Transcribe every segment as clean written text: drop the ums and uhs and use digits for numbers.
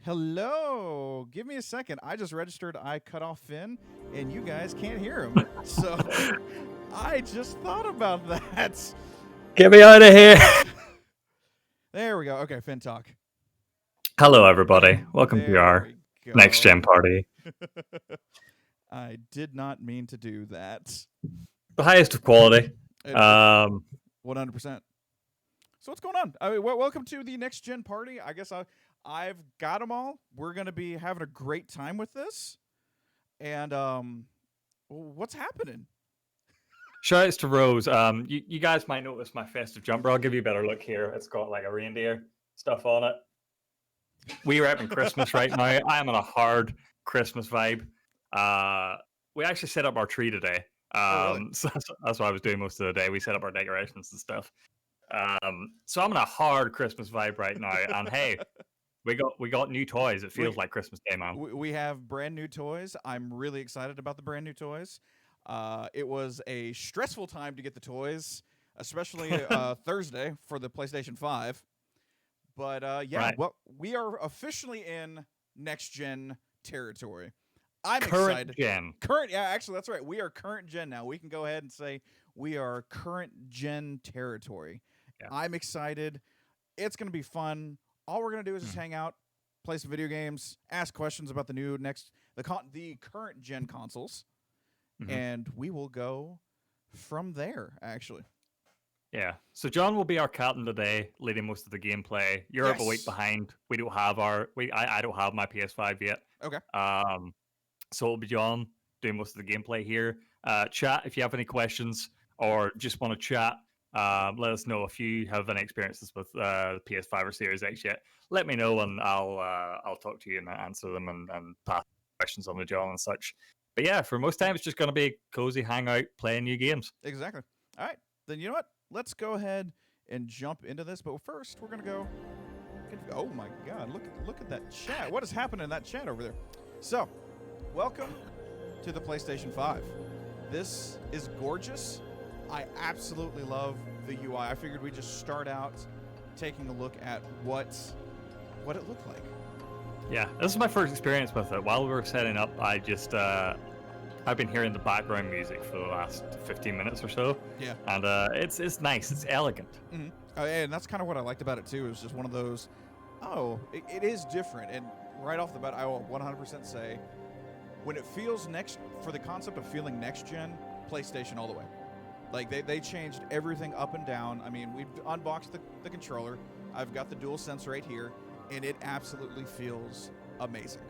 Hello. Give me a second. I just registered I cut off Finn, and you guys can't hear him. So I just thought about that. Get me out of here. There we go. Okay, Finn, talk. Hello, everybody. Welcome to There our we next gen go. party. I did not mean to do that. The highest of quality. 100%. So what's going on? I mean, welcome to the next gen party. I guess I've got them all. We're gonna be having a great time with this. And what's happening? Shout outs to Rose. You guys might notice my festive jumper. I'll give you a better look here. It's got like a reindeer stuff on it. We are having Christmas right now. I am on a hard Christmas vibe. We actually set up our tree today. Really? So that's what I was doing most of the day. We set up our decorations and stuff. So I'm in a hard Christmas vibe right now. And hey, we got new toys. It feels like Christmas Day, man. We have brand new toys. I'm really excited about the brand new toys. It was a stressful time to get the toys, especially Thursday for the PlayStation 5. But yeah, Right. well, we are officially in next gen territory. I'm Current excited. gen. Yeah, actually, that's right. We are current gen now. We can go ahead and say we are current gen territory. Yeah. I'm excited. It's going to be fun. All we're going to do is just hang out, play some video games, ask questions about the current gen consoles, and we will go from there, actually. Yeah. So John will be our captain today, leading most of the gameplay. You're up a week Yes. behind. We don't have I don't have my PS5 yet. Okay. So it'll be John doing most of the gameplay here. Chat if you have any questions or just want to chat. Let us know if you have any experiences with PS5 or Series X yet. Let me know and I'll talk to you and answer them and pass questions on to John and such. But yeah, for most time it's just going to be cozy hangout, playing new games. Exactly. All right. Then you know what? Let's go ahead and jump into this. But first, we're gonna go. Oh my God! Look at that chat. What is happening in that chat over there? So, welcome to the PlayStation 5. This is gorgeous. I absolutely love the UI. I figured we'd just start out taking a look at what it looked like. Yeah, this is my first experience with it. While we were setting up, I've been hearing the background music for the last 15 minutes or so. Yeah. And it's nice. It's elegant. Mm-hmm. And that's kind of what I liked about it, too. It was just one of those, it is different. And right off the bat, I will 100% say, when it feels for the concept of feeling next-gen, PlayStation all the way. Like, they changed everything up and down. I mean, we've unboxed the controller. I've got the DualSense right here, and it absolutely feels amazing.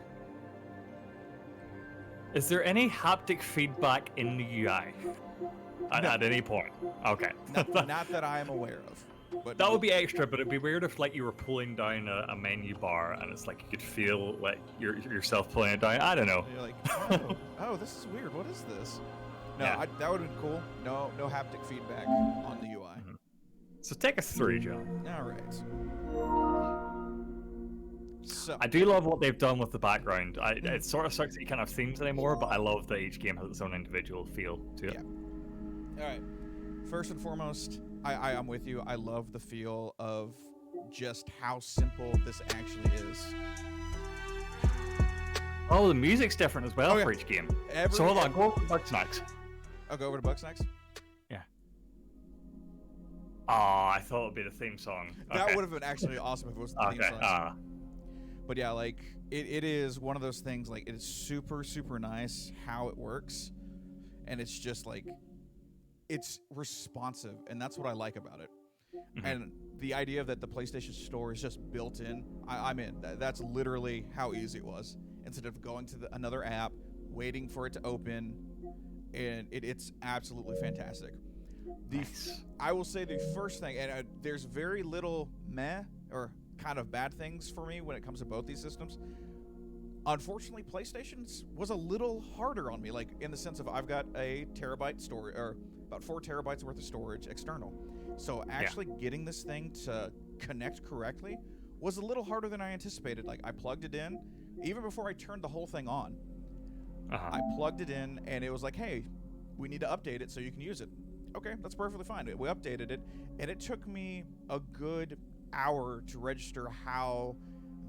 Is there any haptic feedback in the UI at any point? Okay. Not that I am aware of. But that would be extra, but it'd be weird if like you were pulling down a menu bar and it's like you could feel like yourself pulling it down. I don't know. You're like, oh, this is weird. What is this? No, yeah. That would have been cool. No haptic feedback on the UI. So take us through, John. All right. So I do love what they've done with the background. It sort of sucks that you can't have themes anymore, but I love that each game has its own individual feel to it. Yeah. All right. First and foremost, I'm with you. I love the feel of just how simple this actually is. Oh, the music's different as well for each game. So hold on, go over to Bugsnax. I'll go over to Bugsnax? Yeah. Oh, I thought it would be the theme song. That would have been actually awesome if it was the theme song. But yeah, like, it is one of those things, like, it is super, super nice how it works. And it's just, like, it's responsive, and that's what I like about it. And the idea that the PlayStation Store is just built in, I'm in. That's literally how easy it was. Instead of going to another app, waiting for it to open, and it's absolutely fantastic. I will say the first thing, and there's very little meh or kind of bad things for me when it comes to both these systems. Unfortunately, PlayStation's was a little harder on me, like in the sense of I've got a terabyte storage, or about 4 terabytes worth of storage external. So actually getting this thing to connect correctly was a little harder than I anticipated. Like, I plugged it in, even before I turned the whole thing on. I plugged it in, and it was like, hey, we need to update it so you can use it. Okay, that's perfectly fine. We updated it, and it took me a good hour to register how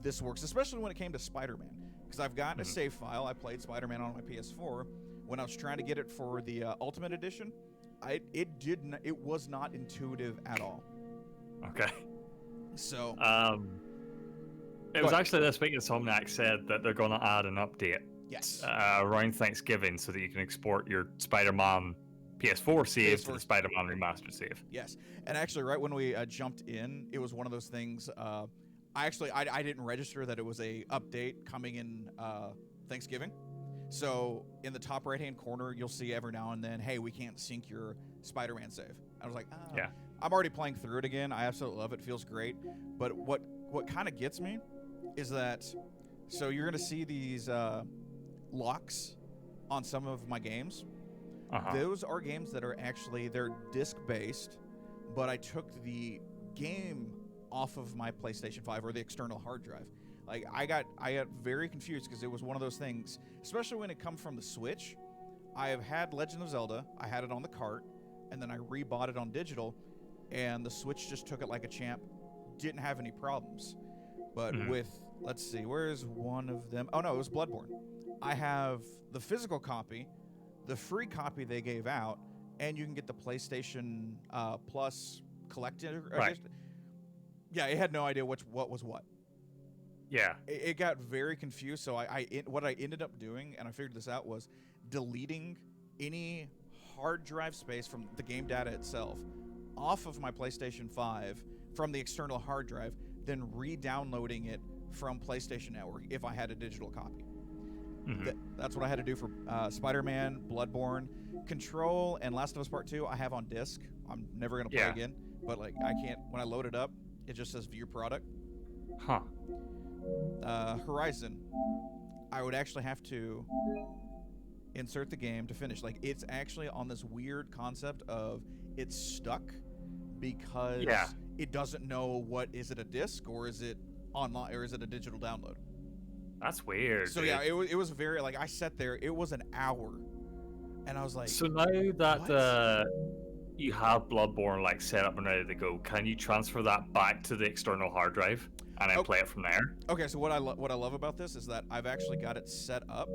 this works, especially when it came to Spider-Man, because I've got a save file. I played Spider-Man on my PS4. When I was trying to get it for the Ultimate Edition, it was not intuitive at all. Okay. So it was actually this week Insomniac said that they're going to add an update. Yes. Around Thanksgiving, so that you can export your Spider-Man PS4 save to the Spider-Man remastered save. Yes, and actually, right when we jumped in, it was one of those things. I didn't register that it was a update coming in Thanksgiving. So in the top right-hand corner, you'll see every now and then, hey, we can't sync your Spider-Man save. I was like, yeah. I'm already playing through it again. I absolutely love it. It feels great. But what kind of gets me is that, so you're going to see these locks on some of my games. Those are games that are actually, they're disc-based, but I took the game off of my PlayStation 5 or the external hard drive. Like, I got very confused because it was one of those things, especially when it comes from the Switch. I have had Legend of Zelda. I had it on the cart, and then I rebought it on digital, and the Switch just took it like a champ. Didn't have any problems. But with, let's see, where's one of them? Oh, no, it was Bloodborne. I have the physical copy, the free copy they gave out, and you can get the PlayStation Plus collected. Right. Yeah, it had no idea what was what. Yeah. It got very confused, so what I ended up doing, and I figured this out, was deleting any hard drive space from the game data itself off of my PlayStation 5 from the external hard drive, then re-downloading it from PlayStation Network if I had a digital copy. That's what I had to do for Spider-Man, Bloodborne, Control, and Last of Us Part 2. I have on disc. I'm never going to play again, but like I can't, when I load it up, it just says view product. Horizon, I would actually have to insert the game to finish. Like, it's actually on this weird concept of it's stuck because it doesn't know what, is it a disc or is it online or is it a digital download? That's weird. So yeah, it was very, like, I sat there, it was an hour and I was like, so now that you have Bloodborne like set up and ready to go, can you transfer that back to the external hard drive and then play it from there? Okay, so what I love about this is that I've actually got it set up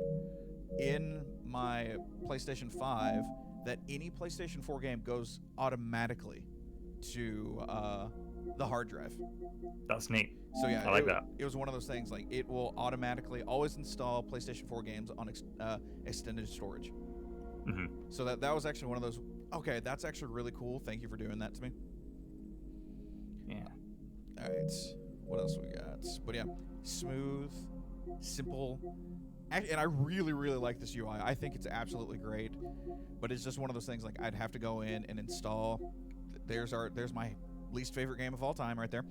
in my PlayStation 5 that any PlayStation 4 game goes automatically to the hard drive. That's neat. So yeah, I like that. It was one of those things, like, it will automatically always install PlayStation 4 games on extended storage. So that was actually one of those. Okay, that's actually really cool. Thank you for doing that to me. Yeah. All right. What else we got? But yeah, smooth, simple, and I really, really like this UI. I think it's absolutely great. But it's just one of those things, like, I'd have to go in and install. There's my least favorite game of all time right there.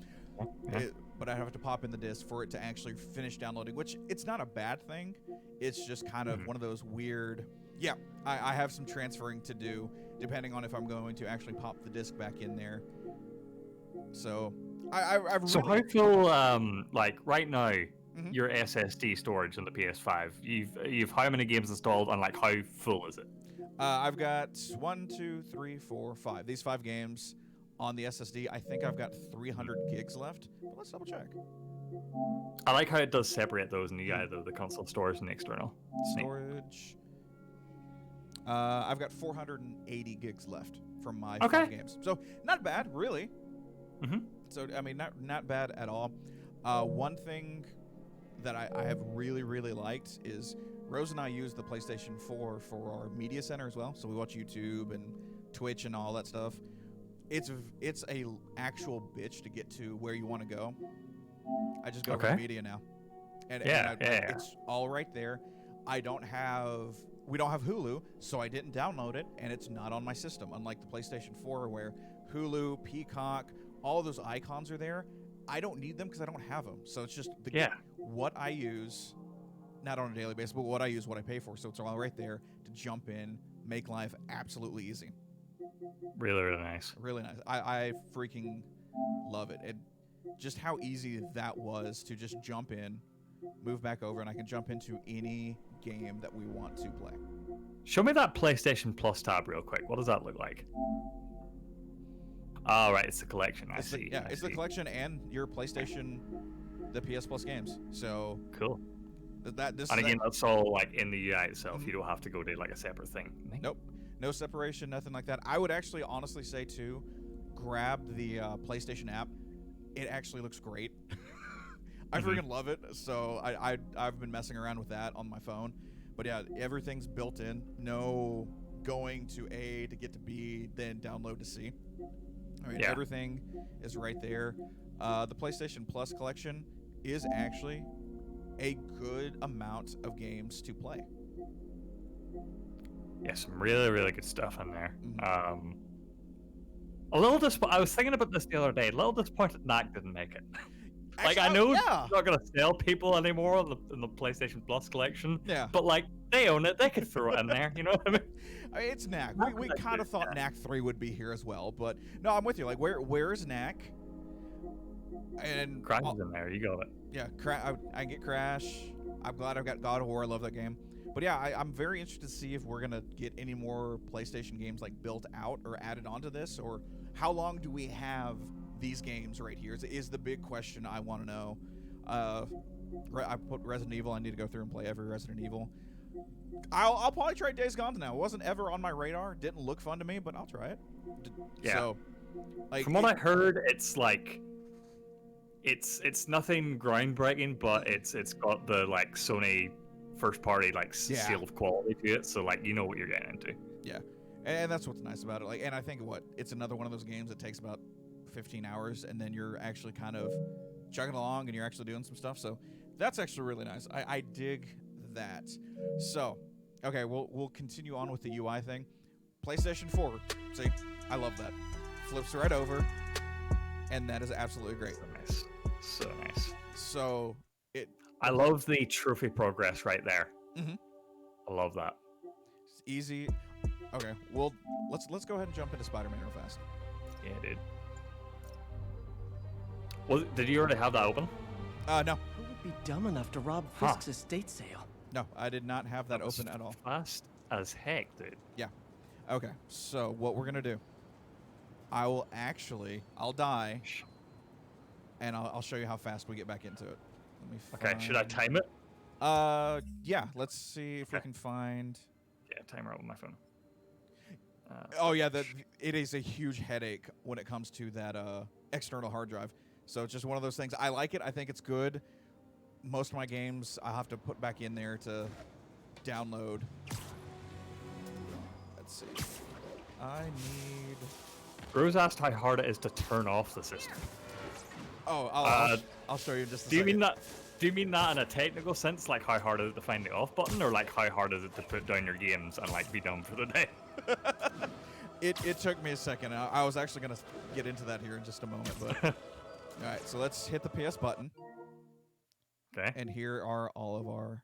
But I have to pop in the disc for it to actually finish downloading, which it's not a bad thing. It's just kind of one of those weird. Yeah, I have some transferring to do depending on if I'm going to actually pop the disc back in there. So I've really... So how full, like right now, your SSD storage on the PS5, you've how many games installed and like how full is it? I've got 1, 2, 3, 4, 5. These 5 games on the SSD. I think I've got 300 gigs left. But let's double check. I like how it does separate those in the the console storage and the external storage. I've got 480 gigs left from my 5 games. So not bad, really. So I mean, not bad at all. One thing that I have really, really liked is Rose and I use the PlayStation 4 for our media center as well. So we watch YouTube and Twitch and all that stuff. It's a actual bitch to get to where you want to go. I just go to media now, and it's all right there. We don't have Hulu, so I didn't download it, and it's not on my system. Unlike the PlayStation 4, where Hulu, Peacock, all those icons are there. I don't need them because I don't have them. So it's just what I use, not on a daily basis, but what I use, what I pay for. So it's all right there to jump in, make life absolutely easy. Really, really nice. Really nice. I freaking love it. Just how easy that was to just jump in, move back over, and I can jump into any game that we want to play. Show me that PlayStation Plus tab real quick. What does that look like? Oh, right, it's the collection. I see. It's the collection and your PlayStation the PS Plus games. So cool. This and again, that's all like in the UI itself. You don't have to go to like a separate thing. Nope, no separation, nothing like that. I would actually honestly say too, grab the PlayStation app. It actually looks great. I freaking love it. So I've been messing around with that on my phone. But yeah, everything's built in. No going to A to get to B, then download to C. I mean, everything is right there. The PlayStation Plus collection is actually a good amount of games to play. Yeah, some really, really good stuff in there. A little I was thinking about this the other day. A little disappointed Knack didn't make it. Like, I know it's not going to sell people anymore in the PlayStation Plus collection. Yeah. But, like, they own it. They could throw it in there. You know what I mean? It's Knack. We kind of thought Knack 3 would be here as well. But, no, I'm with you. Like, where is Knack? And Crash is in there. You got it. Yeah, I get Crash. I'm glad I've got God of War. I love that game. But, yeah, I'm very interested to see if we're going to get any more PlayStation games, like, built out or added onto this. Or how long do we have these games right here is the big question I want to know. I put Resident Evil. I need to go through and play every Resident Evil. I'll probably try Days Gone now. It wasn't ever on my radar. Didn't look fun to me, but I'll try it. Yeah. So, like, from what I heard, it's like it's nothing groundbreaking, but it's got the like Sony first party like seal of quality to it. So like you know what you're getting into. Yeah, and that's what's nice about it. Like, and I think it's another one of those games that takes about 15 hours, and then you're actually kind of chugging along, and you're actually doing some stuff. So that's actually really nice. I dig that. So, okay, we'll continue on with the UI thing. PlayStation 4. See, I love that. Flips right over, and that is absolutely great. So nice. So nice. So I love the trophy progress right there. I love that. It's easy. Okay, well, let's go ahead and jump into Spider-Man real fast. Yeah, dude. Well, did you already have that open? No. Who would be dumb enough to rob Fisk's estate sale? No, I did not have that open at all. Fast as heck, dude. Yeah. Okay, so what we're gonna do? I'll die, and I'll show you how fast we get back into it. Let me find... Okay, should I time it? Yeah. Let's see if we can find. Yeah, timer on my phone. Oh yeah, it is a huge headache when it comes to that external hard drive. So it's just one of those things. I like it. I think it's good. Most of my games I'll have to put back in there to download. Let's see. I need... Rose asked how hard it is to turn off the system. Oh, I'll show you in just a second. Do you mean that in a technical sense, like how hard is it to find the off button, or like how hard is it to put down your games and like be done for the day? It took me a second. I was actually going to get into that here in just a moment, but... All right, so let's hit the PS button. Okay. And here are all of our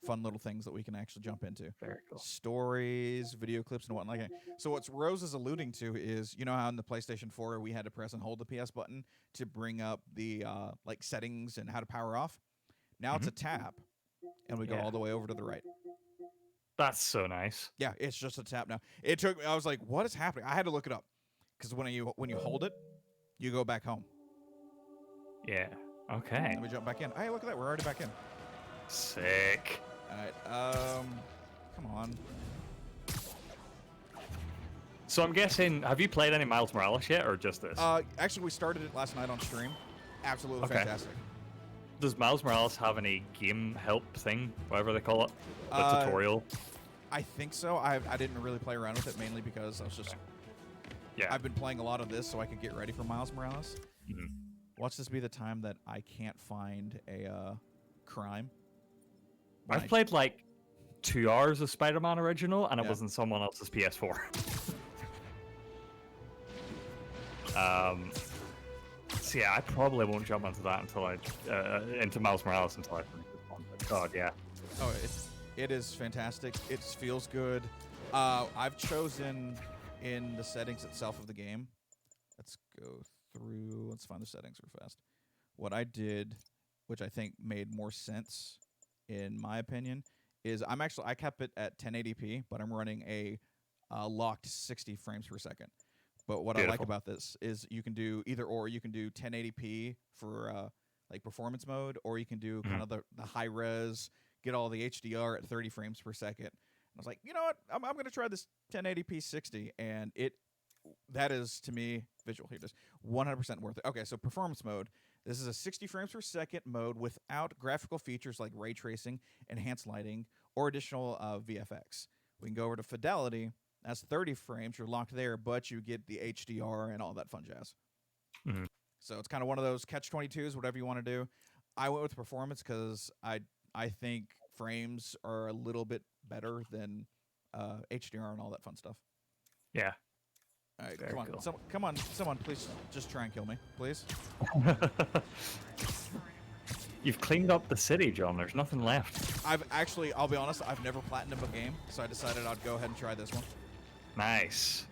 fun little things that we can actually jump into. Very cool. Stories, video clips, and whatnot. So what Rose is alluding to is, you know how in the PlayStation 4 we had to press and hold the PS button to bring up the like settings and how to power off? Now it's a tap, and we go all the way over to the right. That's so nice. Yeah, it's just a tap now. It took me, I was like, what is happening? I had to look it up. Because when you hold it, you go back home. Yeah. Okay. Let me jump back in. Hey, look at that. We're already back in. Sick. All right. Come on. So I'm guessing, have you played any Miles Morales yet, or just this? Actually, we started it last night on stream. Absolutely fantastic. Does Miles Morales have any game help thing, whatever they call it? The tutorial? I think so. I didn't really play around with it, mainly because I was just... Yeah. I've been playing a lot of this so I could get ready for Miles Morales. Watch this be the time that I can't find a crime. I've played like 2 hours of Spider-Man original, and it was in someone else's PS4. So yeah, I probably won't jump into that until into Miles Morales until I finish this one. But God, yeah. Oh, it is fantastic. It feels good. I've chosen in the settings itself of the game. Let's go through. Let's find the settings real fast. What I did, which I think made more sense in my opinion, is I kept it at 1080p, but I'm running a locked 60 frames per second. But what I like about this is you can do either or. You can do 1080p for like performance mode, or you can do kind of the high res, get all the HDR at 30 frames per second. I was like, you know what? I'm going to try this 1080p 60, and that is, to me, visual. Here it is, 100% worth it. Okay, so performance mode. This is a 60 frames per second mode without graphical features like ray tracing, enhanced lighting, or additional VFX. We can go over to fidelity. That's 30 frames. You're locked there, but you get the HDR and all that fun jazz. Mm-hmm. So it's kind of one of those catch-22s, whatever you want to do. I went with performance because I think frames are a little bit better than HDR and all that fun stuff. Yeah. All right, Very come on. cool. Come on, someone, please just try and kill me, please. You've cleaned up the city, John. There's nothing left. I'll be honest, I've never platinumed a game, so I decided I'd go ahead and try this one. Nice.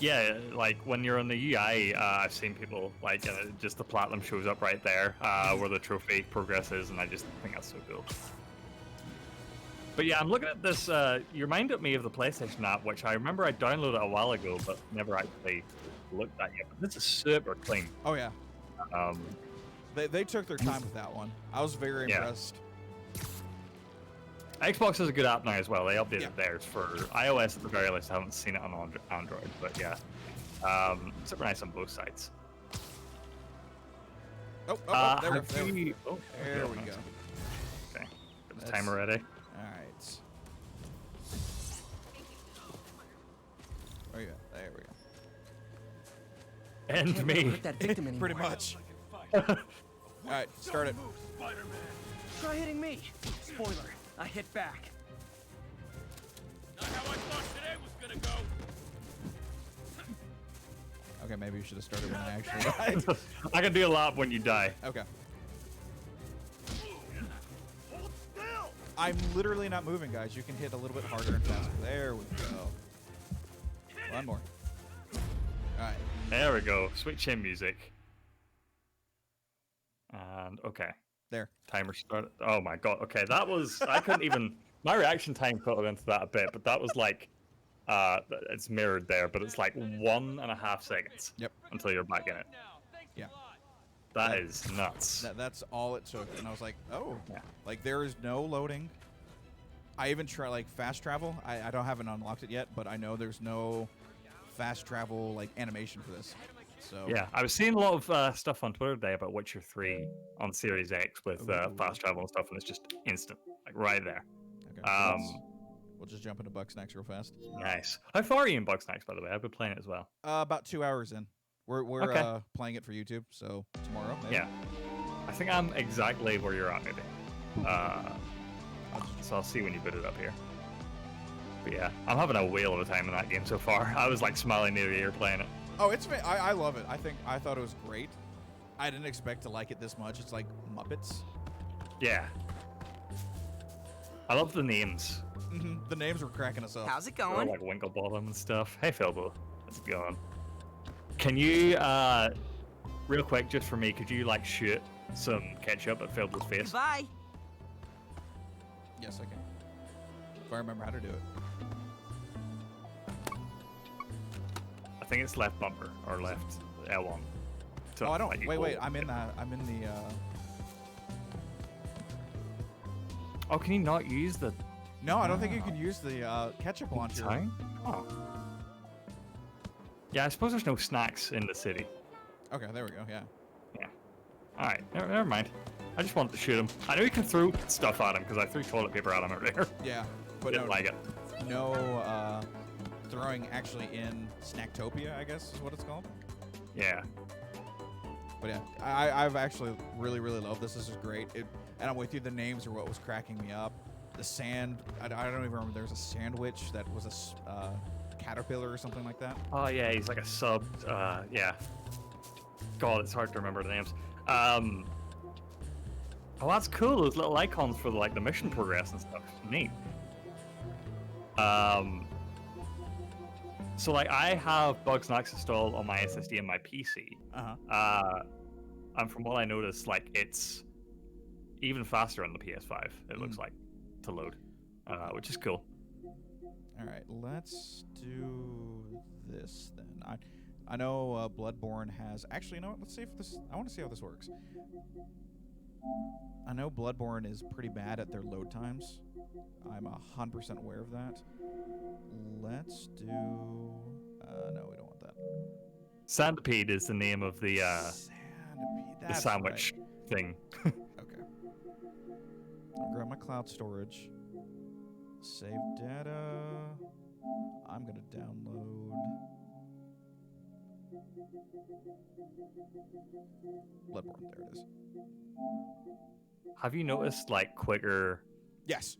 Yeah, like when you're on the UI, I've seen people like just the platinum shows up right there where the trophy progress is, and I just think that's so cool. But yeah, I'm looking at this. You reminded me of the PlayStation app, which I remember I downloaded a while ago, but never actually looked at yet. But this is super clean. Oh yeah. They took their time with that one. I was very impressed. Xbox has a good app now as well. They updated theirs for iOS at the very least. I haven't seen it on Android, but yeah, super nice on both sides. There we go. Okay, got the timer ready. All right. Oh yeah, there we go. And me. Hurt that victim anymore. Pretty much. All right, start it. Try hitting me. Spoiler, I hit back. Not how I thought today was gonna go. Okay, maybe you should have started when I actually died. I can do a lot when you die. Okay. I'm literally not moving, guys. You can hit a little bit harder and faster. There we go. One more. All right. There we go. Switch in music. And okay. There. Timer started. Oh my god. Okay, that was. I couldn't even. My reaction time cut into that a bit, but that was like. It's mirrored there, but it's like 1.5 seconds. Yep. Until you're back in it. Yeah. That is nuts. That's all it took, and I was like, oh, Yeah. like there is no loading. I even try like fast travel. I haven't unlocked it yet, but I know there's no fast travel like animation for this. So Yeah, I was seeing a lot of stuff on Twitter today about Witcher 3 on Series X with fast travel and stuff, and it's just instant, like right there. Okay. We'll just jump into Bugsnax real fast. Nice. How far are you in Bugsnax, by the way? I've been playing it as well. About 2 hours in. We're Okay. Playing it for YouTube, so tomorrow. Maybe. Yeah. I think I'm exactly where you're at, maybe. So I'll see when you put it up here. But yeah, I'm having a whale of a time in that game so far. I was like smiling near the ear playing it. Oh, I love it. I thought it was great. I didn't expect to like it this much. It's like Muppets. Yeah. I love the names. The names were cracking us up. How's it They're all going? like Winklebottom and stuff. Hey, Philbo. How's it going? Can you, real quick, just for me, could you like shoot some ketchup at Philbo's face? Bye. Yes, I can. If I remember how to do it. I think it's left bumper or left L1. Oh, I don't. Like, Wait. I'm in the. Oh, can you not use the No, I don't think you can use the ketchup launcher. time? Oh. Yeah, I suppose there's no snacks in the city. Okay, there we go. Yeah. Yeah. All right, never mind. I just wanted to shoot him. I know you can throw stuff at him because I threw toilet paper at him earlier. Yeah, but Didn't like it. no throwing actually in Snacktopia, I guess is what it's called. Yeah. But yeah, I've actually really loved this. This is great. And I'm with you. The names are what was cracking me up. The sand. I don't even remember. There's a sandwich that was a caterpillar or something like that. Oh yeah, he's like a sub. Yeah. God, it's hard to remember the names. Oh, that's cool. Those little icons for like the mission progress and stuff. Neat. So like I have Bugsnax installed on my SSD and my PC. And from what I noticed, like it's even faster on the PS5. It looks like to load, which is cool. All right, let's do this then. I know Bloodborne has... Actually, you know what? Let's see if this... I want to see how this works. I know Bloodborne is pretty bad at their load times. I'm 100% aware of that. Let's do... no, we don't want that. Centipede is the name of the Centipede, the sandwich thing. Okay. I'll grab my cloud storage. Save data. I'm going to download... Bloodborne, there it is. Have you noticed like quicker Yes.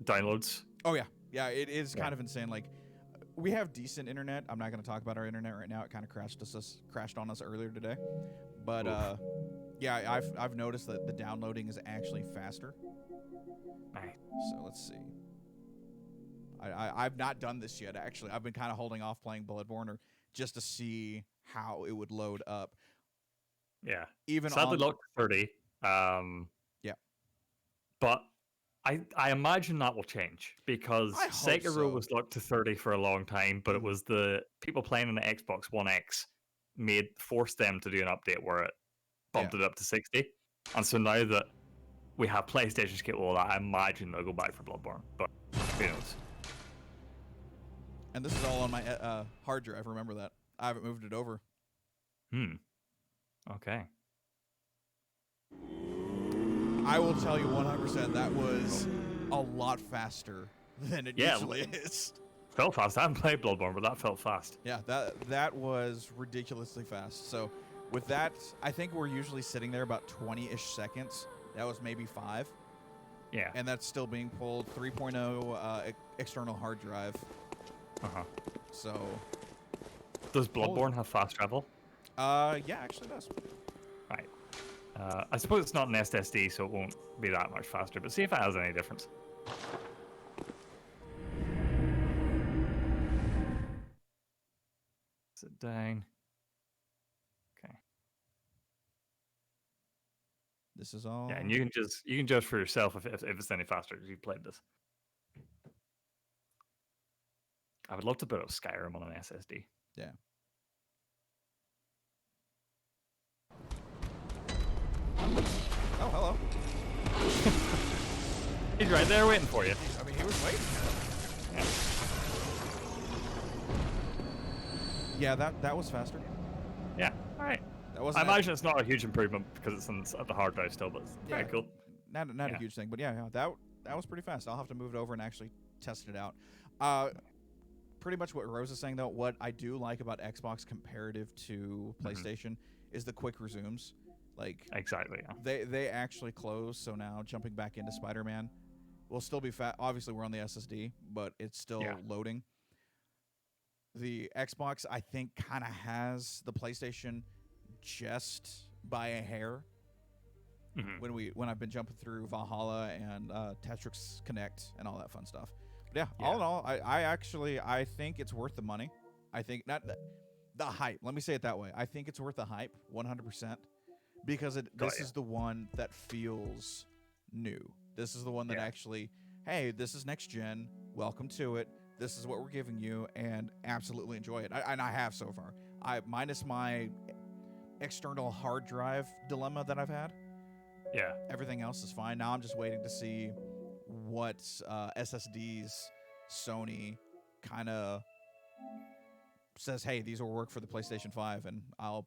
downloads? Oh yeah. Yeah, it is kind of insane. Like, we have decent internet. I'm not going to talk about our internet right now. It kind of crashed on us earlier today. But yeah, I've noticed that the downloading is actually faster. Right. So let's see. I've not done this yet, actually. I've been kind of holding off playing Bloodborne or just to see how it would load up. Yeah. Even sadly on... locked 30. Yeah. But I imagine that will change because Sekiro was locked to 30 for a long time, but it was the people playing on the Xbox One X forced them to do an update where it bumped it up to 60. And so now that we have PlayStation's capable of that, I imagine they'll go back for Bloodborne, but who knows? And this is all on my hard drive, remember that. I haven't moved it over. Okay. I will tell you 100% that was a lot faster than it usually is. Felt fast. I haven't played Bloodborne, but that felt fast. Yeah, that was ridiculously fast. So with that, I think we're usually sitting there about 20-ish seconds. That was maybe 5. Yeah. And that's still being pulled 3.0 external hard drive. So does Bloodborne have fast travel? Yeah, actually it does. Right. I suppose it's not an SSD, so it won't be that much faster, but see if it has any difference. Sit down. Okay. This is all... Yeah, and you can judge for yourself if it's any faster because you've played this. I would love to put up Skyrim on an SSD. Yeah. Oh, hello. He's right there waiting for you. I mean, he was waiting. Yeah, that was faster. Yeah, all right. That I imagine it's not a huge improvement because it's at the hard drive still, but it's very cool. Not a huge thing, but yeah, that was pretty fast. I'll have to move it over and actually test it out. Pretty much what Rose is saying, though, what I do like about Xbox comparative to PlayStation is the quick resumes. Like, exactly, yeah. They actually close, so now jumping back into Spider-Man will still be fast. Obviously, we're on the SSD, but it's still loading. The Xbox, I think, kind of has the PlayStation just by a hair. When I've been jumping through Valhalla and Tetris Connect and all that fun stuff. But yeah, all in all, I think it's worth the money. I think not the hype. Let me say it that way. I think it's worth the hype 100% because this is the one that feels new. This is the one that actually, hey, this is next gen. Welcome to it. This is what we're giving you, and absolutely enjoy it. And I have so far. Minus my external hard drive dilemma that I've had. Yeah. Everything else is fine. Now I'm just waiting to see what SSDs Sony kind of says, hey, these will work for the PlayStation 5, and I'll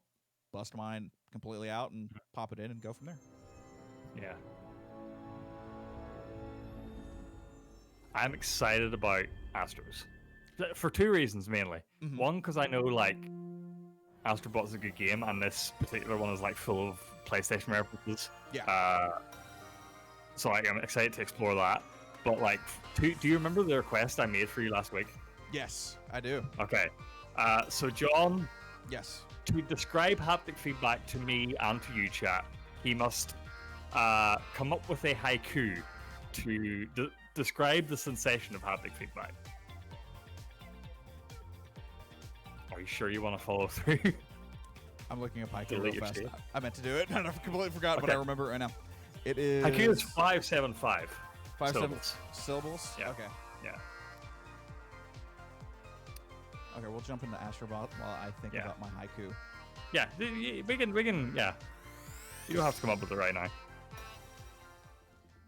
bust mine completely out and pop it in and go from there. Yeah. I'm excited about Astros. For 2 reasons, mainly. One, because I know, like, Astrobot's a good game, and this particular one is, like, full of PlayStation references. Yeah. So like, I'm excited to explore that. But, like, do you remember the request I made for you last week? Yes, I do. Okay. So, John... Yes. To describe haptic feedback to me and to you, chat, he must come up with a haiku to describe the sensation of haptic feedback. Are you sure you want to follow through? I'm looking up haiku real fast. I meant to do it, and I completely forgot, but I remember it right now. It is... Haiku is 575. 5 syllables. Yeah. Okay. Yeah. Okay, we'll jump into Astrobot while I think about my haiku. Yeah, we can. Yeah, you don't have to come up with it right now.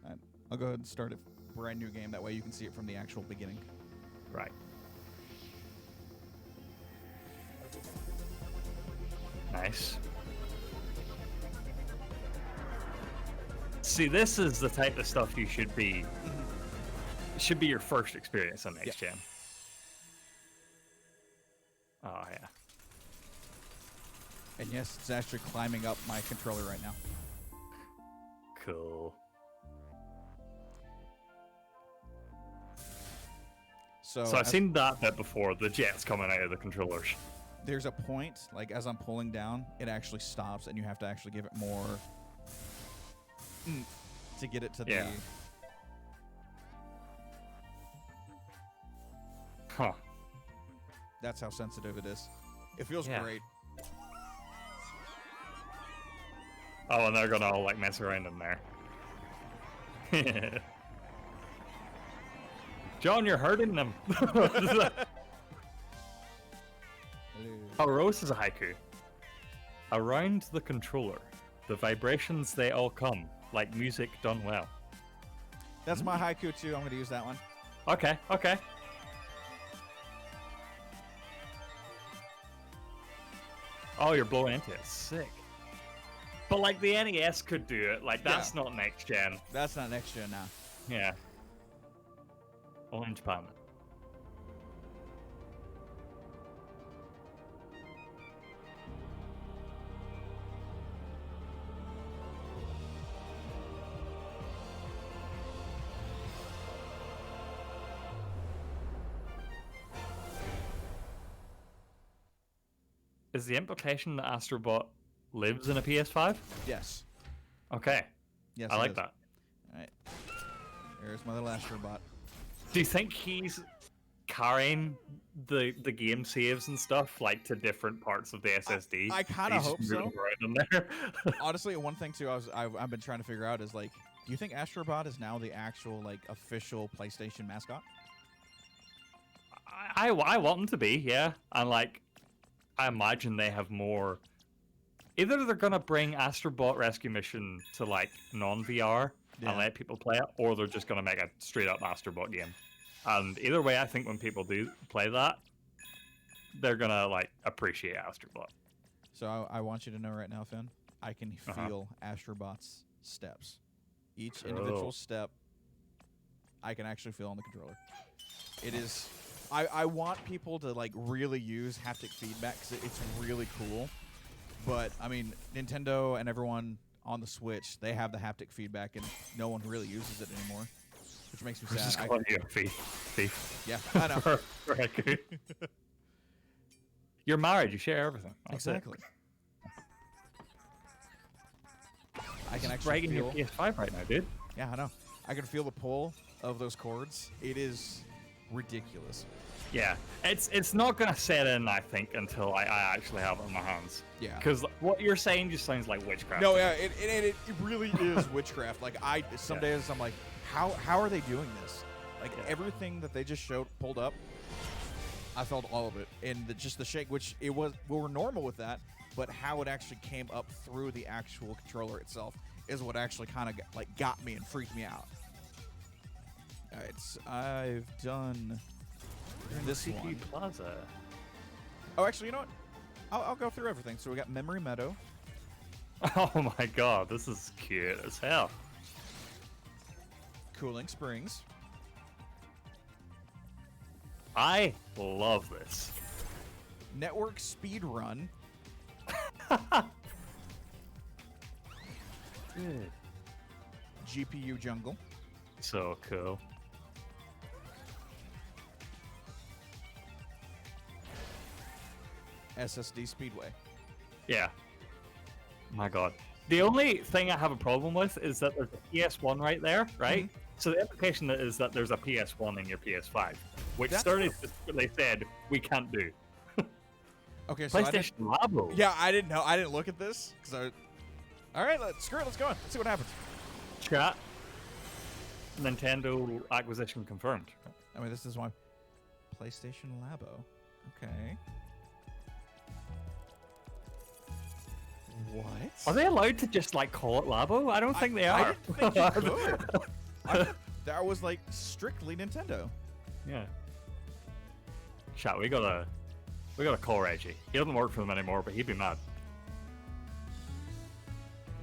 Alright, I'll go ahead and start a brand new game. That way you can see it from the actual beginning. Right. Nice. See, this is the type of stuff you should be. Should be your first experience on next gen. Oh yeah. And yes, it's actually climbing up my controller right now. Cool. So I've seen that bit before. The jets coming out of the controllers. There's a point, like as I'm pulling down, it actually stops, and you have to actually give it more to get it to the. Huh. That's how sensitive it is. It feels great. Oh, and they're gonna all like mess around in there. John, you're hurting them. Oh, Rose is a haiku. Around the controller, the vibrations they all come, like music done well. That's my haiku too. I'm going to use that one. Okay, okay. Oh, you're blowing into it. Sick. But like the NES could do it. Like that's not next gen. That's not next gen now. Yeah. Orange Panda. Is the implication that Astrobot lives in a PS5? Yes. Okay. Yes, I like that. All right. There's my little Astrobot. Do you think he's carrying the game saves and stuff like to different parts of the SSD? I kind of hope so. In there? Honestly, one thing too I've been trying to figure out is like, do you think Astrobot is now the actual like official PlayStation mascot? I want him to be, yeah. And like, I imagine they have more. Either they're gonna bring Astrobot Rescue Mission to like non-VR and let people play it, or they're just gonna make a straight-up Astrobot game. And either way, I think when people do play that, they're gonna like appreciate Astrobot. So I want you to know right now, Finn, I can feel Astrobot's steps. Each individual step, I can actually feel on the controller. It is. I want people to like really use haptic feedback because it's really cool. But I mean, Nintendo and everyone on the Switch, they have the haptic feedback, and no one really uses it anymore, which makes me sad. Just calling you a thief. Yeah, I know. You're married. You share everything. Exactly. I can actually breaking your PS5 right now, dude. Yeah, I know. I can feel the pull of those cords. It is ridiculous. Yeah, it's not gonna set in, I think, until I actually have it in my hands. Yeah. Because what you're saying just sounds like witchcraft. No, yeah, it really is witchcraft. Like some days I'm like, how are they doing this? Like everything that they just pulled up, I felt all of it, and just the shake, which we were normal with that, but how it actually came up through the actual controller itself is what actually kind of got me and freaked me out. All right, so I've done this one. Plaza. Oh, actually, you know what? I'll go through everything. So we got Memory Meadow. Oh my god, this is cute as hell. Cooling Springs. I love this. Network Speed Run. Good. GPU Jungle. So cool. SSD Speedway. Yeah. My god. The only thing I have a problem with is that there's a PS1 right there, right? Mm-hmm. So the implication is that there's a PS1 in your PS5, which they said we can't do. Okay, so PlayStation Labo. Yeah, I didn't know. I didn't look at this because all right, screw it. Let's go on. Let's see what happens. Chat. Nintendo acquisition confirmed. I mean, this is why PlayStation Labo. Okay. What? Are they allowed to just like call it Labo? I don't think they I are. didn't think you could. That was like strictly Nintendo. Yeah. Chat, we gotta call Reggie. He doesn't work for them anymore, but he'd be mad.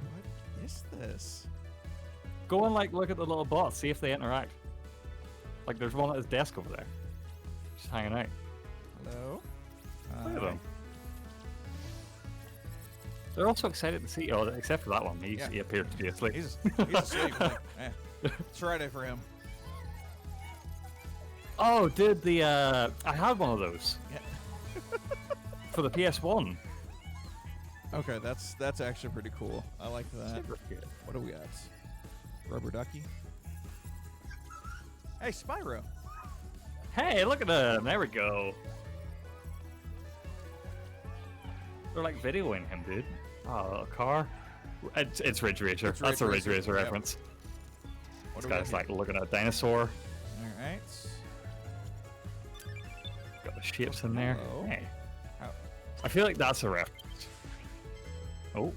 What is this? Go and like look at the little bots, see if they interact. Like there's one at his desk over there. Just hanging out. Hello? Look at them. They're also excited to see you, except for that one. He appears to be asleep. He's asleep. Like, it's Friday for him. Oh, dude, I had one of those. Yeah. For the PS1. Okay, that's actually pretty cool. I like that. Super cute. What do we got? Rubber ducky. Hey, Spyro. Hey, look at them. There we go. They're like videoing him, dude. Oh, a car. It's Ridge Racer. That's a Ridge Racer reference. What This guy's like looking at a dinosaur. All right. Got the shapes in there. Hello. Hey. How- I feel like that's a reference. Oh.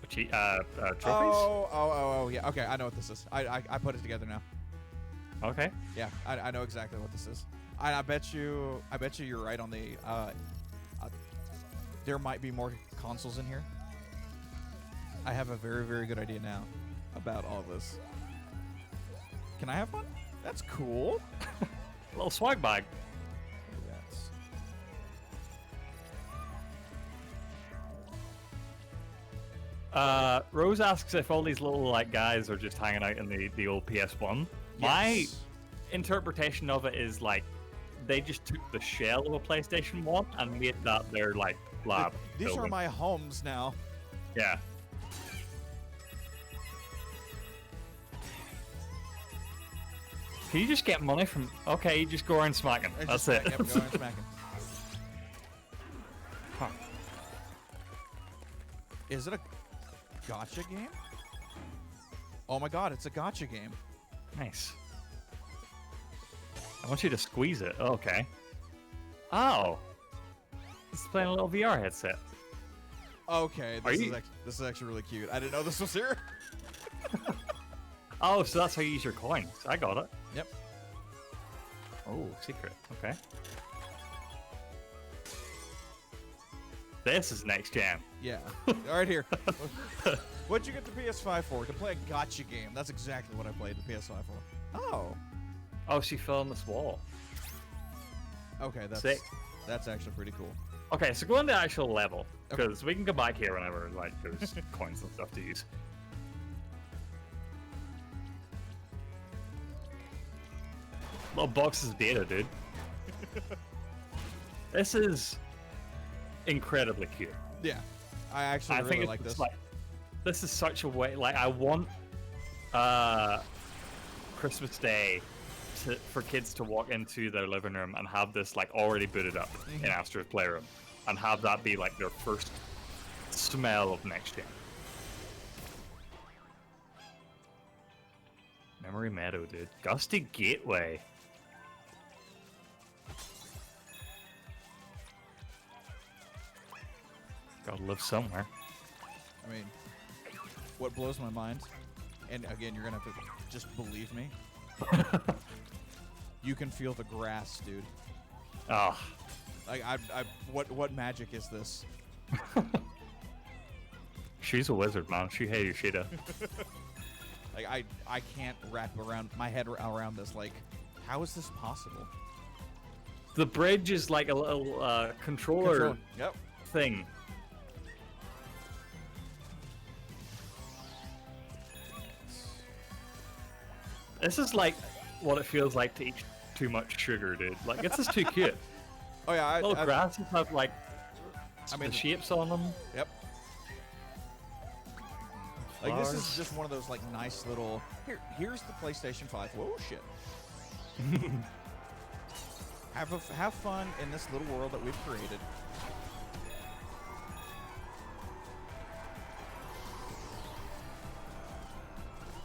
Trophies? Oh, yeah. Okay, I know what this is. I put it together now. Okay. Yeah, I know exactly what this is. I bet you you're right on the. There might be more consoles in here. I have a very, very good idea now about all this. Can I have one? That's cool. A little swag bag. Rose asks if all these little like guys are just hanging out in the old PS1. Yes. My interpretation of it is like they just took the shell of a PlayStation 1 and made that their like lab. These building. are my homes now. Yeah. Can you just get money from? Okay, you just go around smacking. And That's just it. Yep, go around smacking. Huh. Is it a gotcha game? Oh my god, it's a gotcha game. Nice. I want you to squeeze it. Oh, okay. Oh. This is playing a little VR headset. Okay, this is actually really cute. I didn't know this was here. Oh, so that's how you use your coins. I got it. Yep. Oh, secret. Okay. This is next gen. Yeah. All right, here. What'd you get the PS5 for? To play a gotcha game. That's exactly what I played the PS5 for. Oh. Oh, she fell on this wall. Okay, Sick. that's actually pretty cool. Okay, so go into the actual level, Okay. because we can come back here whenever like there's coins and stuff to use. Little boxes of data, dude. This is incredibly cute. Yeah. I actually really like this. This is such a way. Like, I want Christmas Day for kids to walk into their living room and have this like already booted up in Astro's Playroom, and have that be like their first smell of next gen. Memory Meadow, dude. Gusty Gateway. Gotta live somewhere. I mean, what blows my mind, and again, you're gonna have to just believe me. You can feel the grass, dude. Ah. Like, what magic is this? She's a wizard, man. She hates Yoshida. Like, I can't wrap around my head around this. Like, how is this possible? The bridge is like a little controller Yep. thing. This is like what it feels like to eat too much sugar, dude. Like, this is too cute. Oh yeah, Little grasses have like mean, the shapes on them. Yep. Like, this is Flowers. just one of those like nice little. Here's the PlayStation 5. Whoa, shit. Have fun in this little world that we've created.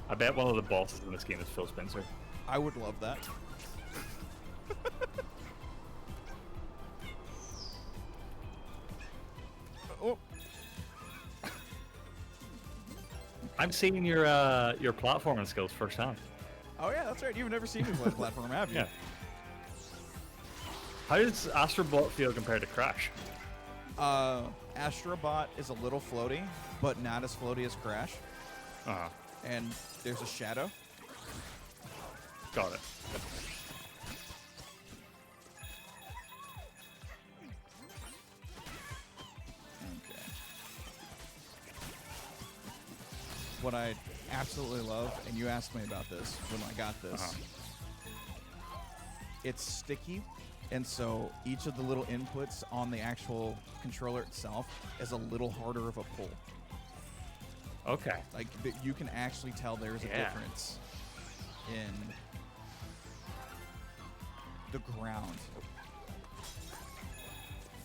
I bet one of the bosses in this game is Phil Spencer. I would love that. Oh. I'm seeing your platforming skills firsthand. Oh yeah, that's right. You've never seen me play platform, have you? Yeah. How does Astrobot feel compared to Crash? Astrobot is a little floaty, but not as floaty as Crash. Uh-huh. And there's a shadow. Got it. Okay. What I absolutely love, and you asked me about this when I got this, it's sticky, and so each of the little inputs on the actual controller itself is a little harder of a pull. Okay. Like, you can actually tell there's a difference in the ground,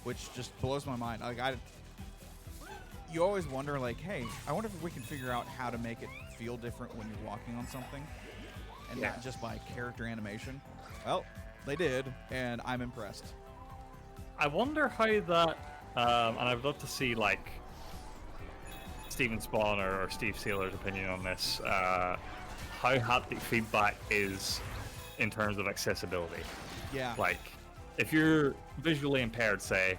which just blows my mind. Like, you always wonder, like, hey, I wonder if we can figure out how to make it feel different when you're walking on something, and not just by character animation. Well, they did, and I'm impressed. I wonder how that, and I'd love to see, like, Steven Spawn or Steve Saylor's opinion on this, how haptic feedback is in terms of accessibility. Yeah. Like, if you're visually impaired, say,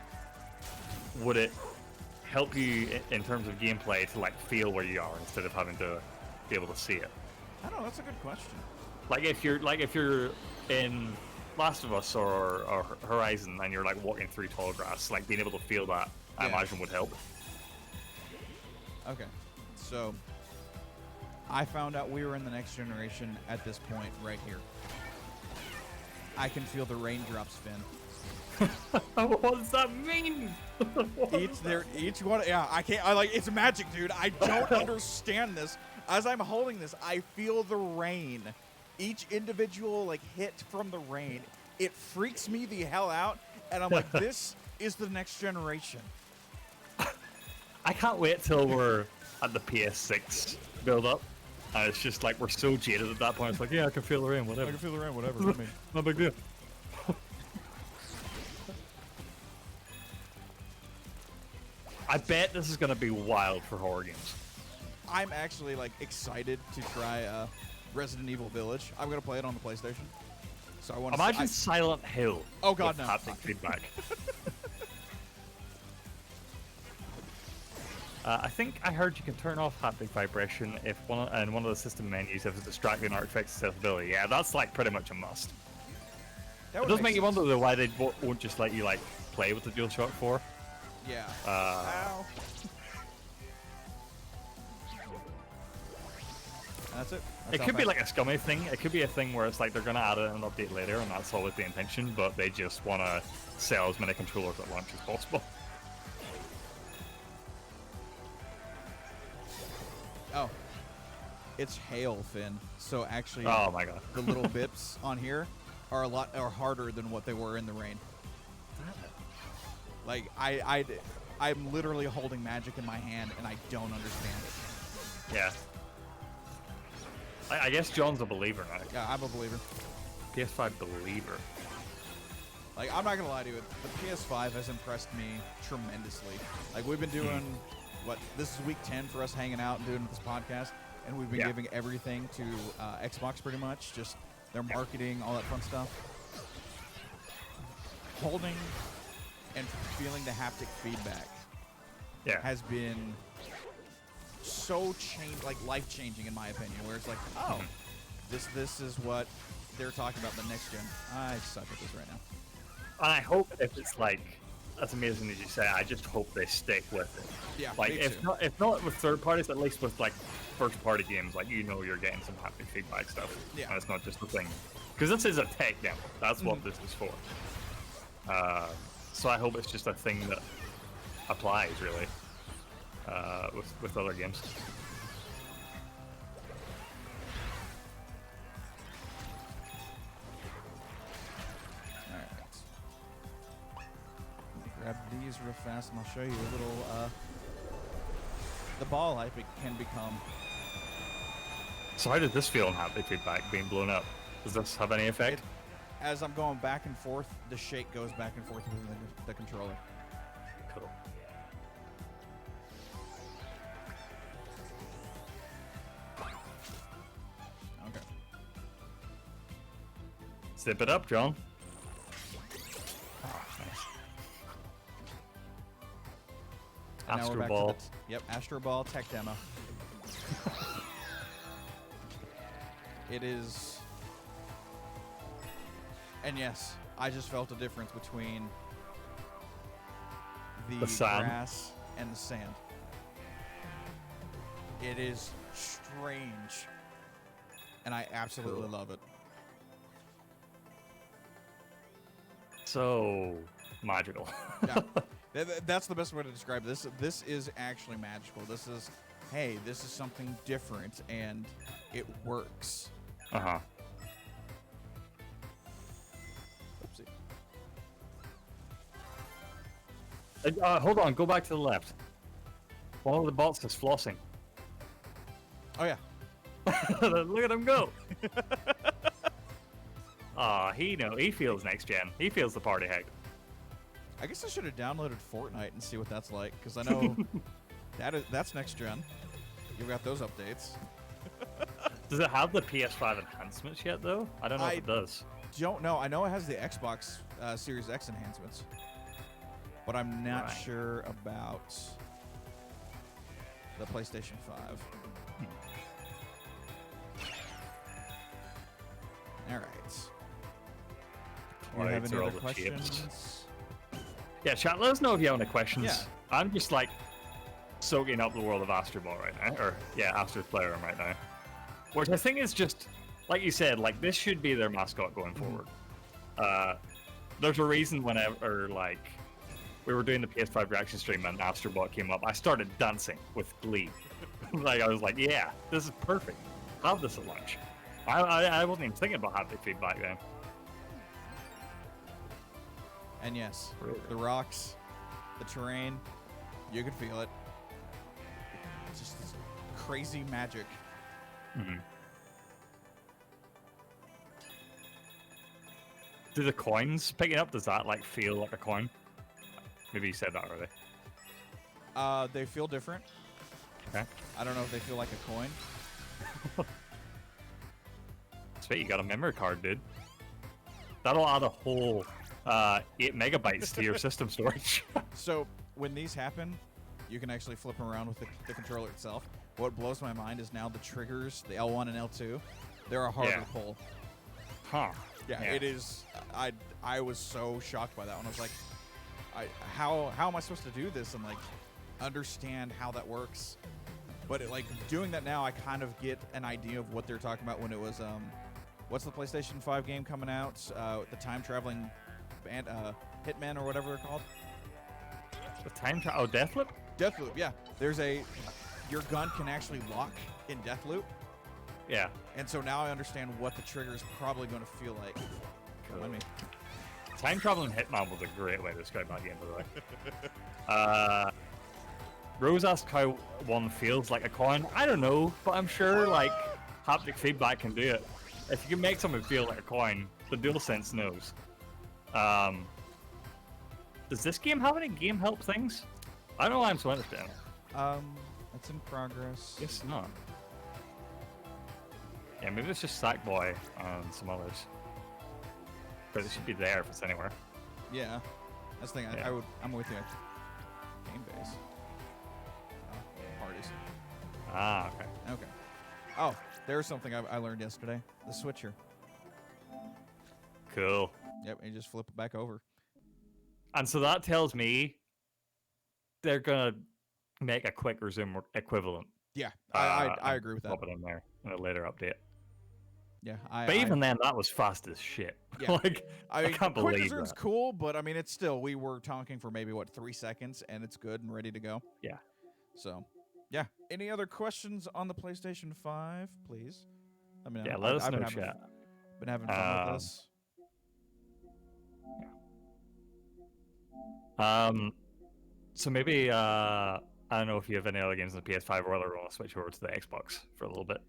would it help you in terms of gameplay to, like, feel where you are instead of having to be able to see it? I don't know, that's a good question. Like, if you're in Last of Us or Horizon and you're, like, walking through tall grass, like, being able to feel that, I imagine would help. Okay, so I found out we were in the next generation at this point right here. I can feel the raindrops, Finn. What does that mean? Each one, yeah, I can't, it's magic, dude. I don't understand this. As I'm holding this, I feel the rain. Each individual, like, hit from the rain, it freaks me the hell out, and I'm like, this is the next generation. I can't wait till we're at the PS6 build up. And it's just like we're so jaded at that point. It's like, yeah, I can feel the rain, whatever. I can feel the rain, whatever. I mean, no big deal. I bet this is gonna be wild for horror games. I'm actually, like, excited to try Resident Evil Village. I'm gonna play it on the PlayStation. So I want to imagine Silent Hill. Oh God, with no! Haptic feedback. I think I heard you can turn off haptic vibration if one of the system menus if it's distracting or affects accessibility. Yeah, that's like pretty much a must. It does make you wonder though why they won't just let you like play with the DualShock 4. Yeah. Ow. That's it. It could be like a scummy thing. It could be a thing where it's like they're gonna add it in an update later, and that's always the intention. But they just want to sell as many controllers at launch as possible. Oh, it's hail, Finn. So actually, oh my god, the little bips on here are are harder than what they were in the rain. Like I'm literally holding magic in my hand and I don't understand it. Yeah. I guess John's a believer now. Yeah, I'm a believer. PS5 believer. Like, I'm not gonna lie to you, the PS5 has impressed me tremendously. Like, we've been doing this is week 10 for us hanging out and doing this podcast, and we've been giving everything to Xbox pretty much, just their marketing, all that fun stuff. Holding and feeling the haptic feedback has been so life-changing in my opinion, where it's like, oh, this is what they're talking about the next gen. I suck at this right now. And I hope if it's like as amazing as you say, I just hope they stick with it. Yeah, like if not with third parties, at least with like first party games, like you're getting some haptic feedback stuff. Yeah, and it's not just a thing, because this is a tech demo. That's what this is for. So I hope it's just a thing that applies really with other games. Grab these real fast and I'll show you a little the ball life it can become. So how did this feel in haptic feedback being blown up? Does this have any effect? As I'm going back and forth, the shake goes back and forth within the controller. Cool. Zip it up, John. And now we're back to Astrobot. Yep, Astrobot tech demo. It is... And yes, I just felt a difference between the sand. grass and the sand. It is strange. And I absolutely love it. So magical. Yeah. That's the best way to describe this. This is actually magical. This is, hey, this is something different, and it works. Uh-huh. Oopsie. Hold on, go back to the left. One of the bots is flossing. Oh, yeah. Look at him go. He feels next gen. He feels the party hack. I guess I should have downloaded Fortnite and see what that's like, because I know that's next gen. You've got those updates. Does it have the PS5 enhancements yet, though? I don't know if it does. Don't know. I know it has the Xbox Series X enhancements, but I'm not sure about the PlayStation 5. All right. Do you have any other questions? Yeah, chat, let us know if you have any questions. Yeah. I'm just like soaking up the world of Astrobot right now. Or, yeah, Astro's Playroom right now. Which I think is just, like you said, like this should be their mascot going forward. There's a reason whenever, like, we were doing the PS5 reaction stream and Astrobot came up, I started dancing with glee. Like, I was like, yeah, this is perfect. Have this at lunch. I wasn't even thinking about haptic feedback then. And yes, the rocks, the terrain, you can feel it. It's just this crazy magic. Mm-hmm. Do the coins picking up, does that like feel like a coin? Maybe you said that already. They feel different. Okay. I don't know if they feel like a coin. Sweet, you got a memory card, dude. That'll add a whole 8 megabytes to your system storage. So when these happen, you can actually flip around with the controller itself. What blows my mind is now the triggers, the L1 and L2, they're a harder pull. Huh. Yeah, it is. I was so shocked by that one. I was like, how am I supposed to do this and like understand how that works? But like doing that now, I kind of get an idea of what they're talking about when it was what's the PlayStation 5 game coming out? The time traveling band, Hitman or whatever they're called. The time travel? Oh, Deathloop? Deathloop, yeah. Your gun can actually lock in Deathloop. Yeah. And so now I understand what the trigger is probably going to feel like. Cool. I mean, time traveling Hitman was a great way to describe that game, by the way. Rose asked how one feels like a coin. I don't know, but I'm sure like haptic feedback can do it. If you can make something feel like a coin, the DualSense knows. Does this game have any game help things? I don't know why I'm so interested in it. it's in progress. Guess not. Yeah, maybe it's just Sackboy and some others. But it should be there if it's anywhere. Yeah, that's the thing. Yeah. I'm with you. Game base. Parties. Ah, okay. Okay. Oh, there's something I learned yesterday. The switcher. Cool. Yep, and you just flip it back over. And so that tells me they're gonna make a quick resume equivalent. Yeah, I agree with that. Pop it in there in a later update. Yeah, but even then, that was fast as shit. Yeah. Like, I mean, can't quick believe resume's that. cool, but I mean, it's still, we were talking for maybe, 3 seconds, and it's good and ready to go. Yeah. So, yeah. Any other questions on the PlayStation 5, please? I mean, Yeah, let us know, been chat. Been having fun with this. So maybe I don't know if you have any other games on the PS5 or whether we want to switch over to the Xbox for a little bit.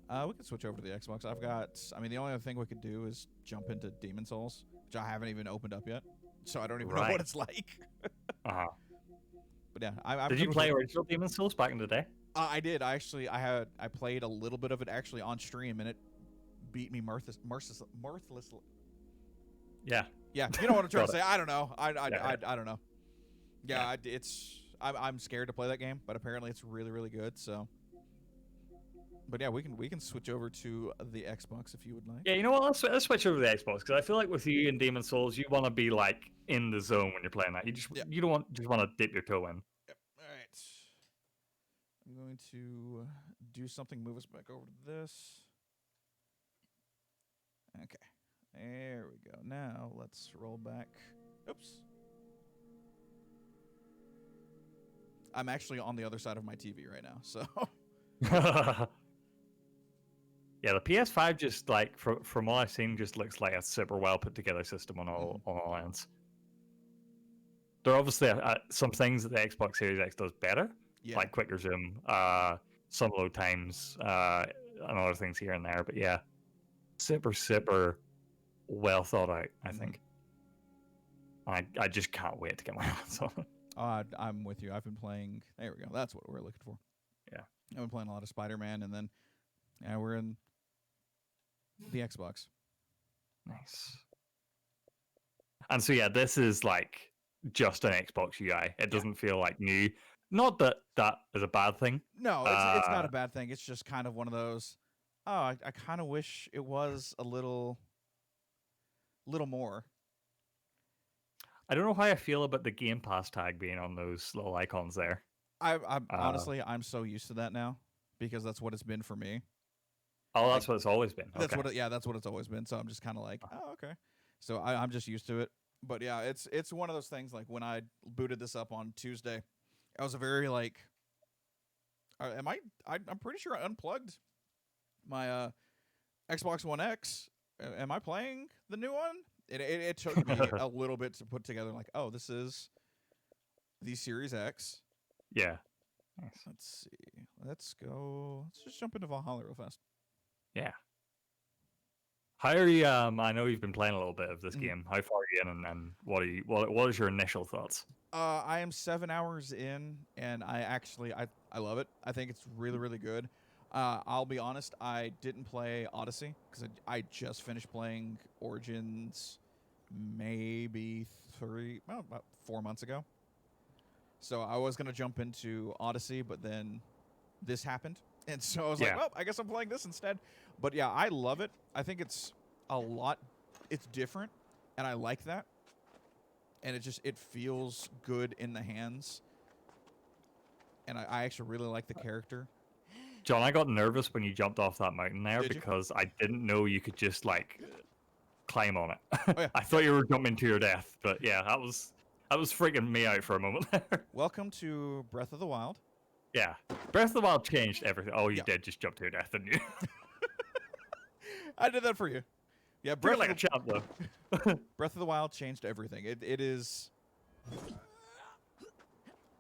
We could switch over to the Xbox. The only other thing we could do is jump into Demon Souls, which I haven't even opened up yet, so I don't even know what it's like. Uh-huh. But yeah, I'm Did you play original Demon Souls back in the day? I did. I played a little bit of it actually on stream, and it beat me mercilessly. Yeah. Yeah, you know what I'm trying to say. I don't know. I Yeah. don't know. Yeah, I'm scared to play that game, but apparently it's really, really good. So, but yeah, we can switch over to the Xbox if you would like. Yeah, you know what? Let's switch over to the Xbox because I feel like with you and Demon Souls, you want to be like in the zone when you're playing that. You don't want to dip your toe in. Yep. All right. I'm going to do something. Move us back over to this. Okay. There we go. Now let's roll back. Oops. I'm actually on the other side of my TV right now, so. Yeah, the PS5 just like from what I've seen, just looks like a super well put together system on all ends. There are obviously some things that the Xbox Series X does better, like quicker zoom, some load times, and other things here and there. But yeah, super well thought out. I think. I just can't wait to get my hands on it. I'm with you. I've been playing. There we go. That's what we're looking for. Yeah, I've been playing a lot of Spiderman, and then we're in the Xbox. Nice. And so yeah, this is like just an Xbox UI. It doesn't feel like new. Not that that is a bad thing. No, it's not a bad thing. It's just kind of one of those. Oh, I kind of wish it was a little more. I don't know how I feel about the Game Pass tag being on those little icons there. I'm honestly, I'm so used to that now because that's what it's been for me. Oh, that's what it's always been. That's okay. that's what it's always been. So I'm just kind of like, oh, okay. So I'm just used to it. But yeah, it's one of those things. Like when I booted this up on Tuesday, I was a very like, I'm pretty sure I unplugged my Xbox One X. Am I playing the new one? It took me a little bit to put together. Like, oh, this is the Series X. Yeah. Nice. Let's see. Let's go. Let's just jump into Valhalla real fast. Yeah. How are you? I know you've been playing a little bit of this game. How far are you in, and what is your initial thoughts? I am 7 hours in, and I love it. I think it's really, really good. I'll be honest, I didn't play Odyssey because I just finished playing Origins maybe about 4 months ago. So I was going to jump into Odyssey, but then this happened. And so I was like, well, I guess I'm playing this instead. But yeah, I love it. I think it's it's different, and I like that. And it feels good in the hands. And I actually really like the character. John, I got nervous when you jumped off that mountain there Did because I didn't know you could just like climb on it. Oh, yeah. I thought you were jumping to your death, but yeah, that was freaking me out for a moment there. Welcome to Breath of the Wild. Yeah, Breath of the Wild changed everything. Oh, you did just jump to your death, didn't you? I did that for you. Yeah, Breath like a champ though. Breath of the Wild changed everything. It is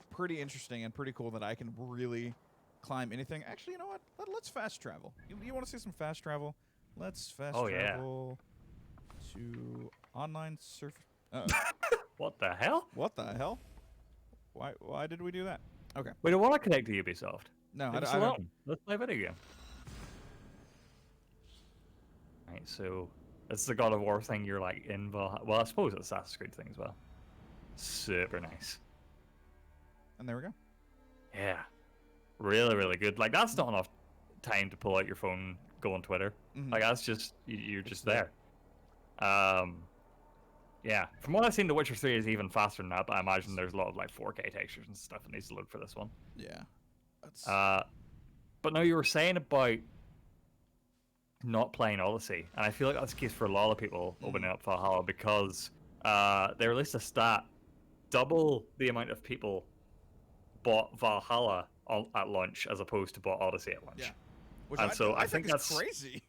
pretty interesting and pretty cool that I can really climb anything. Actually, you know what? Let's fast travel. You want to see some fast travel? Let's fast travel to online surf. What the hell? What the hell? Why did we do that? Okay. We don't want to connect to Ubisoft. No, I don't. Let's play a video game. Right, so this is the God of War thing. You're like in Valhalla. Well, I suppose it's Assassin's Creed thing as well. Super nice. And there we go. Yeah. Really, really good. Like, that's not enough time to pull out your phone, go on Twitter. Like, that's just, you're just there. Yeah. From what I've seen, The Witcher 3 is even faster than that, but I imagine there's a lot of, like, 4K textures and stuff that needs to load for this one. Yeah. But now you were saying about not playing Odyssey, and I feel like that's the case for a lot of people opening up Valhalla because they released a stat. Double the amount of people bought Valhalla at launch as opposed to bought Odyssey at launch. Yeah. Which I think that's crazy.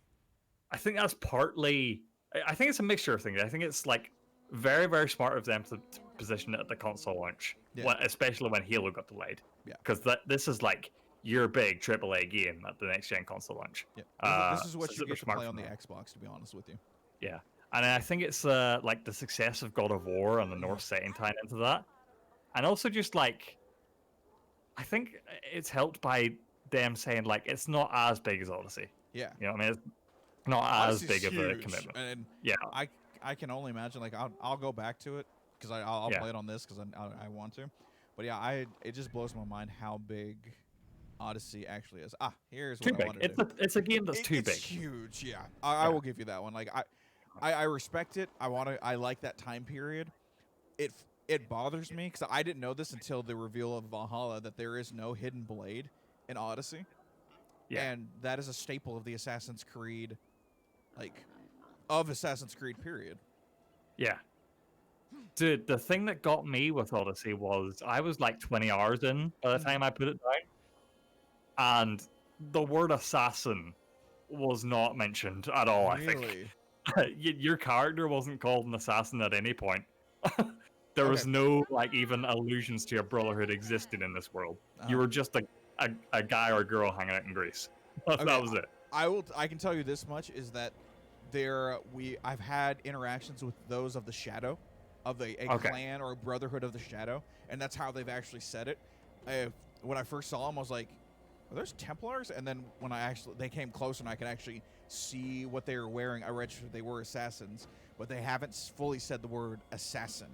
I think that's partly. I think it's a mixture of things. I think it's like very, very smart of them to position it at the console launch, especially when Halo got delayed. Yeah. Because this is like your big AAA game at the next gen console launch. Yeah. This is what you get to play on the Xbox, to be honest with you. Yeah. And I think it's like the success of God of War and the North setting tying into that, and also just like. I think it's helped by them saying, like, it's not as big as Odyssey. Yeah. You know what I mean? It's not as big of a commitment. And yeah. I I can only imagine. Like I'll go back to it because I'll Yeah. play it on this because I want to. But yeah, it just blows my mind how big Odyssey actually is. Here's what Too I big. wanted to. It's a game that's too It's big. huge. Yeah, I will give you that one. Like I respect it. I like that time period. It bothers me because I didn't know this until the reveal of Valhalla that there is no hidden blade in Odyssey. Yeah. And that is a staple of the Assassin's Creed, of Assassin's Creed period. Yeah. Dude, the thing that got me with Odyssey was I was like 20 hours in by the time I put it down. And the word assassin was not mentioned at all, I think. Your character wasn't called an assassin at any point. There was no even allusions to a brotherhood existing in this world. You were just a guy or girl hanging out in Greece. That was it. I can tell you this much is that I've had interactions with those of the Shadow, of a clan or a brotherhood of the Shadow, and that's how they've actually said it. When I first saw them, I was like, "Are those Templars?" And then when they came closer and I could actually see what they were wearing, I registered they were assassins, but they haven't fully said the word assassin.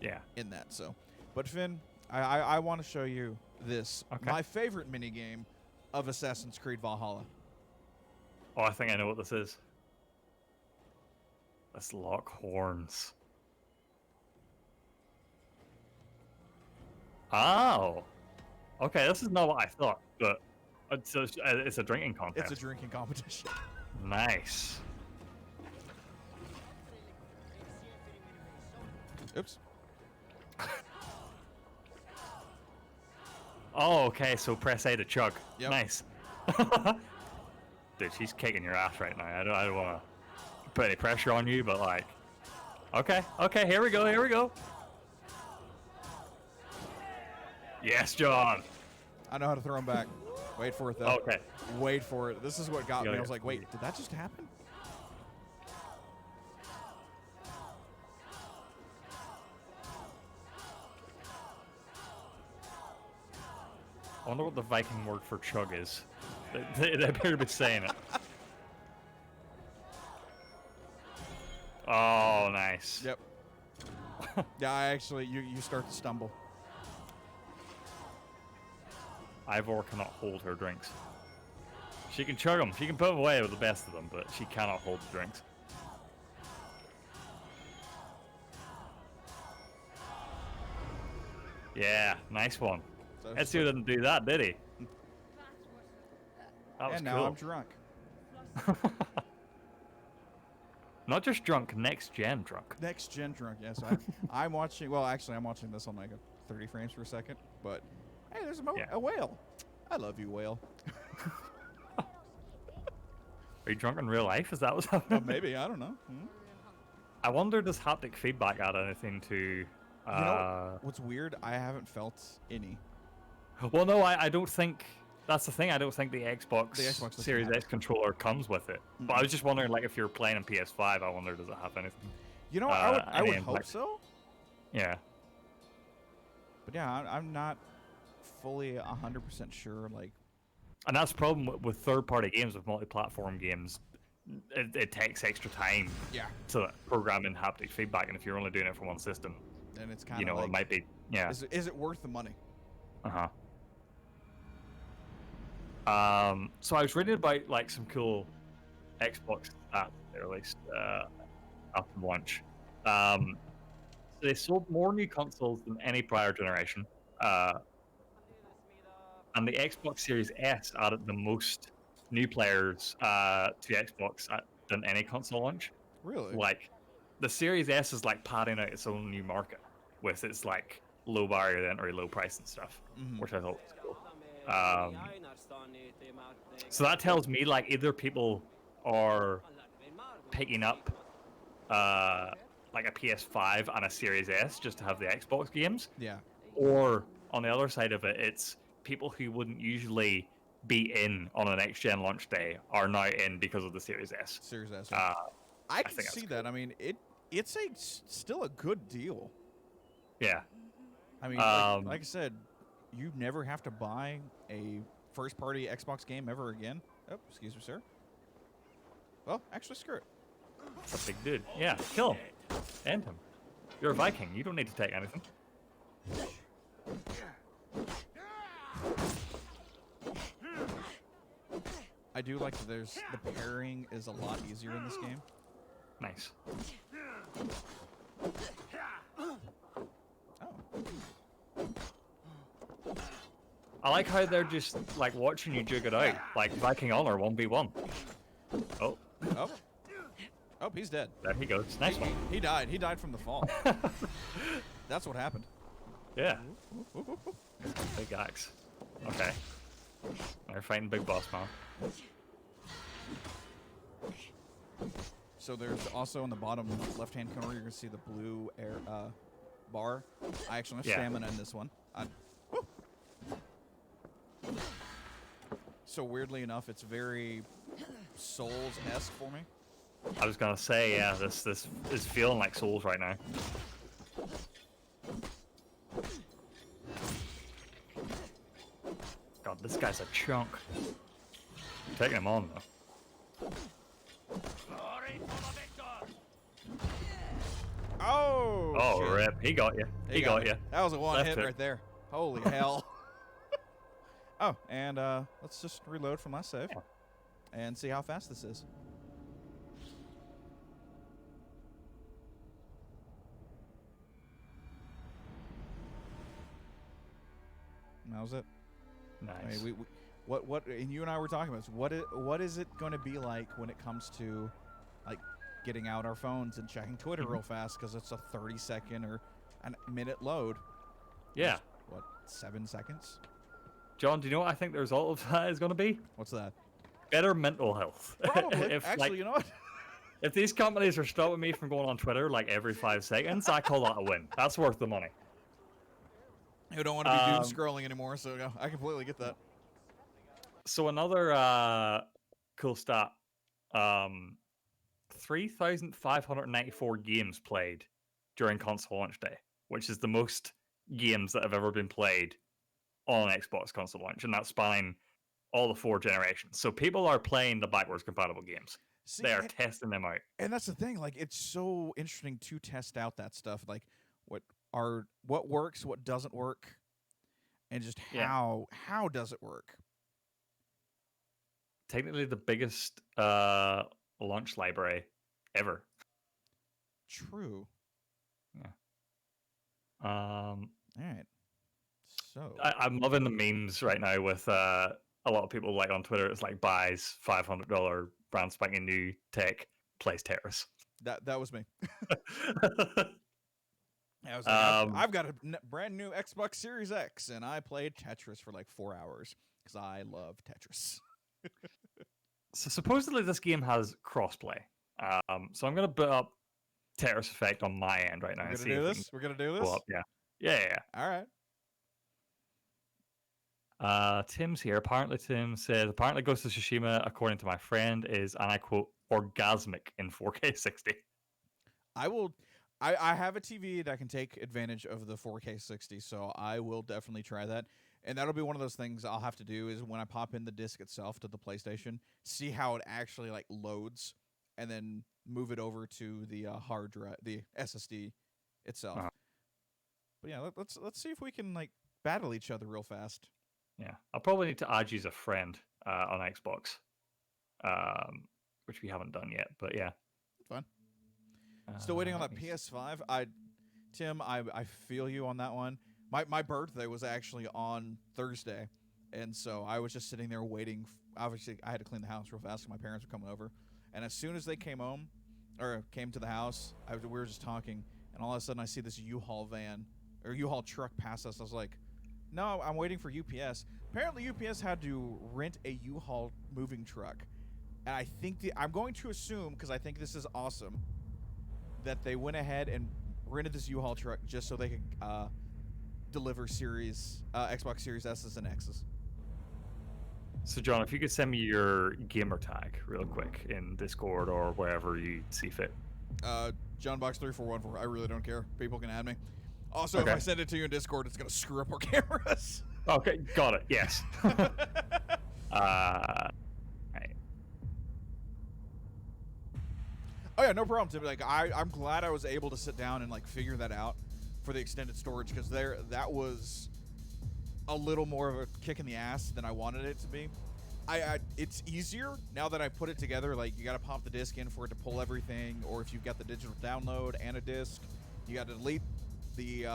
Yeah. In that, so. But Finn, I want to show you this, my favorite minigame of Assassin's Creed Valhalla. Oh, I think I know what this is. Let's lock horns. Oh. Okay, this is not what I thought, but it's a drinking contest. It's a drinking competition. Nice. Oops. Oh, okay, so press A to chug. Yep. Nice. Dude, she's kicking your ass right now. I don't want to put any pressure on you, but like, okay, here we go. Yes, John. I know how to throw him back. Wait for it, though. Okay. Wait for it. This is what got me. I was like, wait, did that just happen? I wonder what the Viking word for chug is. They appear to be saying it. Oh, nice. Yep. Yeah, you start to stumble. Ivor cannot hold her drinks. She can chug them. She can put them away with the best of them, but she cannot hold the drinks. Yeah, nice one. Ezio didn't do that, did he? That was and now cool. I'm drunk. Not just drunk, next gen drunk. Next gen drunk, yes. I'm watching. Well, actually, I'm watching this on like 30 frames per second. But hey, there's a whale. I love you, whale. Are you drunk in real life? Is that what's happening? Maybe, I don't know. I wonder, does haptic feedback add anything to? You know what's weird? I haven't felt any. Well, no, I don't think. That's the thing. I don't think the Xbox Series X controller comes with it. But I was just wondering, like, if you're playing on PS5, I wonder, does it have anything? You know, I would hope so. Yeah. But yeah, I'm not fully 100% sure. Like, and that's the problem with third-party games, with multi-platform games. It takes extra time. Yeah. To program in haptic feedback, and if you're only doing it for one system, then it's kind of like, it might be. Yeah. Is it worth the money? So I was reading about like some cool Xbox stats they released after launch. So they sold more new consoles than any prior generation, and the Xbox Series S added the most new players to Xbox than any console launch. Really? Like, the Series S is like padding out its own new market with its like low barrier to entry, low price and stuff, which I thought was cool. So that tells me like either people are picking up like a PS5 and a Series S just to have the Xbox games. Yeah. Or on the other side of it, it's people who wouldn't usually be in on a next gen launch day are now in because of the Series S. Series S. I can see that. I mean, it's still a good deal. Yeah. I mean, like I said, you never have to buy a first-party Xbox game ever again. Oh, excuse me, sir. Well, actually, screw it. That's a big dude. Yeah, kill him. End him. You're a Viking. You don't need to take anything. I do like that there's the parrying is a lot easier in this game. Nice. I like how they're just like watching you jig it out, like Viking Honor 1v1. Oh. Oh. Oh, he's dead. There he goes. Nice one. He died. He died from the fall. That's what happened. Yeah. Big axe. Okay. They're fighting big boss now. So there's also in the bottom left-hand corner, you're gonna see the blue air bar. I actually have stamina in this one. So weirdly enough, it's very Souls-esque for me. I was gonna say, yeah, this is feeling like Souls right now. God, this guy's a chunk. I'm taking him on though. Oh! Oh, shit. rip. He got you. He got you. That was a one Left hit hook. right there. Holy hell. Oh, and let's just reload from last save and see how fast this is. And that was it. Nice. I mean, what and you and I were talking about this. What is it going to be like when it comes to like getting out our phones and checking Twitter real fast because it's a 30-second or a minute load? Yeah. Just, what, 7 seconds? John, do you know what I think the result of that is going to be? What's that? Better mental health. Probably. If, Actually, like, you know what? if these companies are stopping me from going on Twitter like every 5 seconds, I call that a win. That's worth the money. You don't want to be doom scrolling anymore, so no, I completely get that. So another cool stat. 3,594 games played during console launch day, which is the most games that have ever been played on Xbox console launch, and that's spanning all the 4 generations. So people are playing the backwards compatible games. See, they are testing them out. And that's the thing, like it's so interesting to test out that stuff, like what works, what doesn't work, and just how does it work? Technically the biggest launch library ever. True. Yeah. All right. So I'm loving the memes right now with a lot of people like on Twitter. It's like buys $500 brand spanking new tech, plays Tetris. that was me. I was like, I've got a brand new Xbox Series X, and I played Tetris for like 4 hours because I love Tetris. So supposedly this game has crossplay. So I'm gonna put up Tetris Effect on my end right now. We're gonna do this. Yeah. All right. Tim's here. Apparently, Tim says Ghost of Tsushima, according to my friend, is, and I quote, orgasmic in 4K 60. I have a TV that can take advantage of the 4K 60, so I will definitely try that. And that'll be one of those things I'll have to do is when I pop in the disc itself to the PlayStation, see how it actually like loads, and then move it over to the hard drive, the SSD itself. But yeah, let's see if we can like battle each other real fast. Yeah, I'll probably need to add you as a friend on Xbox, which we haven't done yet. But yeah, fun. Still waiting on that PS5. Tim, I feel you on that one. My birthday was actually on Thursday, and so I was just sitting there waiting. Obviously, I had to clean the house real fast because my parents were coming over. And as soon as they came home, or came to the house, we were just talking, and all of a sudden I see this U-Haul van, or U-Haul truck pass us. I was like, no, I'm waiting for UPS. Apparently UPS had to rent a U-Haul moving truck. And I think I'm going to assume, because I think this is awesome, that they went ahead and rented this U-Haul truck just so they could deliver Xbox Series S's and X's. So John, if you could send me your gamer tag real quick in Discord or wherever you see fit. JohnBox3414. I really don't care. People can add me. Also, if I send it to you in Discord, it's going to screw up our cameras. Okay, got it. Yes. Right. Oh yeah, no problem, Tim. Like I'm glad I was able to sit down and like figure that out for the extended storage, because that was a little more of a kick in the ass than I wanted it to be. It's easier now that I put it together. Like, you got to pop the disc in for it to pull everything, or if you've got the digital download and a disc, you got to delete the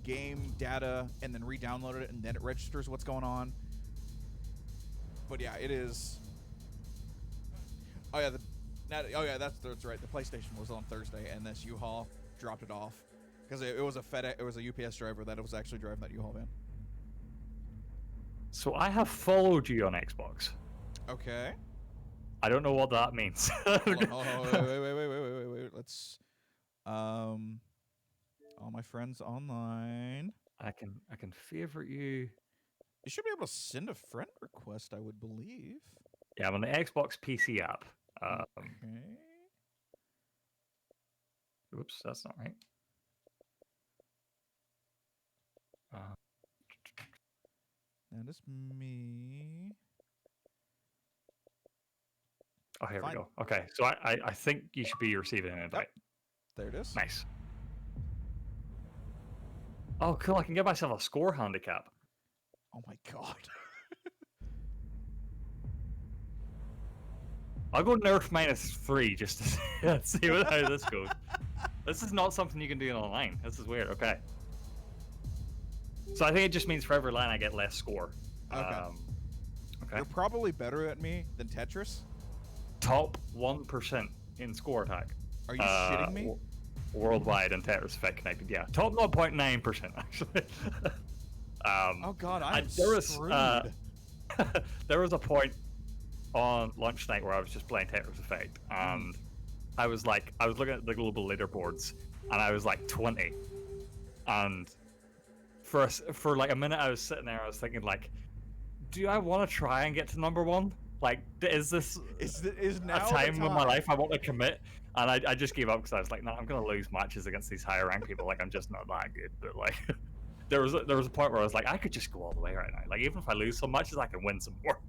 game data and then re-download it, and then it registers what's going on. But yeah, it is. Oh yeah, that's right. The PlayStation was on Thursday, and this U-Haul dropped it off because it was a FedEx, it was a UPS driver that was actually driving that U-Haul van. So I have followed you on Xbox. Okay. I don't know what that means. Hold on, wait. Let's all my friends online. I can favorite you. You should be able to send a friend request, I would believe. Yeah, I'm on the Xbox PC app. Okay. Oops, that's not right. That is me. Oh, here Fine. we go. Okay, so I think you should be receiving an invite. Yep. There it is. Nice. Oh, cool. I can get myself a score handicap. Oh my god. I'll go nerf -3 just to see how this goes. This is not something you can do online. This is weird. Okay. So I think it just means for every line I get less score. Okay. Okay. You're probably better at me than Tetris. Top 1% in score attack. Are you shitting me? Worldwide and Tetris Effect connected. Yeah. Top 0.9% actually. Oh god, I'm screwed. screwed. There was a point on lunch night where I was just playing Tetris Effect, and I was looking at the global leaderboards, and I was like 20, and for like a minute I was sitting there, I was thinking like, do I want to try and get to number 1? Like, is this is now a time in my life I want to commit? And I just gave up because I was like, no, I'm gonna lose matches against these higher ranked people. Like, I'm just not that good. But like, there was a point where I was like, I could just go all the way right now. Like, even if I lose some matches, I can win some more.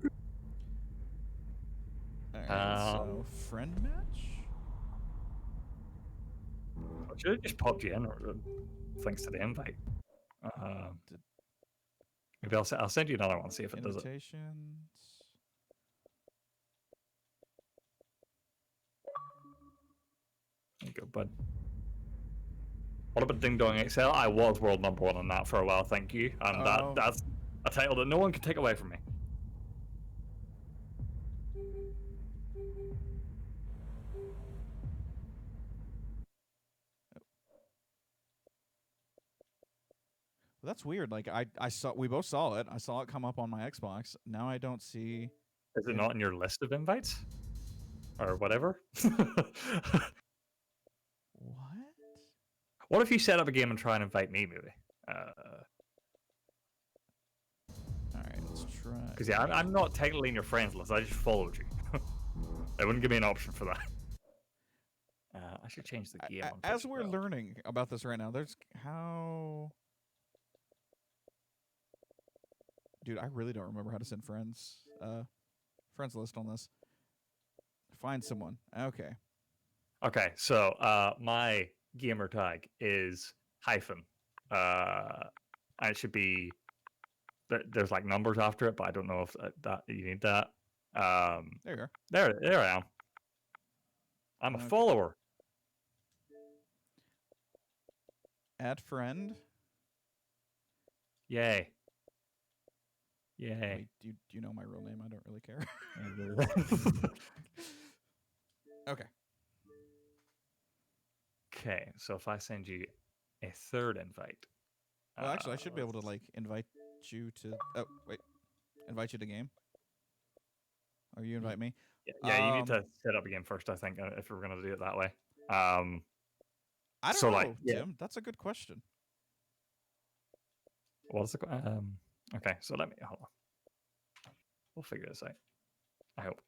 Alright, so friend match? I should have just popped you in, thanks to the invite. Maybe I'll send you another one, see if it does it. Invitations. There you go, bud. What about Ding Dong XL? I was world #1 on that for a while, thank you. And that's a title that no one can take away from me. Well, that's weird. Like I saw, we both saw it. I saw it come up on my Xbox. Now I don't see. Is it not in your list of invites? Or whatever? What? What if you set up a game and try and invite me, maybe? Alright, let's try. Because yeah, I'm not technically in your friends list. I just followed you. They wouldn't give me an option for that. I should change the game. As we're learning about this right now, there's how. Dude, I really don't remember how to send friends list on this. Find someone. Okay. Okay, so my gamer tag is hyphen. And it should be. There's like numbers after it, but I don't know if that you need that. There you are. There I am. I'm a follower. Add friend. Yay. Yay. Wait, do you know my real name? I don't really care. Okay. Okay, so if I send you a third invite. Well, actually, I should be able to like invite you to. Oh, wait. Invite you to game. Or you invite me. Yeah, you need to set up a game first, I think, if we're gonna do it that way. I don't so know, like, Tim. That's a good question. What's the okay, so let me hold on. We'll figure this out. I hope.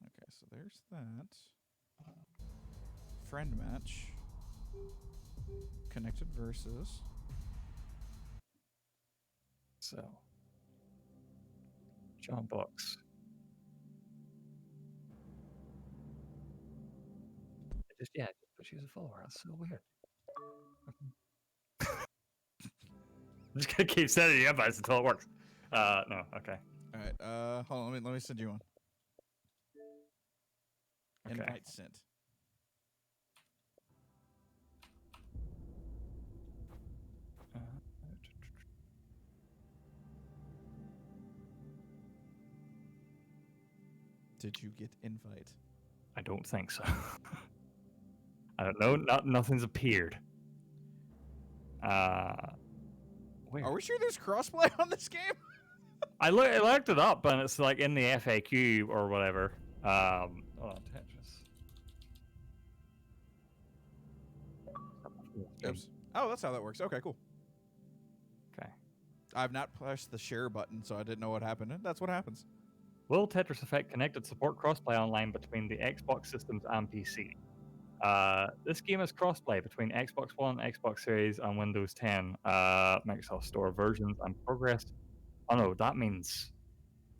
Okay, so there's that. Friend match. Connected versus. So John Box. just put you as a follower. That's so weird. I'm just gonna keep sending you invites until it works. No, okay. All right. Hold on. Let me send you one. Okay. Invite sent. Did you get invite? I don't think so. I don't know. Nothing's appeared. Where? Are we sure there's crossplay on this game? I looked it up, and it's like in the FAQ or whatever. Hold on, Tetris. Oops. Oh, that's how that works. Okay, cool. Okay. I've not pressed the share button, so I didn't know what happened. And that's what happens. Will Tetris Effect Connected support crossplay online between the Xbox systems and PC? This game is crossplay between Xbox One, Xbox Series, and Windows 10, Microsoft Store versions, and progress. Oh no, that means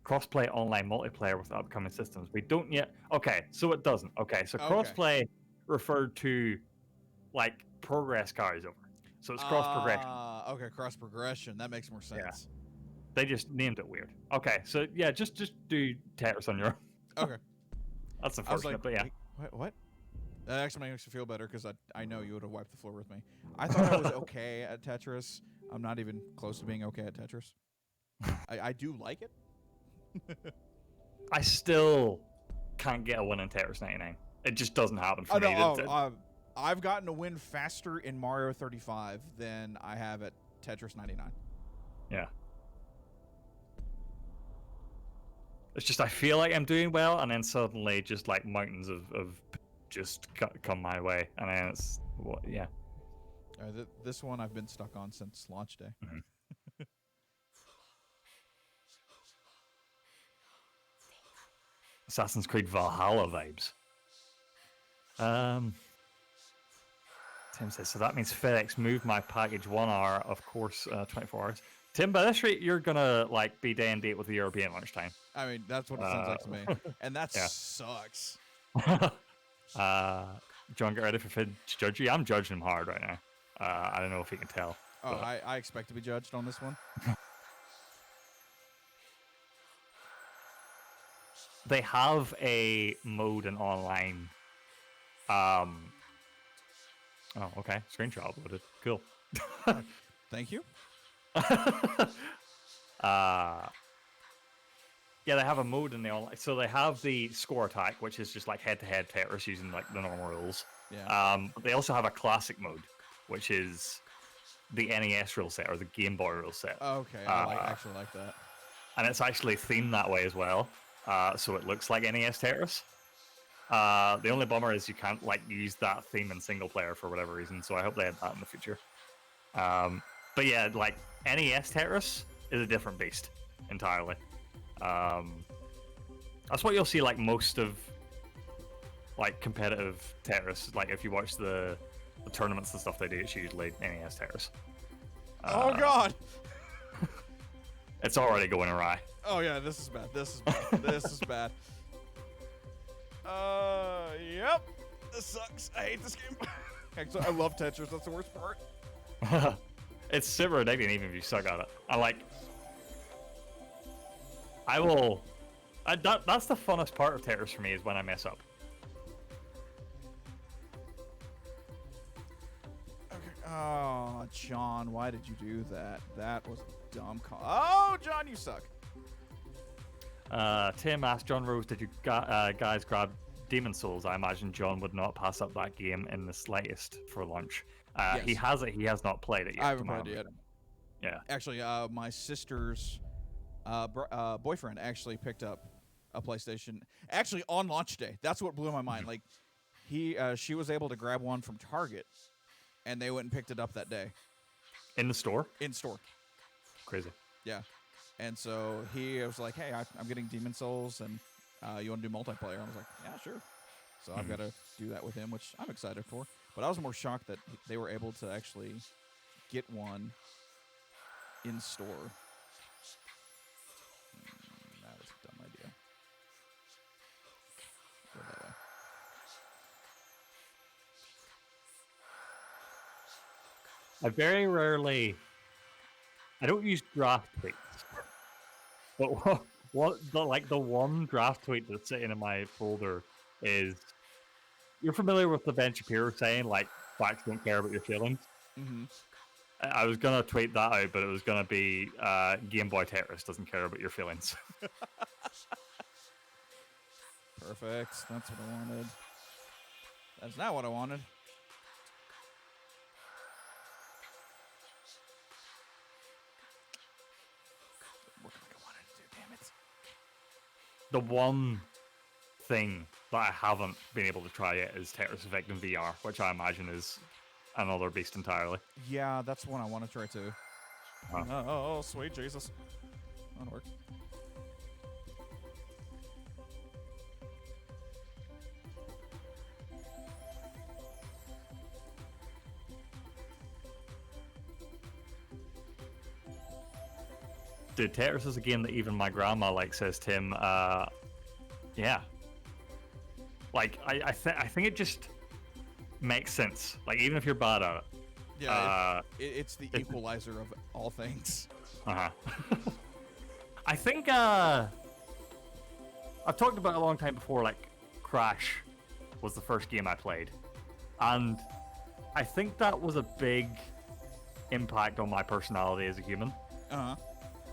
crossplay online multiplayer with upcoming systems. We don't yet. Okay, so it doesn't. Okay, so crossplay referred to like progress carries over. So it's cross progression. Okay, cross progression. That makes more sense. Yeah. They just named it weird. Okay, so yeah, just do Tetris on your own. Okay. That's I was unfortunate, like, but yeah. wait, what? That actually makes me feel better because I know you would have wiped the floor with me. I thought I was okay at Tetris. I'm not even close to being okay at Tetris. I do like it. I still can't get a win in Tetris 99. It just doesn't happen for me. I've gotten a win faster in Mario 35 than I have at Tetris 99. Yeah. It's just I feel like I'm doing well, and then suddenly just like mountains of just come my way, and then it's yeah. This one I've been stuck on since launch day. Mm-hmm. Assassin's Creed Valhalla vibes. Tim says, so that means FedEx moved my package 1 hour, of course, 24 hours. Tim, by this rate, you're gonna like be day and date with the European lunchtime. I mean, that's what it sounds like to me, and that sucks. John, get ready for Finn to judge you. I'm judging him hard right now. I don't know if you can tell. Oh, I expect to be judged on this one. They have a mode in online. Oh, okay. Screenshot uploaded. Cool. Thank you. Yeah, they have a mode in the online. So they have the score attack, which is just like head-to-head Tetris using like the normal rules. Yeah. But they also have a classic mode, which is the NES rule set or the Game Boy rule set. Okay, I actually like that. And it's actually themed that way as well. So it looks like NES Tetris. The only bummer is you can't like use that theme in single player for whatever reason. So I hope they add that in the future. But yeah, like NES Tetris is a different beast entirely. That's what you'll see like most of like competitive Tetris. Like if you watch the tournaments and stuff they do, it's usually NES Tetris. Oh god! It's already going awry. Oh yeah, this is bad. This is bad. This is bad. Yep. This sucks. I hate this game. Actually, I love Tetris. That's the worst part. It's super addicting even if you suck at it. That's the funnest part of Tetris for me is when I mess up. Okay. Oh, John, why did you do that? That was a dumb call. Oh, John, you suck. Tim asked John Rose, did you guys grab Demon Souls? I imagine John would not pass up that game in the slightest for lunch. Yes. He has it. He has not played it yet. I haven't played it yet. Yeah. Actually, my sister's boyfriend actually picked up a PlayStation. Actually, on launch day. That's what blew my mind. Like, she was able to grab one from Target, and they went and picked it up that day. In the store? In store. Crazy. Yeah. And so he was like, hey, I'm getting Demon Souls, and you want to do multiplayer? I was like, yeah, sure. So I've got to do that with him, which I'm excited for. But I was more shocked that they were able to actually get one in store. That was a dumb idea. Go that way. I very rarely. I don't use draft tweets, but the one draft tweet that's sitting in my folder is. You're familiar with the Ben Shapiro saying like facts don't care about your feelings. Mm-hmm. I was gonna tweet that out, but it was gonna be Game Boy Tetris doesn't care about your feelings. Perfect. That's what I wanted. That's not what I wanted. What I wanted to do, damn it. The one thing that I haven't been able to try yet is Tetris Effect in VR, which I imagine is another beast entirely. Yeah, that's one I want to try too. Oh, sweet Jesus. That works. Dude, Tetris is a game that even my grandma says Tim. Yeah. Like I think it just makes sense. Like even if you're bad at it. Yeah, it's the equalizer of all things. I think I've talked about it a long time before. Like Crash was the first game I played, and I think that was a big impact on my personality as a human.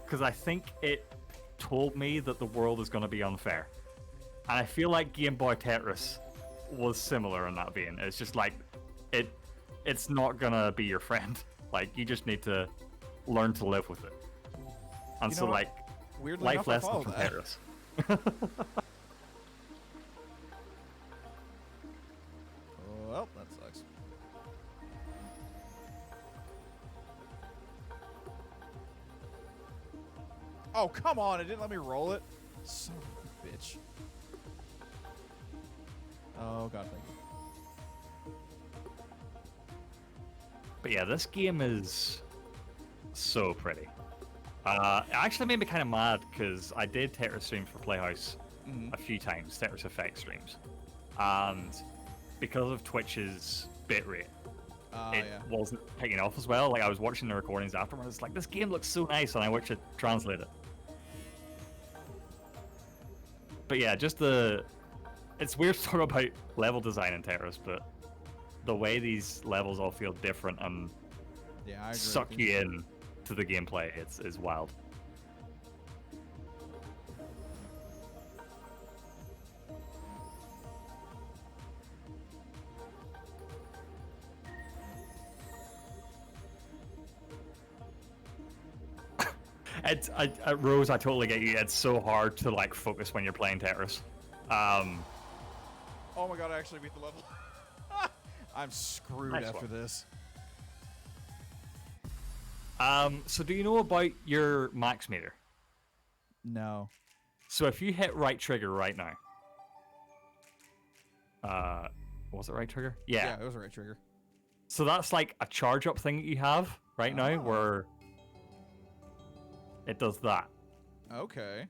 Because I think it told me that the world is going to be unfair. And I feel like Game Boy Tetris was similar in that vein. It's just like, it's not going to be your friend. Like, you just need to learn to live with it. And so, like, weirdly life enough, lessons from Tetris. Well, that sucks. Oh, come on. It didn't let me roll it. Son of a bitch. Oh, God, thank you. But yeah, this game is so pretty. It actually made me kind of mad because I did Tetris streams for Playhouse a few times, Tetris Effect streams. And because of Twitch's bitrate, it wasn't picking off as well. Like, I was watching the recordings afterwards, like, this game looks so nice, and I wish it translated. But yeah, just it's weird to talk about level design in Tetris, but the way these levels all feel different and I agree suck you in to the gameplay, is wild. Rose, I totally get you. It's so hard to like focus when you're playing Tetris. Oh my God, I actually beat the level. I'm screwed after this. So do you know about your max meter? No. So if you hit right trigger right now, was it right trigger? Yeah, it was right trigger. So that's like a charge up thing that you have right now where it does that. Okay.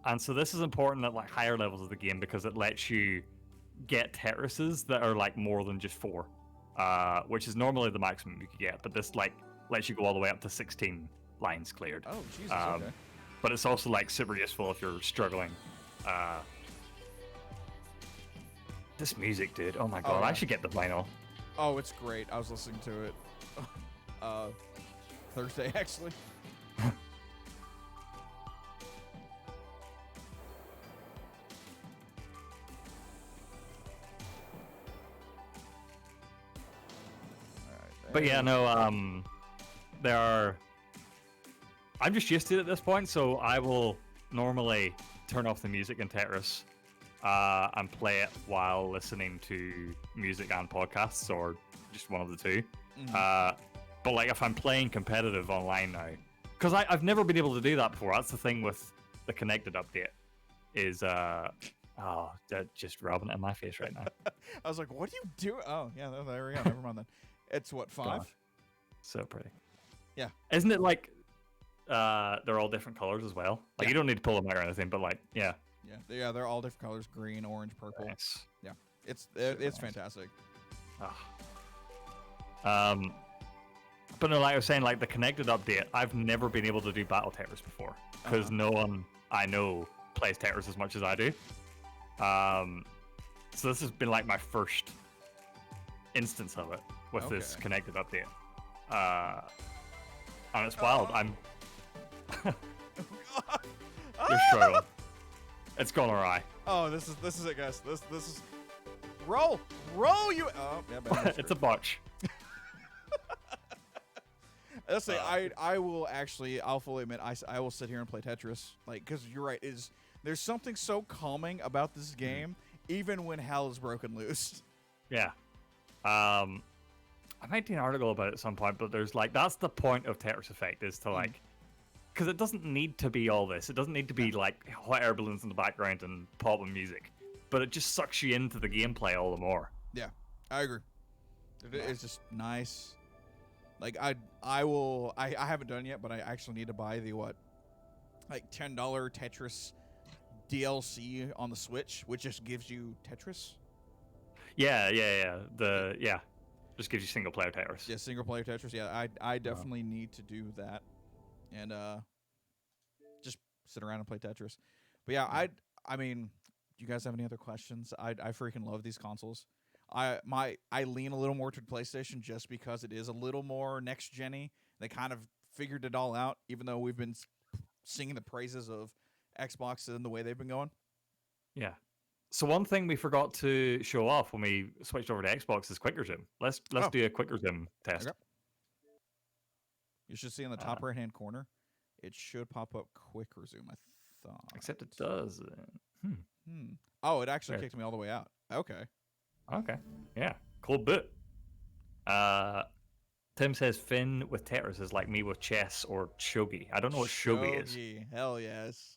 And so this is important at like higher levels of the game because it lets you get Tetrises that are like more than just 4, which is normally the maximum you could get. But this like lets you go all the way up to 16 lines cleared. Oh, Jesus, okay. But it's also like super useful if you're struggling. This music, dude. Oh my God, I should get the vinyl. Oh, it's great. I was listening to it Thursday, actually. But yeah, no, there are... I'm just used to it at this point, so I will normally turn off the music in Tetris and play it while listening to music and podcasts, or just one of the two. But like if I'm playing competitive online now, because I've never been able to do that before. That's the thing with the connected update, is just rubbing it in my face right now. I was like, what do you do? Oh, yeah, there we go. Never mind then. It's what, 5? God. So pretty. Yeah. Isn't it like they're all different colors as well? Like you don't need to pull them out or anything, but like, yeah. Yeah, they're all different colors: green, orange, purple. Nice. Yeah, it's fantastic. But no, like I was saying, like the connected update, I've never been able to do Battle Tetris before because no one I know plays Tetris as much as I do. So this has been like my first instance of it with this connected update. And it's wild. I'm you're struggling. It's going awry. Oh, this is it, guys. This is roll you. Oh, yeah, It's a botch. Let's say I will actually. I'll fully admit I will sit here and play Tetris, like, because you're right. There's something so calming about this game, even when hell is broken loose. Yeah. I might do an article about it at some point, but there's like that's the point of Tetris Effect is to like, because it doesn't need to be all this. It doesn't need to be like hot air balloons in the background and popping music, but it just sucks you into the gameplay all the more. Yeah, I agree. It's just nice. Like I haven't done it yet, but I actually need to buy the like $10 Tetris DLC on the Switch, which just gives you Tetris. Yeah. Just gives you single player Tetris. Yeah, single player Tetris. Yeah, I definitely need to do that, and just sit around and play Tetris. But yeah, I mean, do you guys have any other questions? I freaking love these consoles. I lean a little more to PlayStation just because it is a little more next gen-y. They kind of figured it all out, even though we've been singing the praises of Xbox and the way they've been going. Yeah. So one thing we forgot to show off when we switched over to Xbox is Quick Resume. Let's do a Quick Resume test. Okay. You should see in the top right hand corner, it should pop up Quick Resume. I thought. Except it doesn't. Oh, it actually kicked me all the way out. Okay. Okay. Yeah. Cool bit. Tim says Finn with Tetris is like me with chess or shogi. I don't know what shogi is. Hell yes.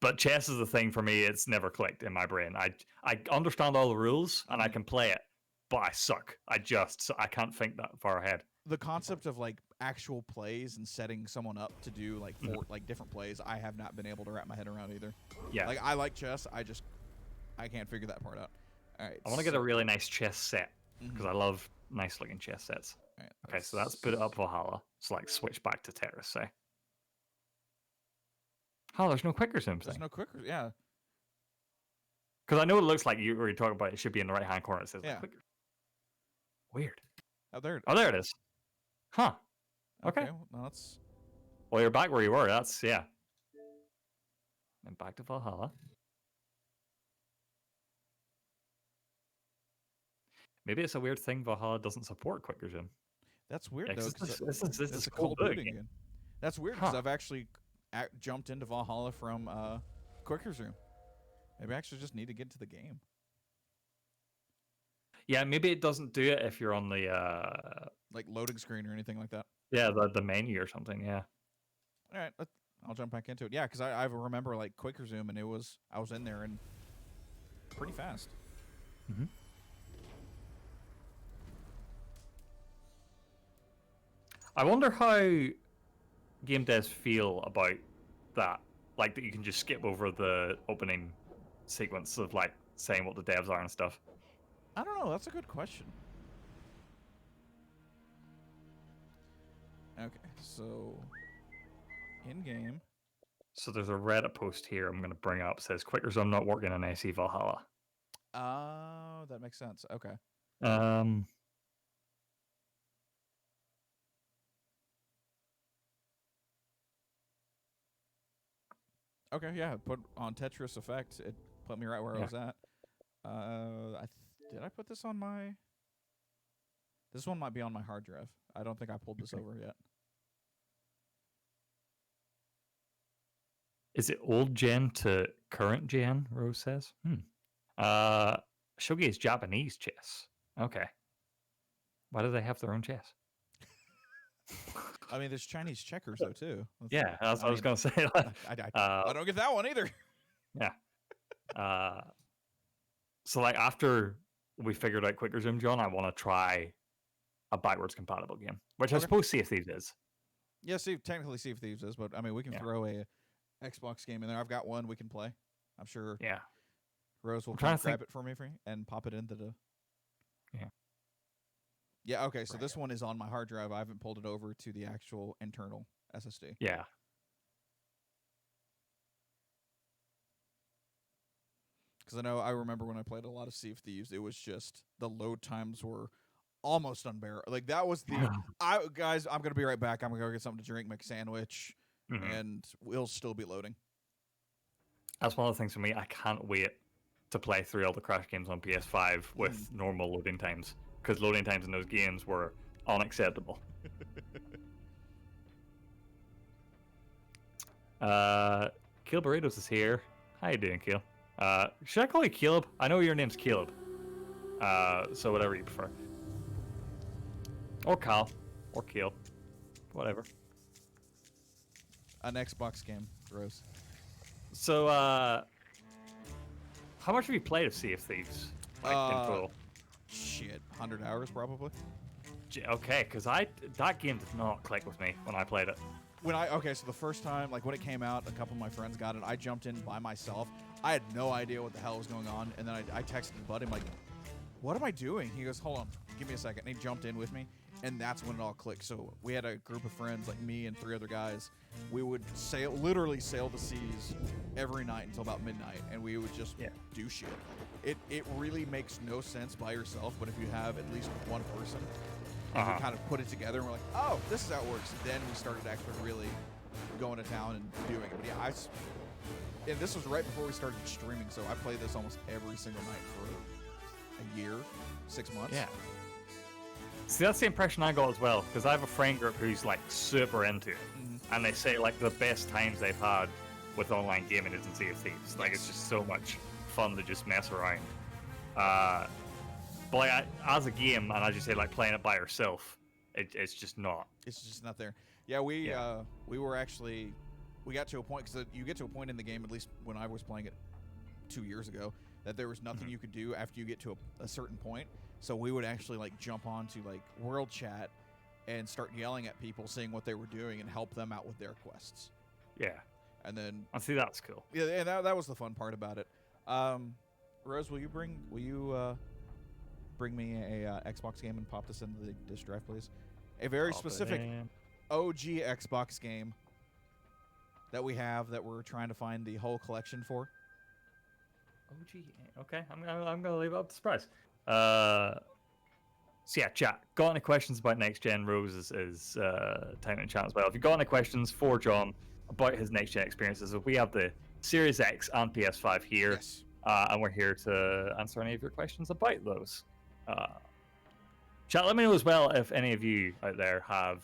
But chess is the thing for me. It's never clicked in my brain. I understand all the rules and I can play it, but I suck. I can't think that far ahead. The concept of like actual plays and setting someone up to do like like different plays, I have not been able to wrap my head around either. Yeah. Like I like chess, I can't figure that part out. All right. I want to get a really nice chess set because I love nice looking chess sets. All right, okay, so that's put it up Valhalla. So like switch back to Tetris, say. Oh, there's no quick resume. There's no quick resume, yeah. Because I know it looks like you were talking about it should be in the right hand corner. It says quick. Weird. Oh, there it is. Huh. Okay. Well, that's... Well, you're back where you were. That's, yeah. And back to Valhalla. Maybe it's a weird thing Valhalla doesn't support quick resume. That's weird, though. This is a cool boot again. That's weird because I've actually jumped into Valhalla from quick resume. Maybe I actually just need to get into the game. Yeah, maybe it doesn't do it if you're on the like loading screen or anything like that. Yeah, the menu or something. Yeah. All right, I'll jump back into it. Yeah, because I remember like quick resume, and I was in there and pretty fast. Mm-hmm. I wonder how game devs feel about that. Like that you can just skip over the opening sequence of like saying what the devs are and stuff. I don't know. That's a good question. Okay, so in game. So there's a Reddit post here I'm going to bring up. It says quick resume not working on SE Valhalla. Oh, that makes sense. Okay. Okay, yeah. Put on Tetris Effect. It put me right where I was at. Did I put this on my? This one might be on my hard drive. I don't think I pulled this over yet. Is it old gen to current gen? Rose says. Shogi is Japanese chess. Okay. Why do they have their own chess? I mean, there's Chinese checkers though too. Yeah, I was going to say. Like, I don't get that one either. Yeah. So like after we figured out quick resume, John, I want to try a backwards compatible game, which I suppose Sea of Thieves is. Yeah, technically Sea of Thieves is, but I mean we can throw a Xbox game in there. I've got one we can play. I'm sure. Yeah. Rose will grab it for me and pop it into the. Yeah. Yeah, okay, so Right. this one is on my hard drive. I haven't pulled it over to the actual internal SSD. Yeah. Because I remember when I played a lot of Sea of Thieves, it was just the load times were almost unbearable. Like that was the guys, I'm gonna be right back. I'm gonna go get something to drink, make a sandwich, and we'll still be loading. That's one of the things for me. I can't wait to play through all the Crash games on PS5 with normal loading times, because loading times in those games were unacceptable. Kill Burritos is here. How you doing, Kill? Should I call you Caleb? I know your name's Caleb. So whatever you prefer. Or Cal. Or Kill. Whatever. An Xbox game, Rose. So, how much have you played of Sea of Thieves? Like, in total? Shit, 100 hours probably. Okay, because that game did not click with me when I played it. So the first time, like when it came out, a couple of my friends got it. I jumped in by myself. I had no idea what the hell was going on, and then I texted Buddy, I'm like, what am I doing? He goes, hold on, give me a second. And he jumped in with me, and that's when it all clicked. So we had a group of friends, like me and 3 other guys. We would literally sail the seas every night until about midnight, and we would just do shit. It really makes no sense by yourself, but if you have at least one person, and we kind of put it together, and we're like, oh, this is how it works. Then we started actually really going to town and doing it. But yeah, and this was right before we started streaming, so I played this almost every single night for a year, 6 months. Yeah. See, that's the impression I got as well, because I have a friend group who's like super into it, and they say like the best times they've had with online gaming is in Sea of Thieves. Like it's just so much fun to just mess around. But like as a game, and as you say, like playing it by yourself, it's just not. It's just not there. Yeah, we were actually, we got to a point, because you get to a point in the game, at least when I was playing it 2 years ago, that there was nothing you could do after you get to a certain point. So we would actually like jump onto like world chat and start yelling at people, saying what they were doing, and help them out with their quests. Yeah. And then I see, that's cool. Yeah, and that was the fun part about it. Rose, will you bring me a Xbox game and pop this into the disk drive, please? A very specific OG Xbox game that we have that we're trying to find the whole collection for. OG. Okay, I'm gonna leave it up to surprise. So yeah, chat. Got any questions about next gen? Rose is typing in chat as well. If you've got any questions for John about his next gen experiences, we have the Series X and PS5 here, Yes. And we're here to answer any of your questions about those. Chat, let me know as well if any of you out there have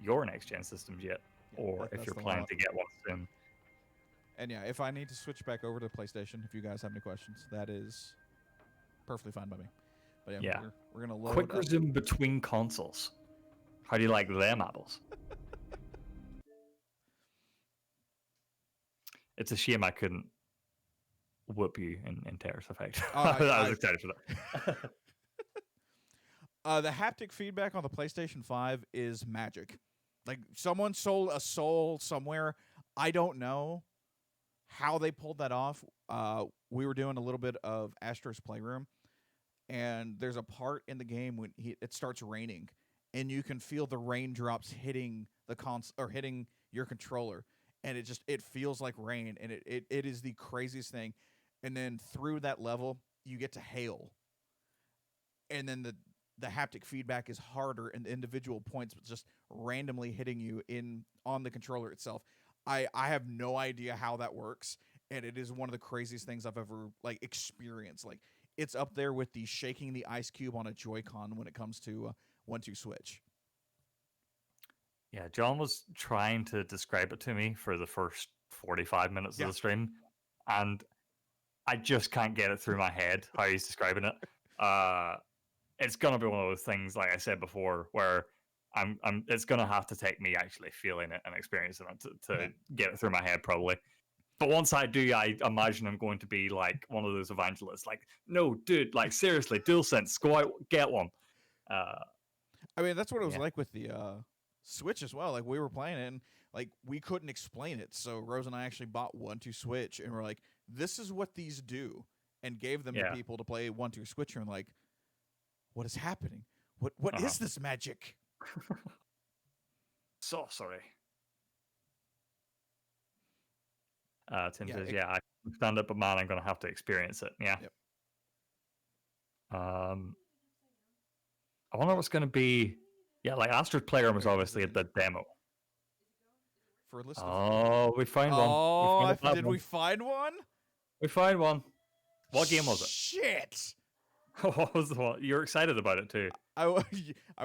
your next gen systems yet, or if you're planning to get one soon. And yeah, if I need to switch back over to PlayStation, if you guys have any questions, that is perfectly fine by me. But yeah, we're gonna load quick up. resume between consoles. How do you like them apples? It's a shame I couldn't whoop you in Tetris Effect. I was excited for that. The haptic feedback on the PlayStation 5 is magic. Like someone sold a soul somewhere. I don't know how they pulled that off. We were doing a little bit of Astro's Playroom, and there's a part in the game when it starts raining, and you can feel the raindrops hitting the or hitting your controller, and it feels like rain, and it is the craziest thing. And then through that level, you get to hail, and then the haptic feedback is harder, and the individual points just randomly hitting you on the controller itself. I have no idea how that works, and it is one of the craziest things I've ever like experienced. Like it's up there with the shaking the ice cube on a Joy-Con when it comes to 1-2 Switch. Yeah, John was trying to describe it to me for the first 45 minutes of the stream, and I just can't get it through my head how he's describing it. It's gonna be one of those things, like I said before, where it's gonna have to take me actually feeling it and experiencing it to get it through my head, probably. But once I do, I imagine I'm going to be like one of those evangelists, like, no, dude, like seriously, DualSense, go out, get one. I mean, that's what it was like with the Switch as well. Like we were playing it, and like we couldn't explain it, so Rose and I actually bought 1-2 Switch, and we're like, this is what these do, and gave them to people to play 1-2 Switch, and like, what is happening? What is this magic? Sorry. Tim Yeah, says, "Yeah, I stand up, but man, I'm gonna have to experience it." Yeah. Yep. I wonder what's gonna be. Yeah, like Astro's Playground was obviously at the demo. For a list Oh, we found one. Did we find one? We found one. What game was it? Shit! What was the one? You're excited about it too. I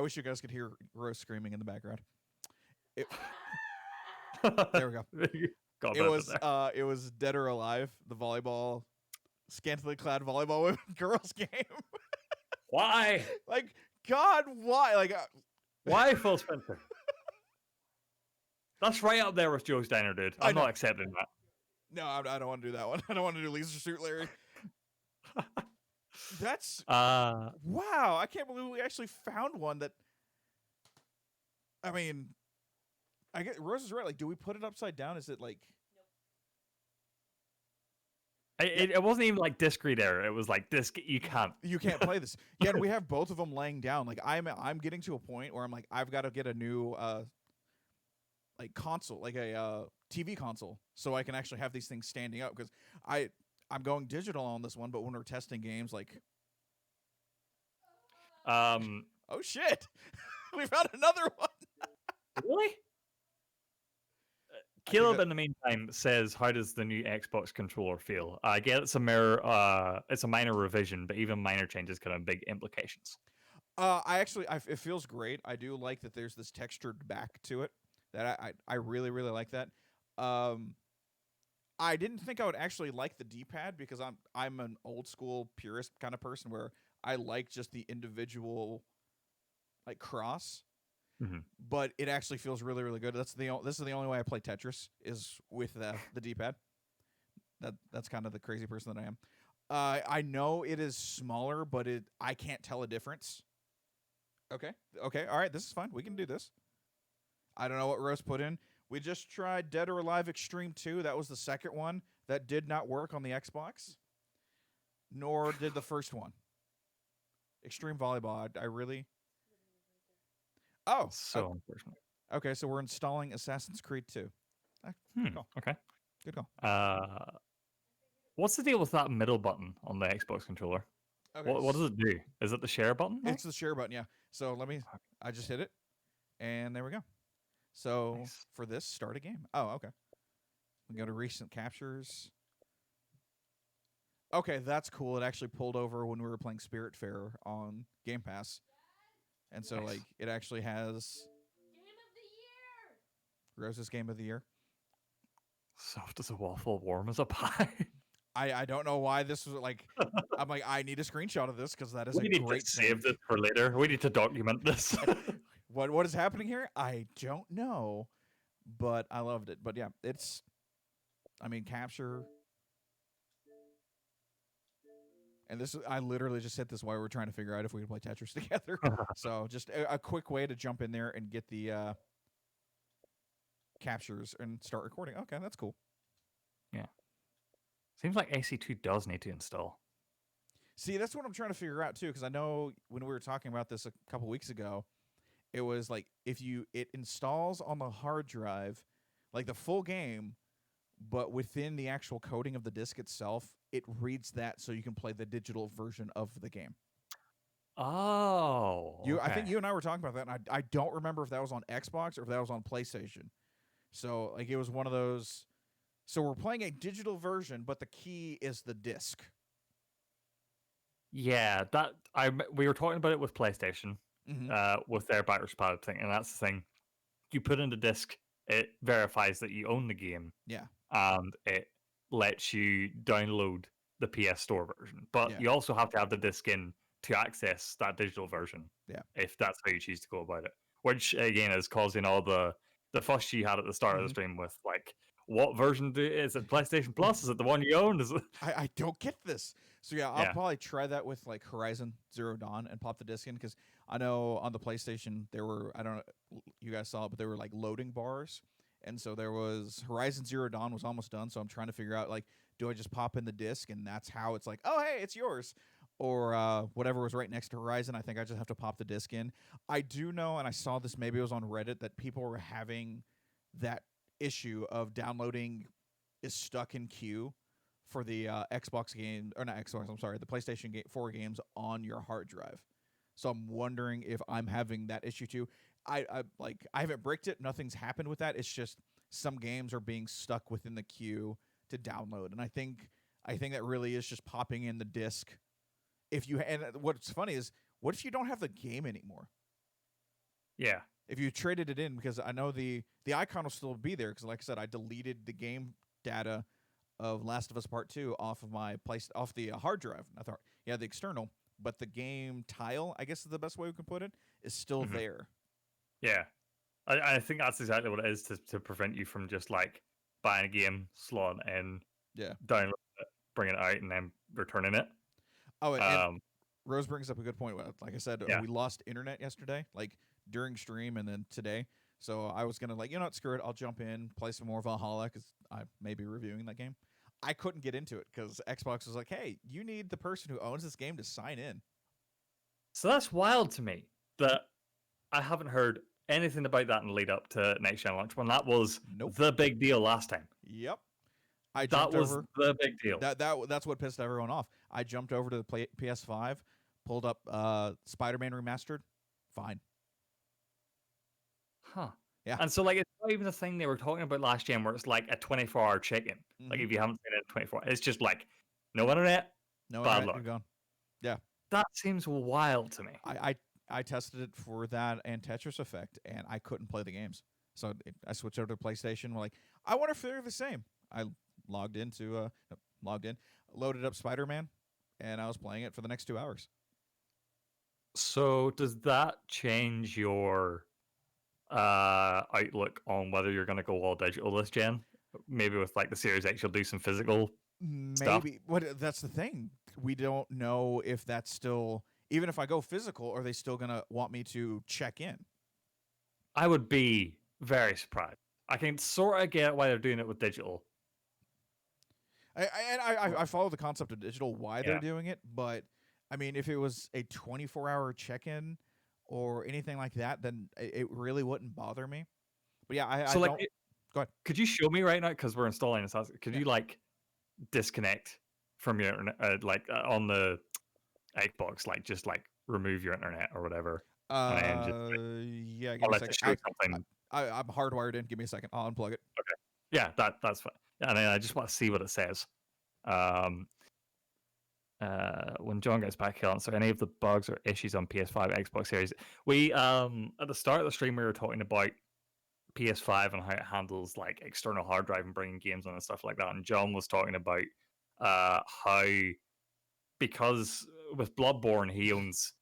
wish you guys could hear Rose screaming in the background. There we go. It was Dead or Alive, the volleyball, scantily clad volleyball women girls game. Why? Like, God, why? Like, why Phil Spencer? That's right up there with Joe's Diner, dude. I'm not accepting that. No, I don't want to do that one. I don't want to do Leisure Suit Larry. That's wow! I can't believe we actually found one that. I mean, I get Rose is right. Like, do we put it upside down? Is it like? It wasn't even like disc read error. It was like disc. You can't play this. Yeah, and we have both of them laying down. Like I'm getting to a point where I'm like I've got to get a new like console, like a TV console, so I can actually have these things standing up because I'm going digital on this one, but when we're testing games, like, oh shit, we found another one. Really? Caleb, in the meantime, says, "How does the new Xbox controller feel?" I get it's a minor revision, but even minor changes can have big implications. It feels great. I do like that there's this textured back to it. That I really really like that. I didn't think I would actually like the D-pad because I'm an old school purist kind of person where I like just the individual like cross. Mm-hmm. But it actually feels really really good. This is the only way I play Tetris is with the D-pad. That's kind of the crazy person that I am. I know it is smaller, but I can't tell a difference. Okay, all right, this is fine. We can do this. I don't know what Rose put in. We just tried Dead or Alive Extreme 2. That was the second one. That did not work on the Xbox. Nor did the first one. Extreme Volleyball. I really... Oh. So unfortunate. Okay, so we're installing Assassin's Creed 2. Good call. Okay. Good call. What's the deal with that middle button on the Xbox controller? Okay. What does it do? Is it the share button? It's the share button, yeah. So I just hit it. And there we go. So nice. For this, start a game. Oh, okay. We go to recent captures. Okay, that's cool. It actually pulled over when we were playing Spiritfarer on Game Pass. And so, like, it actually has... Game of the Year! Rose's Game of the Year. Soft as a waffle, warm as a pie. I don't know why this was, like... I'm like, I need a screenshot of this, because that is a great... We need to save this for later. We need to document this. What is happening here? I don't know, but I loved it. But yeah, it's, I mean, capture. And I literally just hit this while we were trying to figure out if we could play Tetris together. So just a quick way to jump in there and get the captures and start recording. Okay, that's cool. Yeah. Seems like AC2 does need to install. See, that's what I'm trying to figure out too, because I know when we were talking about this a couple weeks ago, it was like it installs on the hard drive, like the full game, but within the actual coding of the disk itself, it reads that so you can play the digital version of the game. Oh, okay. I think you and I were talking about that, and I don't remember if that was on Xbox or if that was on PlayStation. So like it was one of those. So we're playing a digital version, but the key is the disc. Yeah, we were talking about it with PlayStation. Mm-hmm. With their backwards compatibility thing, and that's the thing. You put in the disc, it verifies that you own the game. Yeah. And it lets you download the PS Store version. But you also have to have the disc in to access that digital version. Yeah. If that's how you choose to go about it. Which, again, is causing all the fuss you had at the start of the stream with, like, what version is it? PlayStation Plus? Is it the one you own? Is it? I don't get this. So I'll probably try that with like Horizon Zero Dawn and pop the disc in, because I know on the PlayStation there were, I don't know, you guys saw it, but there were like loading bars, and so there was Horizon Zero Dawn was almost done. So I'm trying to figure out, like, do I just pop in the disc and that's how it's like, oh hey, it's yours, or whatever was right next to Horizon. I think I just have to pop the disc in. I do know, and I saw this, maybe it was on Reddit, that people were having that issue of downloading is stuck in queue for the Xbox game, or not Xbox, I'm sorry, the PlayStation 4 games on your hard drive. So I'm wondering if I'm having that issue too. I haven't bricked it. Nothing's happened with that. It's just some games are being stuck within the queue to download, and I think that really is just popping in the disc. If you and what's funny is, what if you don't have the game anymore? Yeah. If you traded it in, because I know the icon will still be there, because like I said, I deleted the game data of Last of Us Part 2 off of off the hard drive. I thought, yeah, the external, but the game tile, I guess is the best way we can put it, is still there. Yeah. I think that's exactly what it is, to prevent you from just like buying a game, slot in, downloading it, bringing it out, and then returning it. Oh, and Rose brings up a good point. Like I said, we lost internet yesterday, like during stream, and then today. So I was gonna screw it. I'll jump in, play some more Valhalla, because I may be reviewing that game. I couldn't get into it because Xbox was like, "Hey, you need the person who owns this game to sign in." So that's wild to me that I haven't heard anything about that in the lead up to next gen launch, when that was the big deal last time. Yep. That was the big deal. That's what pissed everyone off. I jumped over to the PS5, pulled up Spiderman Remastered. Fine. Huh. Yeah. And so, like, it's not even the thing they were talking about last gen where it's like a 24-hour check-in. Like, if you haven't seen it in 24 hours, it's just like, no internet, bad luck. You're gone. Yeah. That seems wild to me. I tested it for that and Tetris Effect, and I couldn't play the games. So I switched over to PlayStation. Like, I wonder if they're the same. I loaded up Spider-Man, and I was playing it for the next 2 hours. So does that change your outlook on whether you're going to go all digital this gen? Maybe with like the Series X, you'll do some physical stuff? Maybe. That's the thing. We don't know if that's still, even if I go physical, are they still going to want me to check in? I would be very surprised. I can sort of get why they're doing it with digital. I follow the concept of digital, why they're doing it, but I mean, if it was a 24-hour check-in or anything like that, then it really wouldn't bother me. But yeah, go ahead. Could you show me right now, because we're installing this? Could you like disconnect from your internet, on the Xbox, like just like remove your internet or whatever? Yeah, give me a second. I'm hardwired in. Give me a second. I'll unplug it. Okay. Yeah, that's fine. And I just want to see what it says. When John gets back, he'll answer any of the bugs or issues on PS5, Xbox Series. We at the start of the stream, we were talking about PS5 and how it handles like external hard drive and bringing games on and stuff like that. And John was talking about how, because with Bloodborne he owns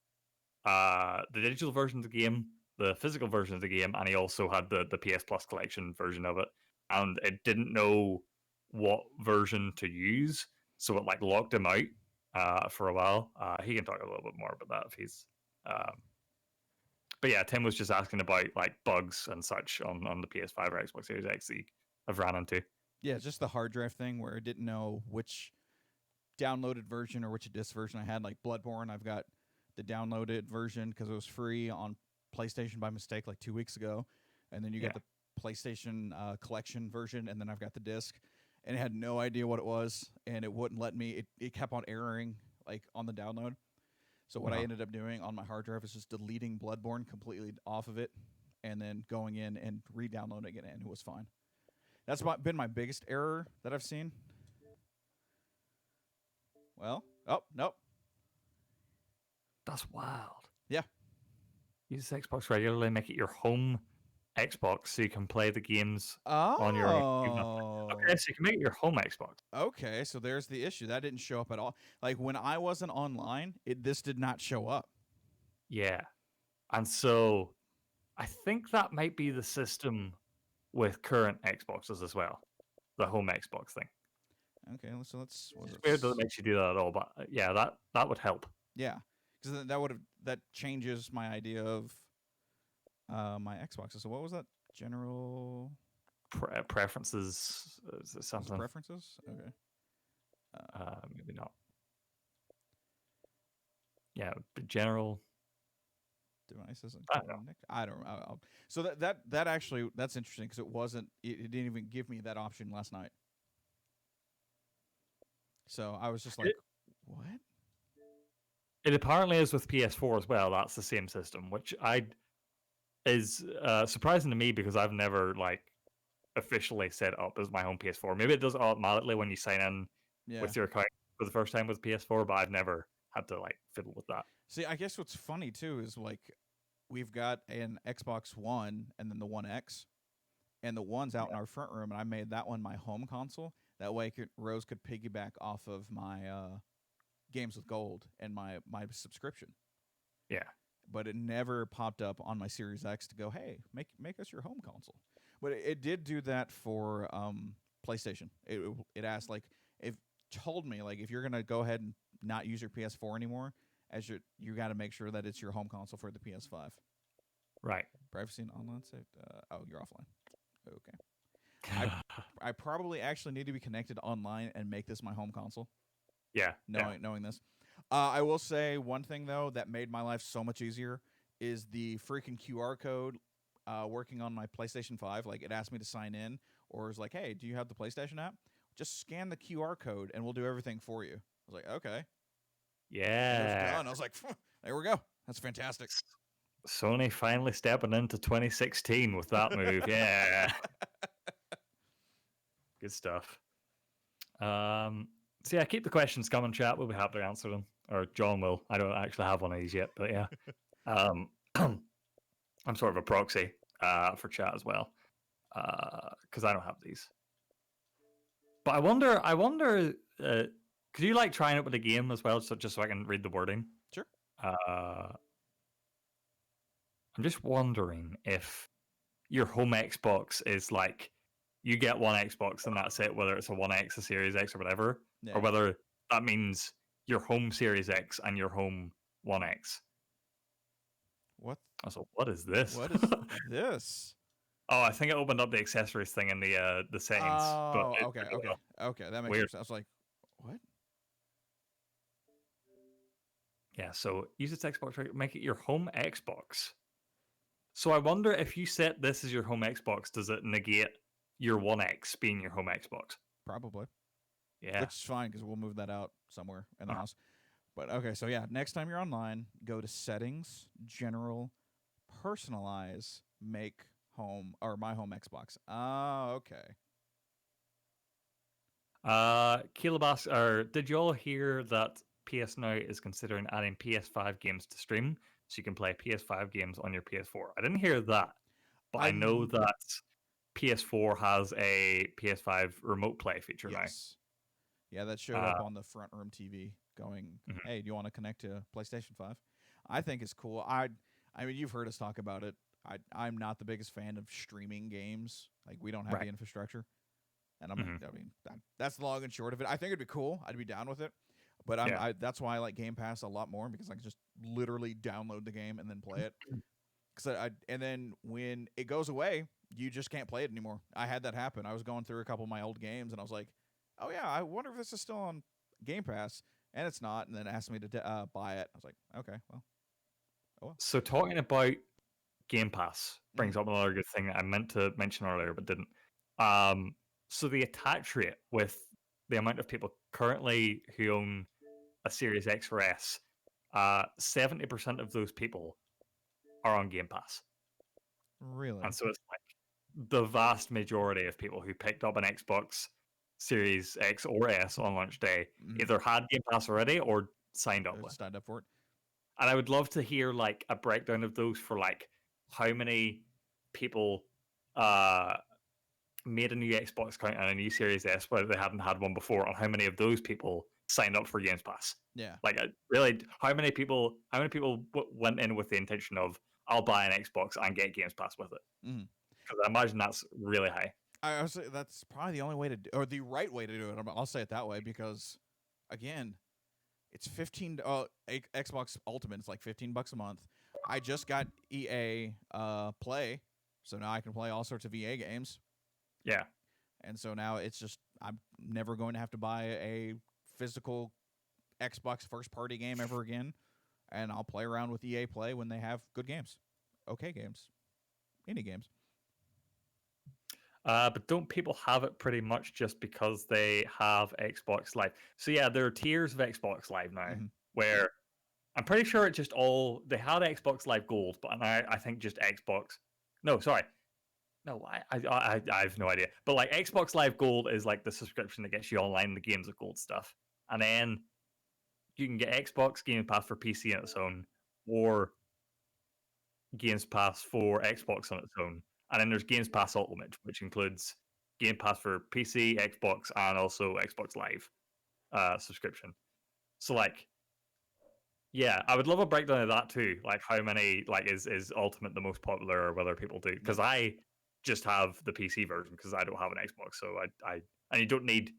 the digital version of the game, the physical version of the game, and he also had the PS Plus collection version of it, and it didn't know what version to use, so it like locked him out for a while. He can talk a little bit more about that if he's but yeah, Tim was just asking about like bugs and such on the PS5 or Xbox Series X that I've ran into. Yeah, just the hard drive thing where it didn't know which downloaded version or which disc version I had. Like Bloodborne, I've got the downloaded version because it was free on PlayStation by mistake like 2 weeks ago, and then you got the PlayStation collection version, and then I've got the disc, and it had no idea what it was, and it wouldn't let me. It kept on erroring like on the download. So what I ended up doing on my hard drive is just deleting Bloodborne completely off of it, and then going in and re-downloading it, and it was fine. That's been my biggest error that I've seen. Well, nope. That's wild. Yeah. Use Xbox regularly, make it your home Xbox so you can play the games on your own. Okay, so you can make it your home Xbox. Okay, so there's the issue. That didn't show up at all. Like when I wasn't online, this did not show up. Yeah. And so I think that might be the system with current Xboxes as well. The home Xbox thing. Okay, so let's... It's weird that it makes you do that at all, but yeah, that would help. Yeah, because that changes my idea of my Xboxes. So what was that? General preferences? Is it something? Preferences? Okay. Maybe not. Yeah, but general devices and I don't know. connect. I don't know. So that actually that's interesting because it didn't even give me that option last night. So I was just like, what? It apparently is with PS4 as well. That's the same system, which is surprising to me because I've never like officially set up as my home PS4. Maybe it does it automatically when you sign in Yeah. with your account for the first time with PS4, but I've never had to like fiddle with that. See, I guess what's funny too is like we've got an Xbox One and then the One X, and the one's out in our front room, and I made that one my home console. That way, Rose could piggyback off of my Games with Gold and my subscription. Yeah. But it never popped up on my Series X to go, hey, make us your home console. But it did do that for PlayStation. It asked like told me like if you're gonna go ahead and not use your PS4 anymore, you got to make sure that it's your home console for the PS5. Right. Privacy and online save. Oh, you're offline. Okay. I probably actually need to be connected online and make this my home console. Yeah. Knowing this. I will say one thing though that made my life so much easier is the freaking QR code working on my PlayStation 5. Like it asked me to sign in, or is like, hey, do you have the PlayStation app? Just scan the QR code and we'll do everything for you. I was like, okay. Yeah. And it was done. I was like, there we go. That's fantastic. Sony finally stepping into 2016 with that move. Yeah. Good stuff. So yeah, keep the questions coming, chat. We'll be happy to answer them. Or John will. I don't actually have one of these yet, but yeah. I'm sort of a proxy for chat as well. Because I don't have these. But I wonder, could you like trying it with a game as well, just so I can read the wording? Sure. I'm just wondering if your home Xbox is like you get one Xbox and that's it, whether it's a One X, a Series X, or whatever, or whether that means your home Series X and your home One X. What? So what is this? What is this? Oh, I think it opened up the accessories thing in the settings. Oh, but okay. That makes weird. sense. I was like, what? Yeah, so use its Xbox, right? Make it your home Xbox. So I wonder if you set this as your home Xbox, does it negate your One X being your home Xbox? Probably. Yeah. Which is fine because we'll move that out somewhere in the house. But okay, so yeah, next time you're online, go to Settings, General, Personalize, Make Home, or My Home Xbox. Oh, okay. Kilobas, or did you all hear that PS Now is considering adding PS5 games to stream, so you can play PS5 games on your PS4? I didn't hear that, but I know that PS4 has a PS5 remote play feature now. Yeah, that showed up on the front room TV going, hey, do you want to connect to PlayStation 5? I think it's cool. I mean, you've heard us talk about it. I'm not the biggest fan of streaming games. Like, we don't have the infrastructure. And I mean, that's the long and short of it. I think it'd be cool. I'd be down with it. But that's why I like Game Pass a lot more, because I can just literally download the game and then play it. And then when it goes away, you just can't play it anymore. I had that happen. I was going through a couple of my old games, and I was like, oh, yeah, I wonder if this is still on Game Pass. And it's not. And then it asked me to buy it. I was like, okay, well. Oh, well. So talking about Game Pass brings up another good thing that I meant to mention earlier but didn't. So the attach rate with the amount of people currently who own a Series X or S, 70% of those people are on Game Pass. Really? And so it's like the vast majority of people who picked up an Xbox Series X or S on launch day either had Game Pass already or signed up for it. And I would love to hear like a breakdown of those for like how many people made a new Xbox account and a new Series S, but they hadn't had one before, and how many of those people signed up for Games Pass. Yeah. Like, really, how many people went in with the intention of, I'll buy an Xbox and get Games Pass with it? Because I imagine that's really high. I would say that's probably the only way to do, or the right way to do it. I'll say it that way because, again, it's Xbox Ultimate. It's like $15 a month. I just got EA Play, so now I can play all sorts of EA games. Yeah. And so now it's just, I'm never going to have to buy a physical Xbox first-party game ever again. and I'll play around with EA Play when they have good games, okay games, indie games. But don't people have it pretty much just because they have Xbox Live? So yeah, there are tiers of Xbox Live now where I'm pretty sure it's just all they had Xbox Live Gold, but now I think just Xbox. No, sorry. No, I have no idea. But like Xbox Live Gold is like the subscription that gets you online the games of gold stuff. And then you can get Xbox Game Pass for PC on its own, or Games Pass for Xbox on its own. And then there's Games Pass Ultimate, which includes Game Pass for PC, Xbox, and also Xbox Live subscription. So like, yeah, I would love a breakdown of that too. Like how many like is Ultimate the most popular, or whether people do? Because I just have the PC version because I don't have an Xbox. So I and you don't need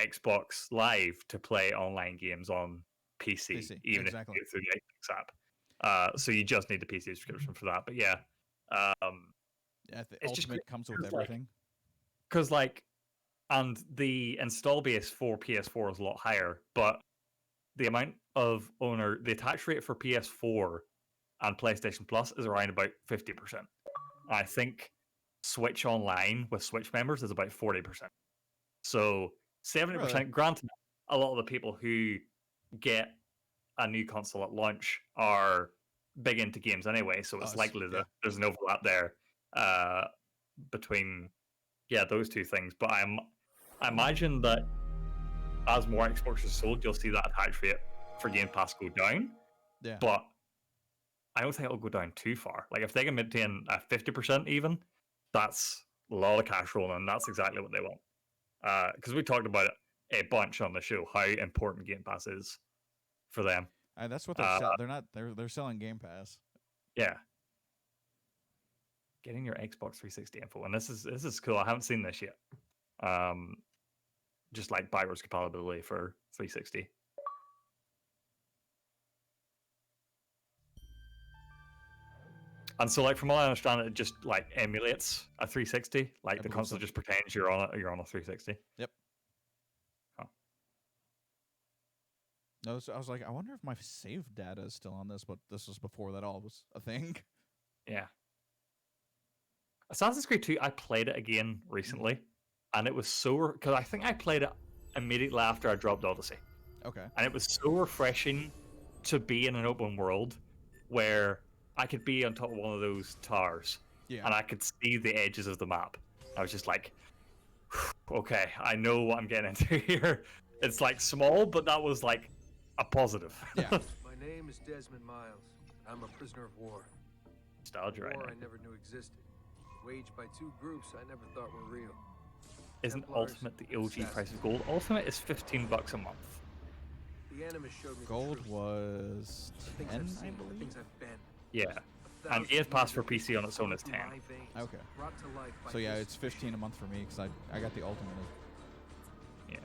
Xbox Live to play online games on PC, even exactly. if you go through the Xbox app. So you just need the PC subscription for that. But yeah. Yeah, the it's Ultimate just comes with everything. Because and the install base for PS4 is a lot higher, but the amount of the attach rate for PS4 and PlayStation Plus is around about 50%. I think Switch Online with Switch members is about 40%. So 70%. Really? Granted, a lot of the people who get a new console at launch are big into games anyway, so it's likely that there's an overlap there between those two things. But I imagine that as more Xboxes are sold, you'll see that attach rate for Game Pass go down. Yeah. But I don't think it'll go down too far. Like if they can maintain a 50% even, that's a lot of cash rolling, and that's exactly what they want. Because we talked about it a bunch on the show, how important Game Pass is for them. That's what they're selling. They're selling Game Pass. Yeah. Getting your Xbox 360 info, and this is cool. I haven't seen this yet. Just like backwards compatibility for 360. And so, like from all I understand, it just like emulates a 360. Like the console just pretends you're on a 360. Yep. Huh. No, so I was like, I wonder if my save data is still on this, but this was before that all was a thing. Yeah. Assassin's Creed 2, I played it again recently, and it was so because I think I played it immediately after I dropped Odyssey. Okay. And it was so refreshing to be in an open world where I could be on top of one of those towers, and I could see the edges of the map. I was just like, okay, I know what I'm getting into here. It's like small, but that was like a positive. Yeah. My name is Desmond Miles. I'm a prisoner of war. Nostalgia right now. War I never knew existed. Waged by two groups I never thought were real. Isn't Ultimate the OG price of gold? Ultimate is $15 a month. The Animus showed me gold was 10, I believe. Things I've been. Yeah. And Game Pass for PC on its own is 10. Okay. So yeah, it's 15 a month for me because I got the Ultimate. Yeah.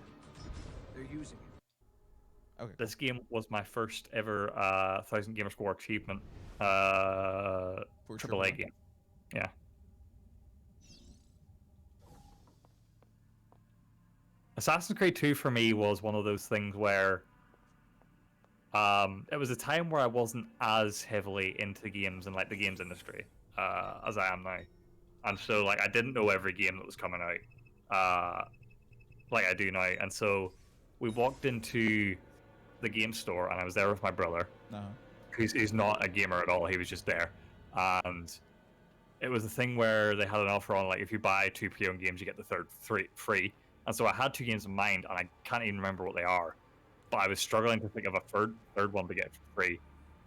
They're using it. Okay. This game was my first ever 1000 Gamer Score achievement AAA game. Yeah. Assassin's Creed 2 for me was one of those things where it was a time where I wasn't as heavily into games and like the games industry as I am now. And so like I didn't know every game that was coming out like I do now. And so we walked into the game store and I was there with my brother. He's not a gamer at all. He was just there. And it was a thing where they had an offer on like if you buy 2 pre-owned games you get the third free. And so I had 2 games in mind, and I can't even remember what they are. But I was struggling to think of a third one to get for free.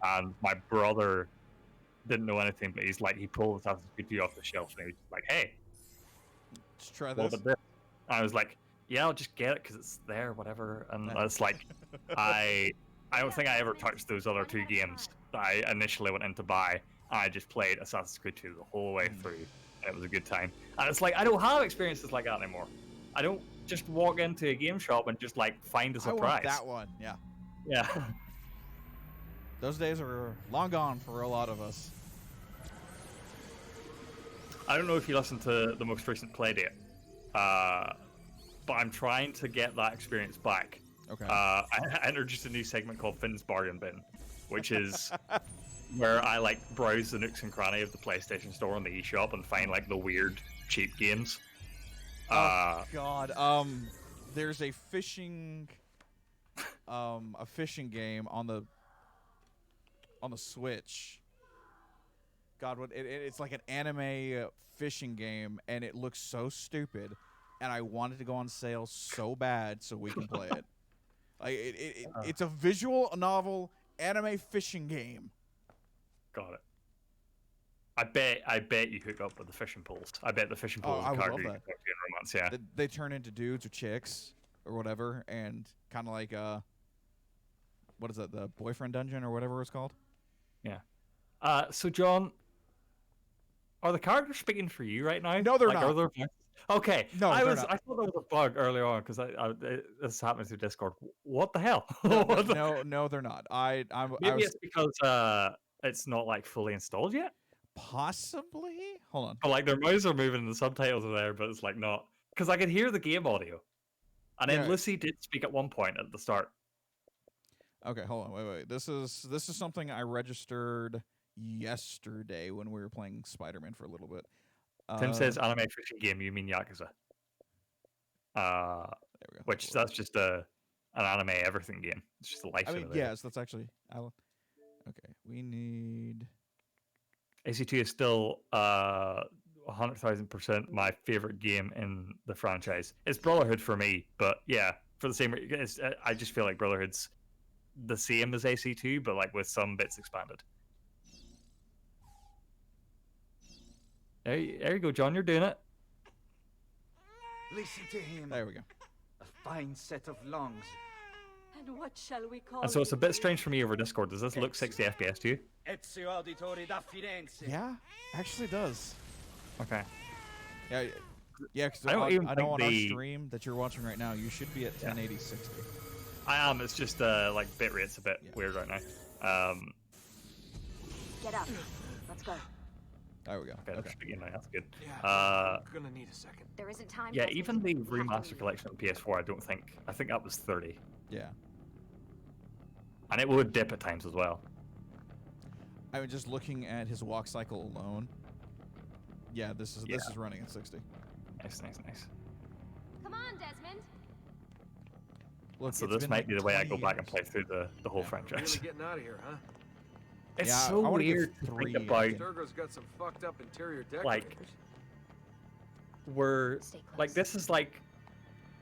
And my brother didn't know anything, but he pulled Assassin's Creed 2 off the shelf, and he was just like, "Hey, let's try this." And I was like, "Yeah, I'll just get it because it's there, whatever." And it's like, I don't think I ever touched those other 2 games that I initially went in to buy. I just played Assassin's Creed 2 the whole way through, and it was a good time. And it's like I don't have experiences like that anymore. I don't just walk into a game shop and just like find a surprise. I want that one, yeah. Yeah. Those days are long gone for a lot of us. I don't know if you listened to the most recent Playdate, but I'm trying to get that experience back. Okay. I introduced a new segment called Finn's Bargain Bin, which is where I like browse the nooks and cranny of the PlayStation Store and the eShop and find like the weird cheap games. Oh God. There's a fishing game on the Switch. God, it's like an anime fishing game, and it looks so stupid, and I wanted to go on sale so bad so we can play it. Like it's a visual novel anime fishing game. Got it. I bet you hook up with the fishing poles. I bet the fishing poles I would character love you that. can talk to in romance. Yeah. They turn into dudes or chicks or whatever, and kind of like what is that? The boyfriend dungeon or whatever it's called. Yeah. So John, are the characters speaking for you right now? No, they're like, not. Are there... Okay. No, I they're not. thought there was a bug earlier on because this happened through Discord. What the hell? No, they're not. Maybe it's because it's not like fully installed yet. Possibly. Hold on. But like their mouths are moving and the subtitles are there, but it's like not because I could hear the game audio. And then Lucy did speak at one point at the start. Okay, hold on. Wait. This is something I registered yesterday when we were playing Spiderman for a little bit. Tim says anime fishing game. You mean Yakuza? There we go. Which that's just an anime everything game. It's just a life. I mean, yes, that's actually. Okay, we need. AC2 is still 100,000% my favorite game in the franchise. It's Brotherhood for me, but yeah, for the same. I just feel like Brotherhood's the same as AC2, but like with some bits expanded. There you go, John. You're doing it. Listen to him. There we go. A fine set of lungs. And what shall we call And so it's a bit strange for me over Discord. Does this look 60 FPS to you? Ezio Auditore da Firenze. Yeah, actually does. Okay. Yeah. Because I know on our stream that you're watching right now, you should be at 1080 60. I am. It's just like bitrate's a bit weird right now. Get up. Let's go. There we go. Okay. That's good. Yeah, gonna need a second. There isn't time. Yeah, even the remaster collection on PS4, I think that was 30. Yeah. And it would dip at times as well. I mean, just looking at his walk cycle alone. Yeah, this is running at 60. Nice. Come on, Desmond. Look, so this might be the way I go back and play through the whole franchise. Really getting out of here, huh? It's I so wanna give weird to 3 think about. Sturgo's got some fucked up interior decorators. Like, we're like this is like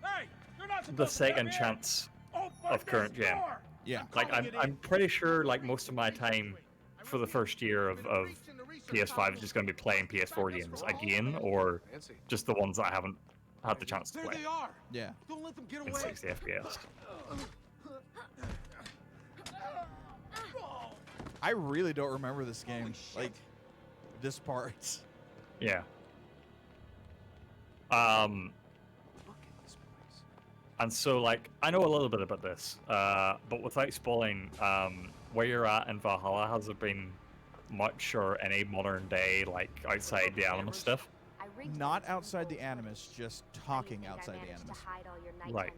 Hey, you're not the supposed to come second in. chance Open of current this gen. door. Yeah. Like I'm pretty sure like most of my time for the first year of PS5 is just going to be playing PS4 games again, or just the ones that I haven't had the chance to There play they are. Yeah. Don't let them get in away. 60 FPS. I really don't remember this game. Like, this part. Yeah. Look at this place. And so like I know a little bit about this, but without spoiling, where you're at in Valhalla, has there been much or any modern day like outside the Animus stuff? Not outside the Animus, just talking outside the Animus. Right.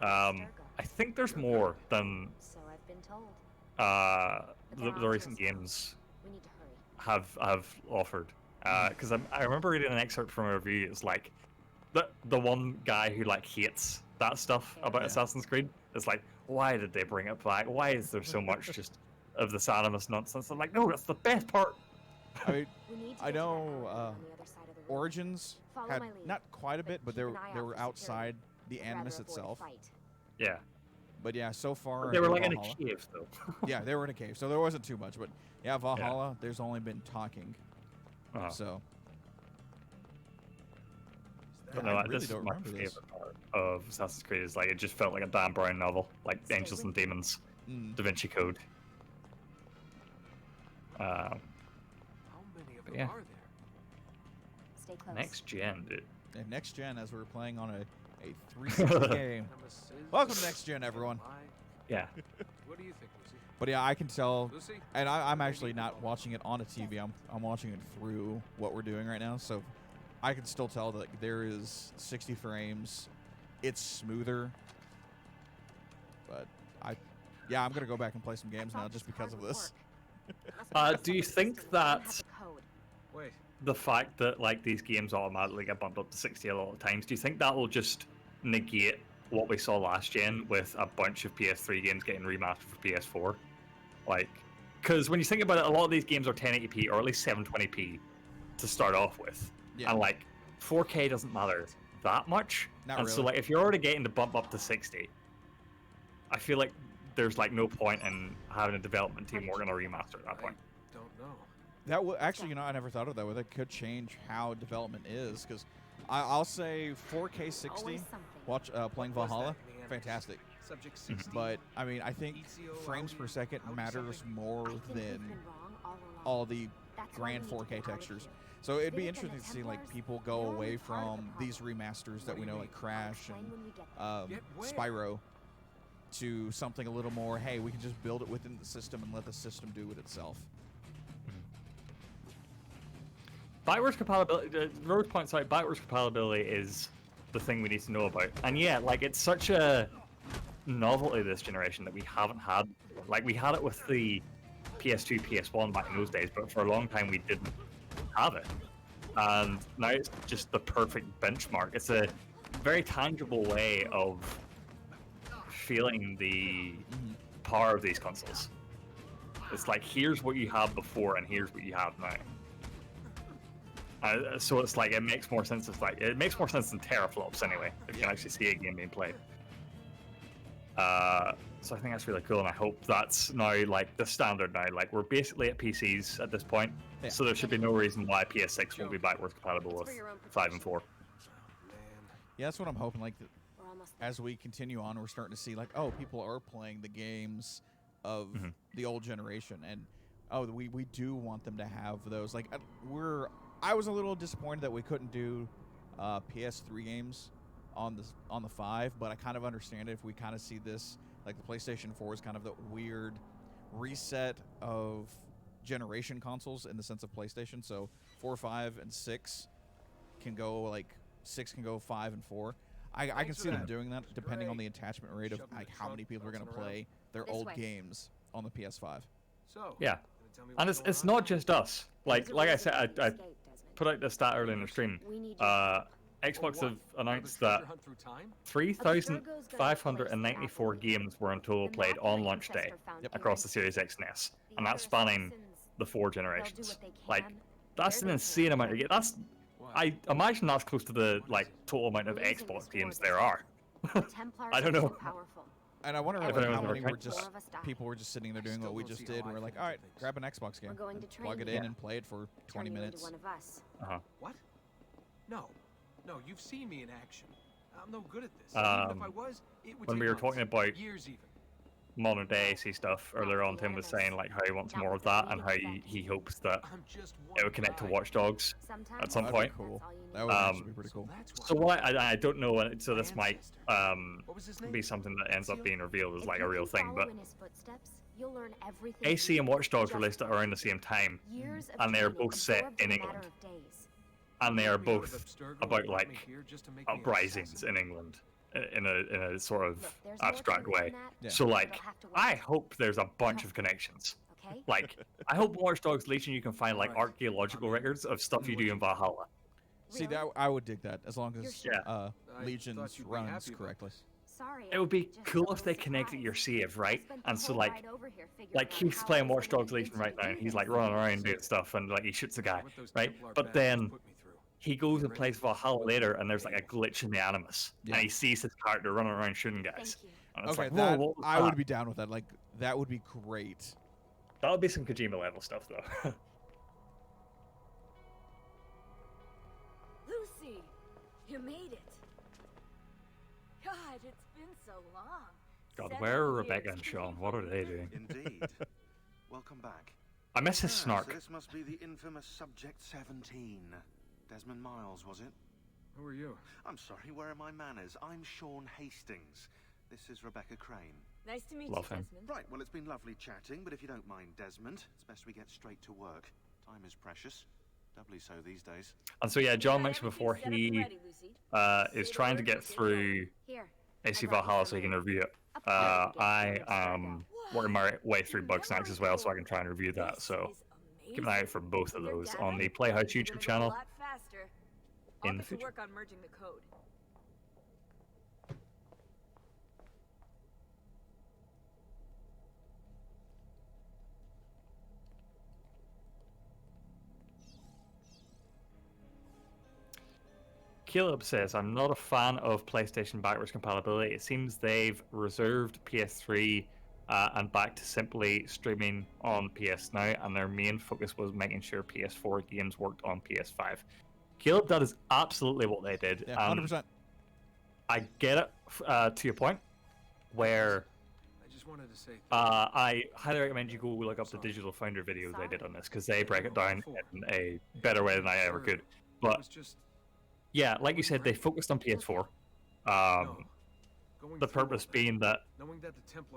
I think there's more than So I've been told. the recent games We need to hurry. have offered. Because I remember reading an excerpt from a review. It's like the one guy who like hates that stuff about Assassin's Creed. It's like, why did they bring it back? Why is there so much just of this Animus nonsense? I'm like, no, that's the best part. I mean, We need to I get to that know alley on the other side of the room. Origins Follow had my lead. not quite a bit, but they Keep an eye were out for outside the I'd rather Animus avoid a itself. fight. Yeah, But yeah, so far they were in like in a Valhalla- cave though. Yeah, they were in a cave, so there wasn't too much. But yeah, Valhalla, there's only been talking. Uh-huh. So But yeah, no, I really this is don't my remember this. favorite part of Assassin's Creed. Is like it just felt like a Dan Brown novel, like Angels and Demons, Da Vinci Code. How many of them Yeah. are there? Stay close. Next gen, dude. and next gen, as we're playing on a 360 game. Nemesis. Welcome to next gen, everyone. Yeah. What do you think, Lucy? But yeah, I can tell, Lucy? and I'm actually not watching it on a TV. I'm watching it through what we're doing right now, so I can still tell that there is 60 frames. It's smoother, but yeah, I'm gonna go back and play some games now just because of this. Do you think that Wait. the fact that like these games automatically get bumped up to 60 a lot of times, do you think that will just negate what we saw last gen with a bunch of PS3 games getting remastered for PS4? Like, because when you think about it, a lot of these games are 1080p or at least 720p to start off with, and like 4K doesn't matter that much. Not and really. so like if you're already getting the bump up to 60, I feel like there's like no point in having a development team working on a remaster at that point. Don't know. That would actually, you know, I never thought of that. But that could change how development is, because I'll say 4K 60. Watch playing Valhalla, fantastic. Subject 60. But I mean, I think frames per second matters more than all the grand 4K textures. So it'd be interesting to see like people go away from these remasters that we know, like Crash and Spyro, to something a little more, hey, we can just build it within the system and let the system do it itself. Backwards compatibility, Rose points out, backwards compatibility is the thing we need to know about. And yeah, like it's such a novelty this generation that we haven't had. Like we had it with the PS2, PS1 back in those days, but for a long time we didn't have it. And now it's just the perfect benchmark. It's a very tangible way of feeling the power of these consoles. It's like, here's what you had before and here's what you have now. So it's like, it makes more sense. It's like, it makes more sense than teraflops anyway, if you can actually see a game being played. So I think that's really cool, and I hope that's now like the standard now. Like we're basically at PCs at this point, so there should be no reason why PS6 won't be backwards compatible with 5 and 4. Yeah, that's what I'm hoping. Like, as we continue on, we're starting to see like, oh, people are playing the games of the old generation, and oh, we do want them to have those. Like, I was a little disappointed that we couldn't do PS3 games on the 5, but I kind of understand it if we kind of see this, like the PlayStation 4 is kind of the weird reset of generation consoles in the sense of PlayStation. So 4, 5, and 6 can go, like 6 can go 5 and 4. I can see them doing that depending on the attachment rate of like how many people are going to play their old games on the PS5. So yeah, and it's not just us. Like I said, I put out the stat earlier in the stream. Xbox have announced that 3,594 games were in total played on launch day across the Series X and S, and that's spanning the 4 generations. Like, that's an insane amount of games. I imagine that's close to the like total amount of Xbox games there are. I don't know. And I wonder like, how many were just people were just sitting there doing what we just did. And we're like, all right, grab an Xbox game, plug it in, and play it for 20 minutes. What? No, you've seen me in action. I'm no good at this. Even if I was, it would when take we were months, talking about years even. modern day AC stuff earlier on, Tim was saying like how he wants more of that and how he hopes that it would connect to Watch Dogs at some point. Cool. That would actually be pretty cool. So what I don't know, so this might be something that ends up being revealed as like a real thing, but AC and Watch Dogs released at around the same time, and they are both set in England, and they are both about like uprisings in England in a sort of abstract way. So like, I hope there's a bunch of connections. Like, I hope Watch Dogs Legion you can find like archaeological records of stuff you do in Valhalla. See, that I would dig that as long as Legion's runs correctly. It would be cool if they connected your save, right? And so like Keith's playing Watch Dogs Legion right now, and he's like running around doing stuff, and like he shoots a guy, right? But then he goes and plays Valhalla later, and there's like a glitch in the Animus, and he sees his character running around shooting guys. And it's okay, like, whoa, I would be down with that. Like, that would be great. That would be some Kojima level stuff, though. Lucy, you made it. God, it's been so long. God, where are Rebecca and Sean? What are they doing? Indeed. Welcome back. I miss his snark. So this must be the infamous Subject 17. Desmond Miles, was it? Who are you? I'm sorry, where are my manners? I'm Sean Hastings. This is Rebecca Crane. Nice to meet Love you, him. Desmond. Right, well, it's been lovely chatting, but if you don't mind, Desmond, it's best we get straight to work. Time is precious. Doubly so these days. And so yeah, John mentioned before he is trying to get through AC Valhalla so he can review it. I am working my way through Bugsnax as well, so I can try and review that. So keep an eye out for both of those on the Playhouse YouTube channel in the future. Work on merging the code. Caleb says, I'm not a fan of PlayStation backwards compatibility. It seems they've reserved PS3 and back to simply streaming on PS Now, and their main focus was making sure PS4 games worked on PS5. Caleb, that is absolutely what they did. Yeah, 100%. I get it to your point, where I just wanted to say I highly recommend you go look up the Digital Founder videos they did on this, because they break it down in a better way than I ever could. But yeah, like you said, they focused on PS4. The purpose being that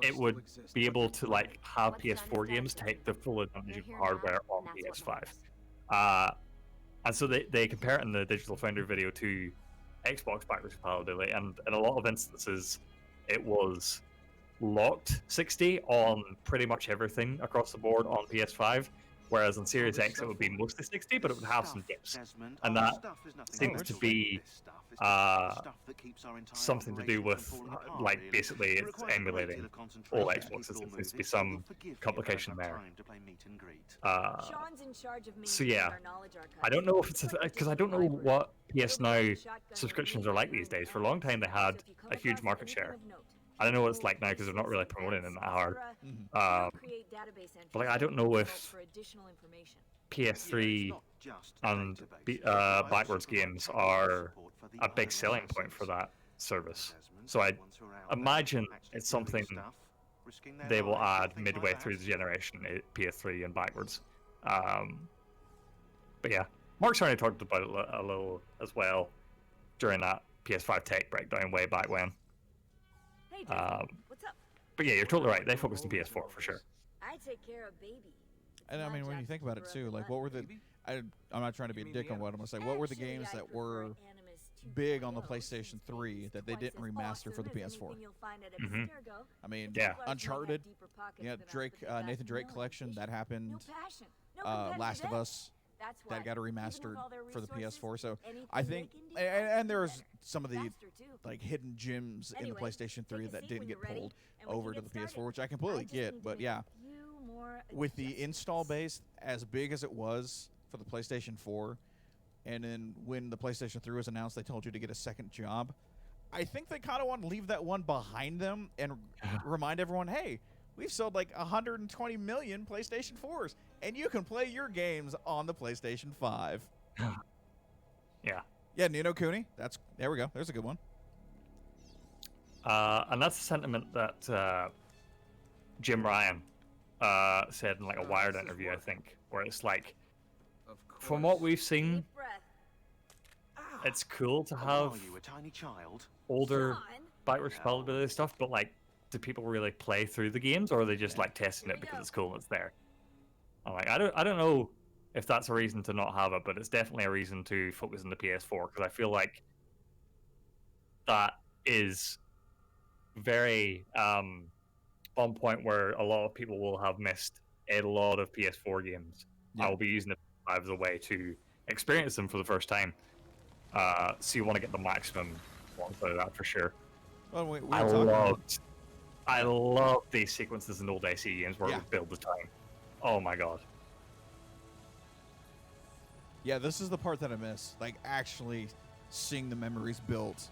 it would be able to like have PS4 games take the full advantage of hardware on PS5. And so they compare it in the Digital Founder video to Xbox backwards compatibility, and in a lot of instances, it was locked 60 on pretty much everything across the board on PS5. Whereas on Series X it would be mostly 60, but it would have some dips, and that seems to be something to do with like basically it's emulating all Xboxes. There seems to be some complication there. So yeah, I don't know if it's because I don't know what PS Now subscriptions are like these days. For a long time they had a huge market share. I don't know what it's like now because they're not really promoting it that hard. But like, I don't know if PS3 and backwards games are a big selling point for that service. So I imagine it's something they will add midway through the generation, PS3 and backwards. But yeah, Mark's already talked about it a little as well during that PS5 tech breakdown way back when. What's up? But yeah, you're totally right. They focused on PS4 for sure. I take care of baby. And I mean, when you think about it too, like what were the? I'm not trying to be a dick on what I'm gonna say. What were the games that were big on the PlayStation 3 that they didn't remaster for the PS4? Mm-hmm. I mean, yeah, Uncharted, yeah, Nathan Drake collection that happened. Last of Us. That got a remastered for the PS4. So I think, and there's some of the like hidden gems in the PlayStation 3 that didn't get pulled over to the PS4, which I completely get. But yeah, with the install base as big as it was for the PlayStation 4, and then when the PlayStation 3 was announced, they told you to get a second job. I think they kind of want to leave that one behind them and remind everyone, hey, we've sold like 120 million PlayStation 4s, and you can play your games on the PlayStation 5. Yeah. Yeah, Nino Cooney. There we go. There's a good one. And that's a sentiment that Jim Ryan said in like a Wired interview, I think, where it's like, from what we've seen, it's cool to have older backwards compatibility stuff, but like, do people really play through the games, or are they just like testing it because it's cool and it's there? I'm like, I don't know if that's a reason to not have it, but it's definitely a reason to focus on the PS4, because I feel like that is very on point where a lot of people will have missed a lot of PS4 games. Yeah. I will be using the PS5 as a way to experience them for the first time. So you want to get the maximum out of that for sure. Well, I love these sequences in old AC games where we build the time. Oh my god. Yeah, this is the part that I miss. Like, actually seeing the memories built.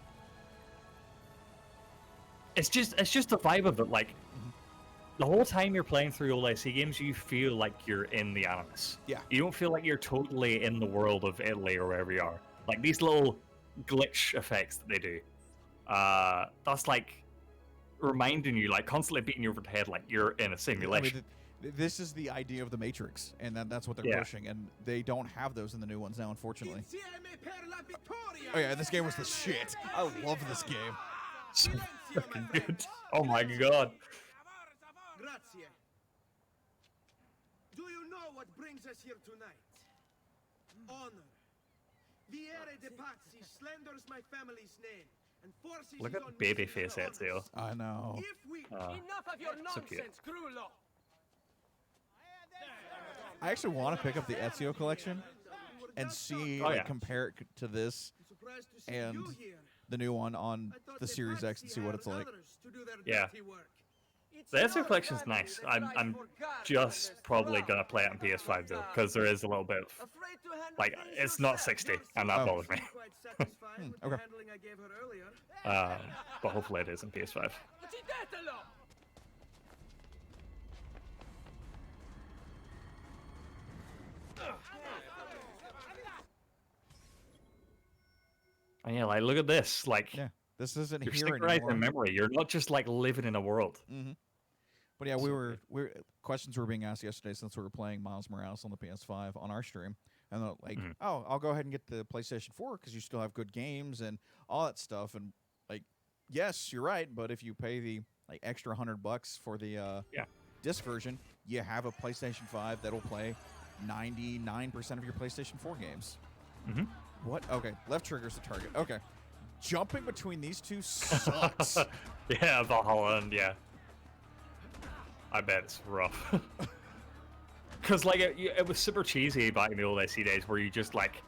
It's just the vibe of it. Like, the whole time you're playing through old AC games, you feel like you're in the Animus. Yeah. You don't feel like you're totally in the world of Italy or wherever you are. Like, these little glitch effects that they do. That's like reminding you, like constantly beating you over the head like you're in a simulation. I mean, this is the idea of the Matrix, and that's what they're pushing, and they don't have those in the new ones now, unfortunately. Oh yeah, this game was the shit. I love this game. So fucking good. Oh my god. Grazie. Do you know what brings us here tonight? Honor. Viere de Pazzi slanders my family's name Look at babyface Ezio. I know. Enough of your so cute. nonsense, Grullo. I actually want to pick up the Ezio collection and see, compare it to this and the new one on the Series X and see what it's like. Yeah. The Ezio collection's nice. I'm just probably gonna play it on PS5 though, because there is a little bit of like it's not 60, and that bothers me. Okay. But hopefully it is on PS5. And yeah, like look at this, like this isn't you're here synchronizing anymore. memory. You're not just like living in a world. But yeah, we were questions were being asked yesterday since we were playing Miles Morales on the PS5 on our stream, and they're like, "Oh, I'll go ahead and get the PlayStation 4 because you still have good games and all that stuff." And like, yes, you're right, but if you pay the like extra $100 for the disc version, you have a PlayStation 5 that'll play 99% of your PlayStation 4 games. What? Okay, left trigger's the target. Okay, jumping between these two sucks. Yeah, Valhalla and I bet it's rough. Because like it was super cheesy back in the old SC days where you just like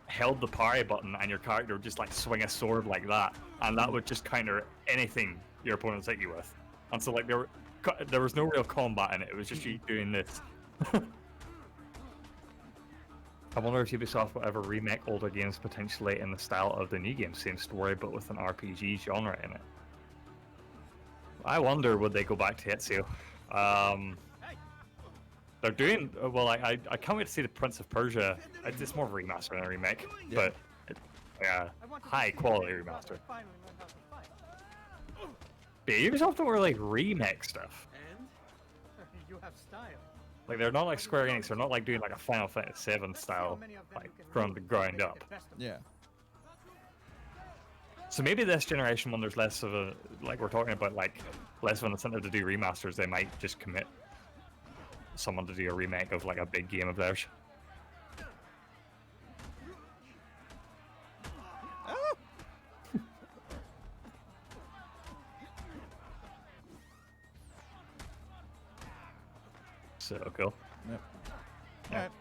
held the parry button and your character would just like swing a sword like that, and that would just counter anything your opponents hit you with. And so like there was no real combat in it. It was just you doing this. I wonder if Ubisoft will ever remake older games potentially in the style of the new game, same story but with an RPG genre in it. I wonder would they go back to Ezio. They're doing well. I can't wait to see the Prince of Persia. It's more of a remaster than a remake, but high quality remaster. But Ubisoft don't really remake stuff. You have style. Like they're not like Square Enix. They're not like doing like a Final Fantasy VII style, like from the ground up. Yeah. So maybe this generation, when there's less of a like we're talking about like less of an incentive to do remasters, they might just commit someone to do a remake of like a big game of theirs. So cool. Yep. Yeah. Alright.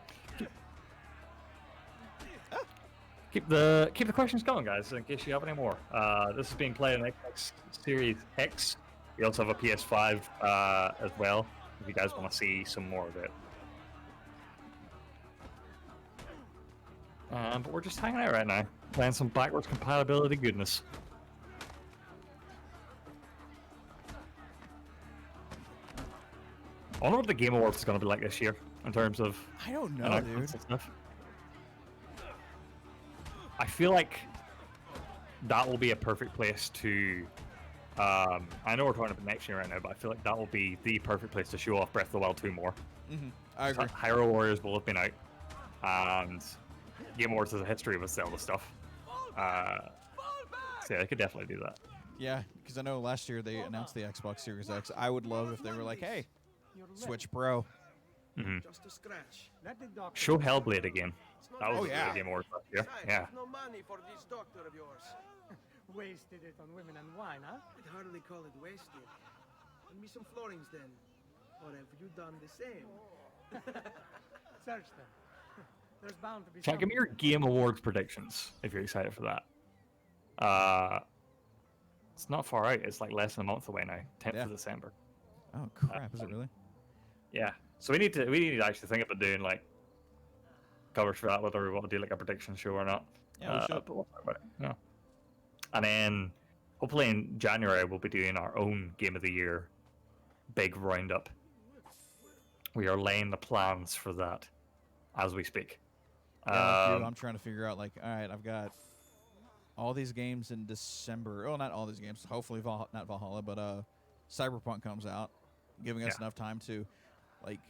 Keep the questions going, guys, in case you have any more. This is being played on Xbox Series X. We also have a PS5 as well, if you guys want to see some more of it. But we're just hanging out right now, playing some backwards compatibility goodness. I wonder what the Game Awards is going to be like this year in terms of I don't know, dude. Stuff. I feel like that will be a perfect place to. I know we're talking about next year right now, but I feel like that will be the perfect place to show off Breath of the Wild 2 more. I agree. Hyrule Warriors will have been out, and Game Awards has a history with Zelda stuff. So yeah, they could definitely do that. Yeah, because I know last year they announced the Xbox Series X. I would love if they were like, "Hey, Switch Pro." Just a scratch. Show Hellblade again. That was yeah. a Game Awards last year. Yeah. No money for this doctor of yours. Wasted it on women and wine, huh? I'd hardly call it wasted. Lend me some florins then. Or have you done the same? Search them. There's bound to be. Chat, give me your Game Awards predictions if you're excited for that. It's not far out. It's like less than a month away now. 10th of December. Oh crap! Is it really? Yeah. So we need to actually think about doing like covers for that, whether we want to do like a prediction show or not. Yeah, we should. But we'll talk about it. Yeah. And then hopefully in January we'll be doing our own Game of the Year big roundup. We are laying the plans for that as we speak. Yeah, dude, I'm trying to figure out like, all right, I've got all these games in December. Oh, not all these games. Hopefully, not Valhalla, but Cyberpunk comes out, giving us enough time to like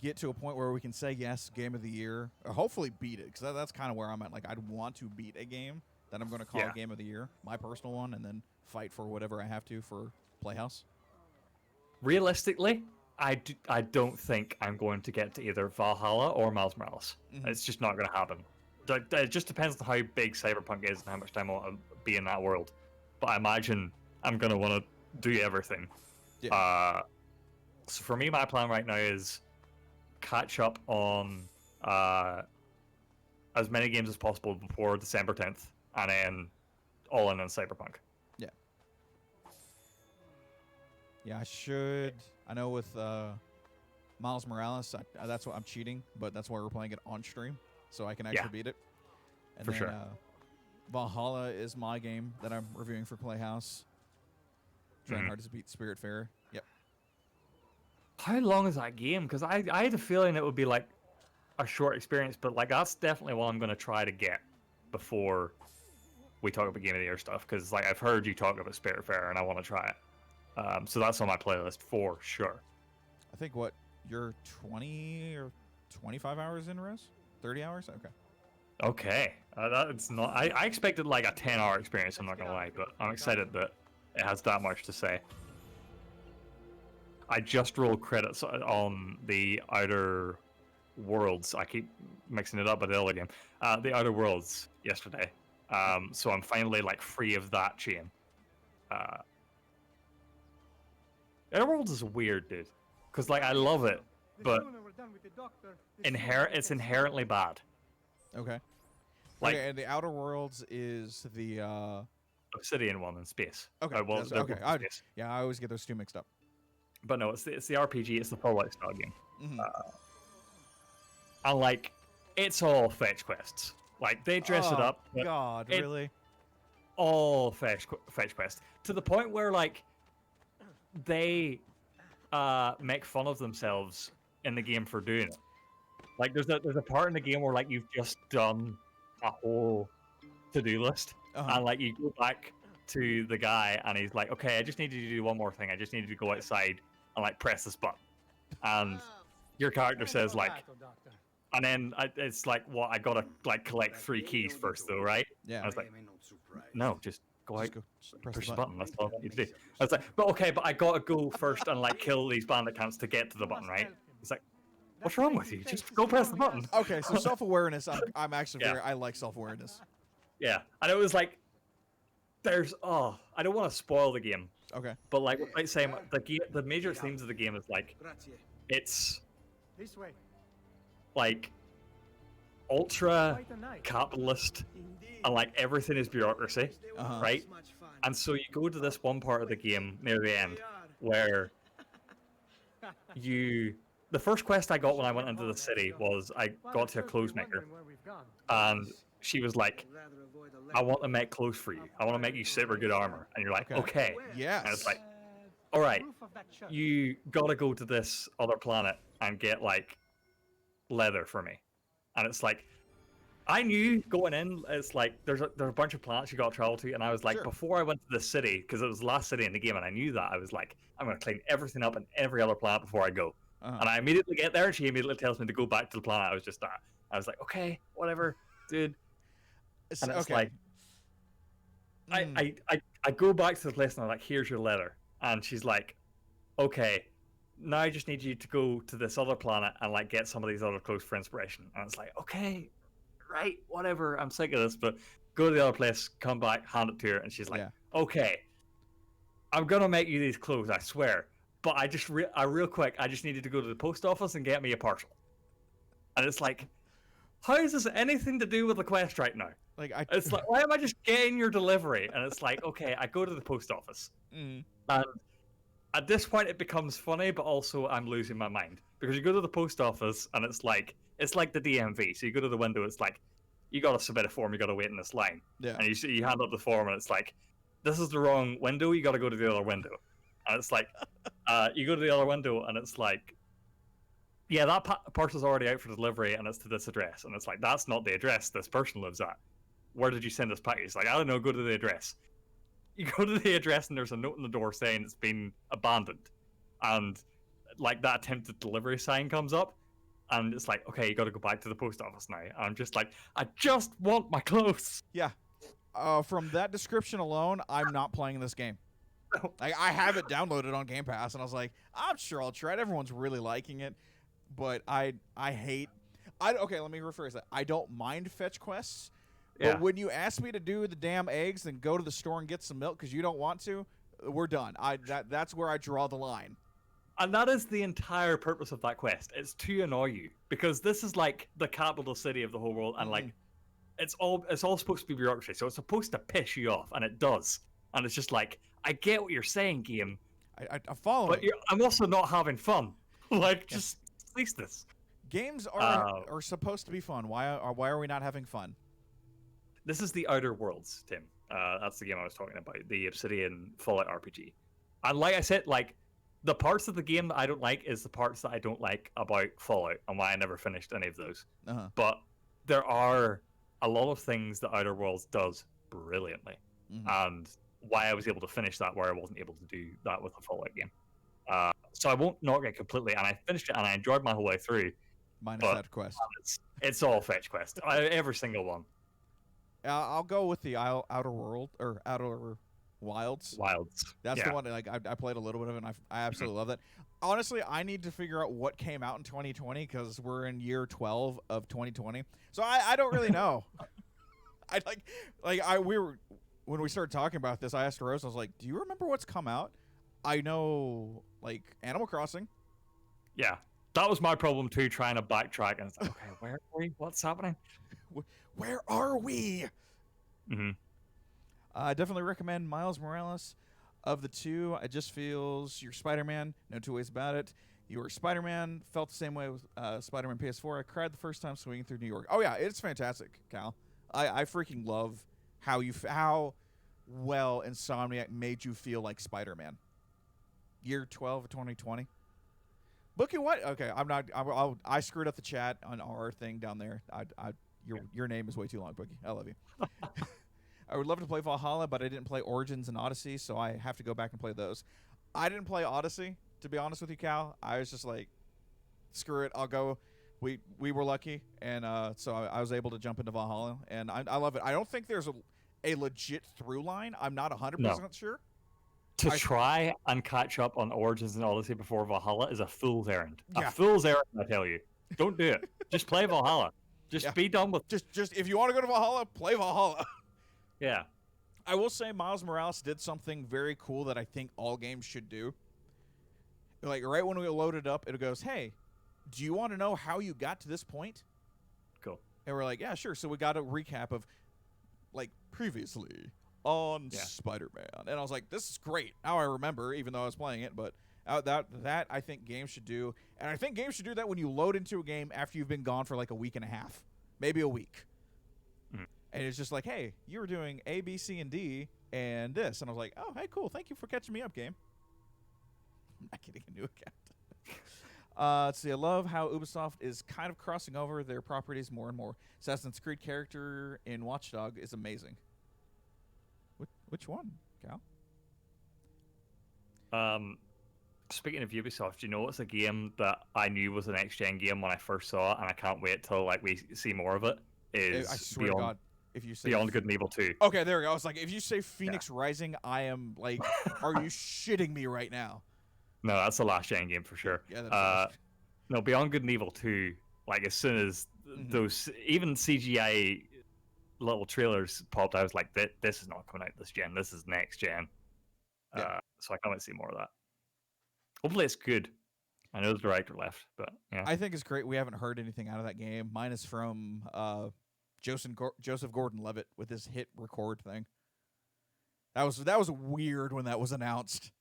get to a point where we can say yes, Game of the Year, or hopefully beat it, because that's kind of where I'm at. Like, I'd want to beat a game that I'm going to call Game of the Year, my personal one, and then fight for whatever I have to for Playhouse. Realistically, I don't think I'm going to get to either Valhalla or Miles Morales. It's just not going to happen. It just depends on how big Cyberpunk is and how much time I want to be in that world. But I imagine I'm gonna want to do everything. Yeah. So for me, my plan right now is catch up on as many games as possible before December 10th, and then all in on Cyberpunk. Yeah. Yeah, I should. I know with Miles Morales, that's what I'm cheating, but that's why we're playing it on stream, so I can actually beat it. And For then, sure. Valhalla is my game that I'm reviewing for Playhouse. Trying hard to beat Spiritfarer. Yep. How long is that game? Because I had a feeling it would be like a short experience, but like that's definitely what I'm going to try to get before we talk about Game of the Year stuff. Because like I've heard you talk about Spiritfarer, and I want to try it. So that's on my playlist for sure. I think you're 20 or 25 hours in, Rose? 30 hours? Okay. Okay, that's not. I expected like a 10-hour experience. I'm not gonna lie, but I'm excited that it has that much to say. I just rolled credits on the Outer Worlds. I keep mixing it up with the other game. The Outer Worlds yesterday. So I'm finally like free of that chain. Outer Worlds is weird, dude. Because like I love it, but it's inherently bad. Okay. Like, okay, and the Outer Worlds is the Obsidian one in space. Okay. Well, okay. Space. Yeah, I always get those two mixed up. But no, it's the RPG. It's the Fallout style game. Mm-hmm. And like, it's all fetch quests. Like they dress it up. But God, really? All fetch quests to the point where like they make fun of themselves in the game for doing it. Like there's a part in the game where like you've just done a whole to-do list, and like you go back to the guy and he's like, okay, I just need you to do one more thing. I just need you to go outside and like press this button, and your character says like, and then it's like, what, I gotta like collect 3 keys first though, right? Yeah. I was like, no, just go out, just press the button. That's all I need to do. I was like, but okay, but I gotta go first and like kill these bandit camps to get to the button, right? It's like, what's wrong with you? Just go press the button. Okay, so self-awareness. I'm actually I like self-awareness. Yeah, and it was like, I don't want to spoil the game. Okay. But like, like saying the major themes of the game is like, it's like ultra capitalist, and like everything is bureaucracy, right? And so you go to this one part of the game near the end where the first quest I got when I went into the city was I got to a clothes maker, and she was like, I want to make clothes for you. I want to make you super good armor. And you're like, okay. Yes. And it's like, all right, you got to go to this other planet and get like leather for me. And it's like, I knew going in, it's like there's a bunch of planets you got to travel to, and I was like, before I went to the city, because it was the last city in the game, and I knew that, I was like, I'm going to clean everything up in every other planet before I go. And I immediately get there, and she immediately tells me to go back to the planet I was just at. I was like, okay, whatever, dude. And it's like, I go back to the place, and I'm like, here's your letter. And she's like, okay, now I just need you to go to this other planet and like get some of these other clothes for inspiration. And it's like, okay, right, whatever, I'm sick of this, but go to the other place, come back, hand it to her, and she's like, okay, I'm gonna make you these clothes, I swear, but I just real quick, I just needed to go to the post office and get me a parcel. And it's like, how is this anything to do with the quest right now? Like it's like, why am I just getting your delivery? And it's like, okay, I go to the post office, and at this point it becomes funny, but also I'm losing my mind, because you go to the post office and it's like the DMV. So you go to the window, it's like, you gotta submit a form, you gotta wait in this line, and you hand up the form, and it's like, this is the wrong window, you gotta go to the other window. And it's like, you go to the other window, and it's like, yeah, that parcel's already out for delivery, and it's to this address. And it's like, that's not the address this person lives at. Where did you send this package? Like, I don't know, go to the address. You go to the address, and there's a note on the door saying it's been abandoned. And, like, that attempted delivery sign comes up, and it's like, okay, you gotta go back to the post office now. And I'm just like, I just want my clothes. Yeah. From that description alone, I'm not playing this game. Like, I have it downloaded on Game Pass, and I was like, I'm sure I'll try it. Everyone's really liking it. But okay, let me rephrase that. I don't mind fetch quests, But when you ask me to do the damn eggs and go to the store and get some milk because you don't want to, we're done. That's where I draw the line. And that is the entire purpose of that quest. It's to annoy you because this is like the capital city of the whole world, and like it's all supposed to be bureaucracy. So it's supposed to piss you off, and it does. And it's just like, I get what you're saying, game. I follow. But I'm also not having fun. Like, just cease this. Games are supposed to be fun. Why are we not having fun? This is the Outer Worlds, Tim. That's the game I was talking about, the Obsidian Fallout RPG. And like I said, like, the parts of the game that I don't like is the parts that I don't like about Fallout and why I never finished any of those. But there are a lot of things that Outer Worlds does brilliantly. And why I was able to finish that where I wasn't able to do that with a Fallout game. So I won't knock it completely, and I finished it and I enjoyed my whole way through. Minus that quest. It's all fetch quest. Every single one. I'll go with the Outer World or Outer Wilds. That's the one that, like, I played a little bit of it, and I absolutely love that. Honestly, I need to figure out what came out in 2020 because we're in year 12 of 2020. So I don't really know. When we started talking about this, I asked Rose, I was like, do you remember what's come out? I know, like, Animal Crossing. Yeah. That was my problem too, trying to backtrack. And it's like, okay, where are we? What's happening? Where are we? I definitely recommend Miles Morales. Of the two, it just feels you're Spider-Man. No two ways about it. You were Spider-Man. Felt the same way with Spider-Man PS4. I cried the first time swinging through New York. Oh, yeah, it's fantastic, Cal. I freaking love how well Insomniac made you feel like Spider-Man. Year 12 of 2020. Bookie, what? Okay, I screwed up the chat on our thing down there. Your name is way too long, Bookie. I love you. I would love to play Valhalla, but I didn't play Origins and Odyssey, so I have to go back and play those. I didn't play Odyssey, to be honest with you, Cal. I was just like, screw it, I'll go. We were lucky, and so I was able to jump into Valhalla, and I love it. I don't think there's a legit through line. I'm not 100% sure. To try and catch up on Origins and Odyssey before Valhalla is a fool's errand. Yeah. A fool's errand, I tell you. Don't do it. Just play Valhalla. Just be done with it. Just if you want to go to Valhalla, play Valhalla. Yeah. I will say Miles Morales did something very cool that I think all games should do. Like, right when we load it up, it goes, hey, do you want to know how you got to this point? Cool. And we're like, yeah, sure. So we got a recap of, like, previously on Spider-Man. And I was like, this is great. Now I remember, even though I was playing it. But that I think games should do. And I think games should do that when you load into a game after you've been gone for like a week and a half. Maybe a week. And it's just like, hey, you were doing A, B, C, and D, and this. And I was like, oh, hey, cool. Thank you for catching me up, game. I'm not getting a new account. Let's see. I love how Ubisoft is kind of crossing over their properties more and more. Assassin's Creed character in Watch Dogs is amazing. Which one, Cal? Speaking of Ubisoft, you know what's a game that I knew was an next-gen game when I first saw it, and I can't wait till like we see more of it? Is I swear to God. If you say Beyond Good and Evil 2. Okay, there we go. I was like, if you say Phoenix Rising, I am like, are you shitting me right now? No, that's the last gen game for sure. Yeah, no, Beyond Good and Evil 2, like as soon as those, even CGI little trailers popped, I was like, this is not coming out this gen. This is next gen. So I can't wait to see more of that. Hopefully it's good. I know the director left, but yeah. I think it's great. We haven't heard anything out of that game. Mine is from Joseph Gordon-Levitt with his hit record thing. That was weird when that was announced.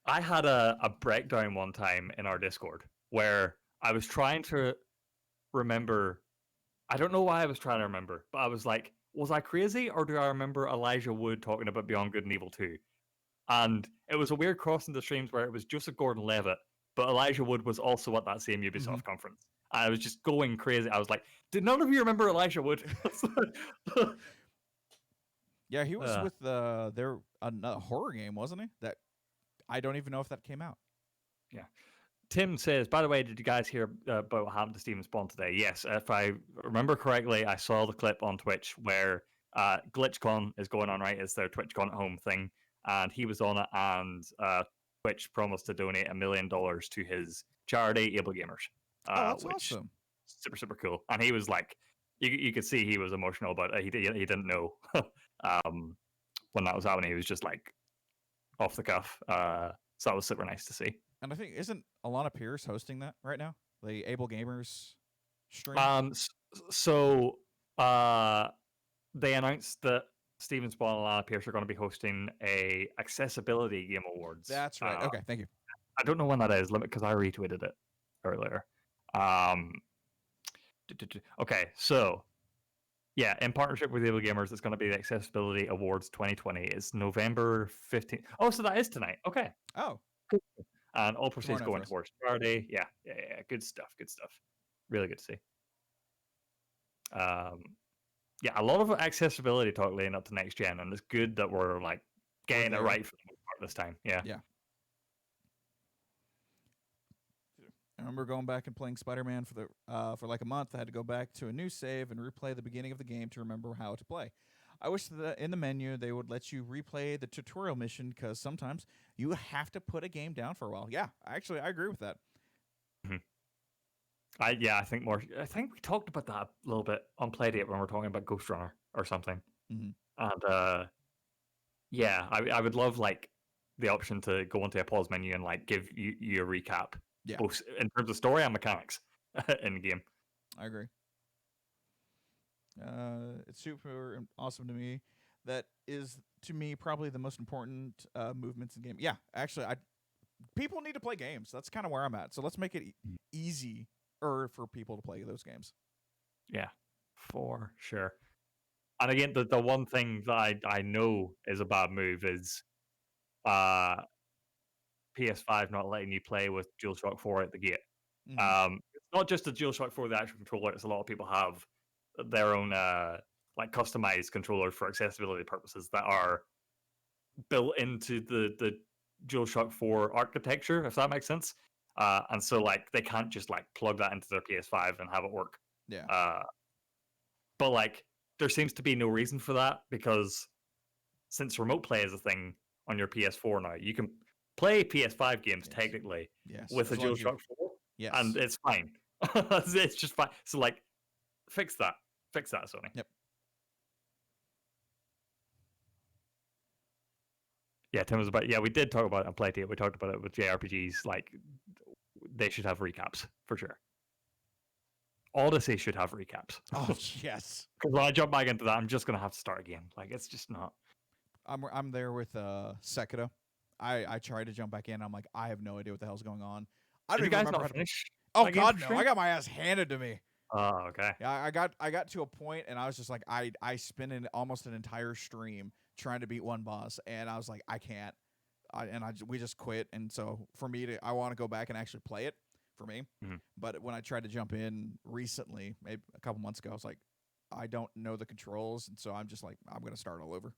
I had a breakdown one time in our Discord where I was trying to remember. I don't know why I was trying to remember, but I was like, was I crazy or do I remember Elijah Wood talking about Beyond Good and Evil 2? And it was a weird cross in the streams where it was Joseph Gordon-Levitt, but Elijah Wood was also at that same Ubisoft conference. And I was just going crazy. I was like, did none of you remember Elijah Wood? Yeah, he was with a horror game, wasn't he? That I don't even know if that came out. Yeah. Tim says, by the way, did you guys hear about what happened to Steven Spawn today? Yes, if I remember correctly, I saw the clip on Twitch where GlitchCon is going on, right? It's their TwitchCon at home thing. And he was on it, and Twitch promised to donate $1 million to his charity, Able Gamers. That's awesome. Super, super cool. And he was like, you could see he was emotional, but he didn't know when that was happening. He was just like off the cuff. So that was super nice to see. And I think isn't Alana Pierce hosting that right now? The Able Gamers stream. So they announced that Steven Spawn and Alana Pierce are going to be hosting a accessibility game awards. That's right. Okay, thank you. I don't know when that is, because I retweeted it earlier. Okay, so yeah, in partnership with Able Gamers, it's going to be the Accessibility Awards 2020. It's November 15th. Oh, so that is tonight. Okay. Oh. Cool. And all proceeds going towards charity. Yeah. Good stuff. Really good to see. Yeah, a lot of accessibility talk leading up to next gen, and it's good that we're like getting it right for the most part this time. Yeah. I remember going back and playing Spider-Man for like a month. I had to go back to a new save and replay the beginning of the game to remember how to play. I wish that in the menu they would let you replay the tutorial mission, because sometimes you have to put a game down for a while. Yeah, actually, I agree with that. Mm-hmm. I think we talked about that a little bit on Playdate when we were talking about Ghost Runner or something. Mm-hmm. And yeah, I would love like the option to go into a pause menu and like give you a recap, both in terms of story and mechanics in the game. I agree. It's super awesome to me. That is, to me, probably the most important movements in the game. Yeah, actually, people need to play games. That's kind of where I'm at. So let's make it easy for people to play those games. Yeah, for sure. And again, the one thing that I know is a bad move is PS5 not letting you play with DualShock 4 at the gate. Mm-hmm. It's not just the DualShock 4, the actual controller. It's a lot of people have their own like customized controllers for accessibility purposes that are built into the DualShock 4 architecture, if that makes sense. And so like they can't just like plug that into their PS5 and have it work. Yeah. But like there seems to be no reason for that, because since remote play is a thing on your PS4 now, you can play PS5 games technically with a DualShock 4, and it's fine. It's just fine. So like, fix that, Sony. Yep. Yeah, Tim was about. Yeah, we did talk about it on Playdate. We talked about it with JRPGs. Like, they should have recaps for sure. Odyssey should have recaps. Oh yes. Because when I jump back into that, I'm just gonna have to start again. Like, it's just not. I'm there with Sekiro. I tried to jump back in. I'm like, I have no idea what the hell's going on. I don't even remember how to finish. Oh God, no! I got my ass handed to me. Oh, okay. Yeah, I got to a point, and I was just like, I spent almost an entire stream trying to beat one boss, and I was like, I can't. We just quit. And so for me I want to go back and actually play it for me. Mm-hmm. But when I tried to jump in recently, maybe a couple months ago, I was like, I don't know the controls, and so I'm just like, I'm gonna start all over.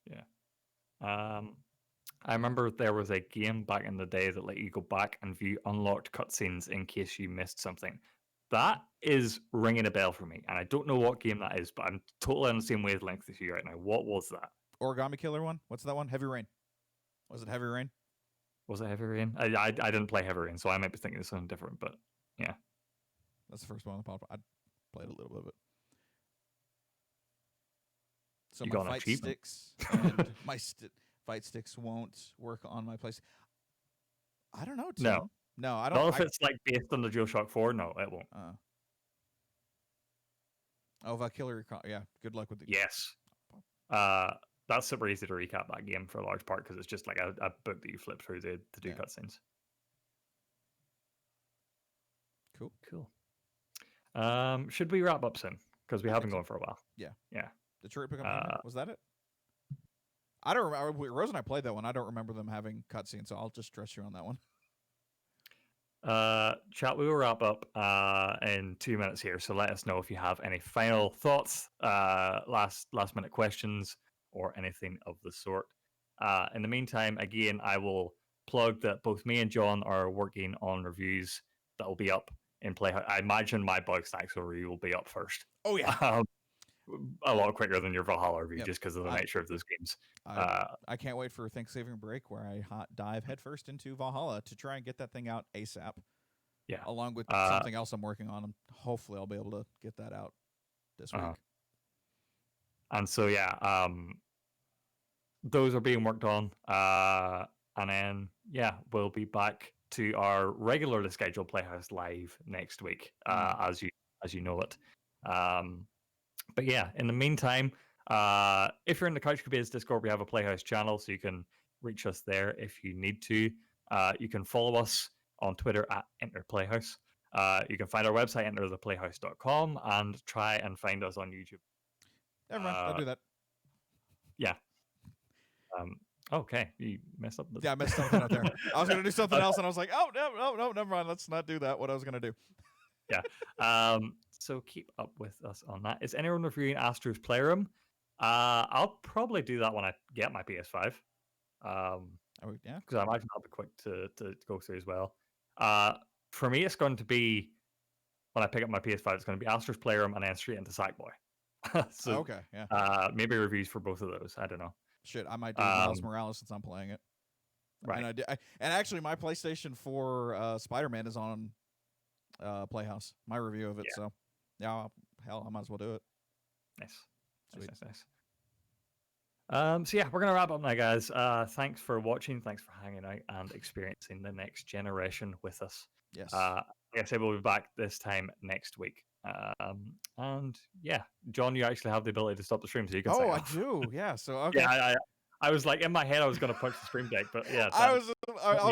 Yeah. I remember there was a game back in the day that let you go back and view unlocked cutscenes in case you missed something. That is ringing a bell for me, and I don't know what game that is, but I'm totally on the same wavelength as you right now. What was that? Origami Killer one? What's that one? Heavy Rain. Was it Heavy Rain? Was it Heavy Rain? I didn't play Heavy Rain, so I might be thinking of something different, but yeah. That's the first one that popped up. I played a little bit of it. So you my fight sticks and my fight sticks won't work on my place. I don't know, Tim. No, I don't. Not if it's like based on the DualShock 4. No, it won't. Valkyrie. Yeah, good luck with the. Yes. That's super easy to recap that game for a large part, because it's just like a book that you flip through to do cutscenes. Cool. Should we wrap up soon? Because we haven't gone for a while. Yeah. Yeah. Detroit Pickup. Was that it? I don't remember. Rose and I played that one. I don't remember them having cutscenes, so I'll just trust you on that one. Chat, we will wrap up in 2 minutes here, so let us know if you have any final thoughts, last minute questions, or anything of the sort. In the meantime, again, I will plug that both me and John are working on reviews that will be up in Playhouse. I imagine my Bugsnax review will be up first. Oh yeah. A lot quicker than your Valhalla review, just because of the nature of those games. I can't wait for Thanksgiving break, where I dive headfirst into Valhalla to try and get that thing out ASAP. Yeah. Along with something else I'm working on, and hopefully I'll be able to get that out this week. And so yeah, those are being worked on, and then yeah, we'll be back to our regularly scheduled Playhouse Live next week, as you know it. But yeah, in the meantime, if you're in the CouchCapades Discord, we have a Playhouse channel, so you can reach us there if you need to. You can follow us on Twitter at EnterPlayhouse. You can find our website, entertheplayhouse.com, and try and find us on YouTube. Never mind, I'll do that. Yeah. Okay, you messed up. Yeah, I messed something up there. I was gonna do something else, and I was like, oh no, never mind. Let's not do that. What I was gonna do. Yeah. So keep up with us on that. Is anyone reviewing Astro's Playroom? I'll probably do that when I get my PS5. Yeah, because I imagine that'll be quick to go through as well. For me, it's going to be when I pick up my PS5. It's going to be Astro's Playroom and then straight into Sackboy. So okay, yeah. Maybe reviews for both of those. I don't know. Shit, I might do Miles Morales since I'm playing it. Right. And actually, my PlayStation 4 Spider-Man is on Playhouse. My review of it. Yeah. So yeah, hell, I might as well do it. Nice. So yeah, we're gonna wrap up now, guys. Thanks for watching. Thanks for hanging out and experiencing the next generation with us. Yes. Like I said, we'll be back this time next week. And yeah, John, you actually have the ability to stop the stream, so you can. Oh, I do. Yeah. So okay. Yeah, I was like in my head, I was gonna punch the stream deck, but yeah, I was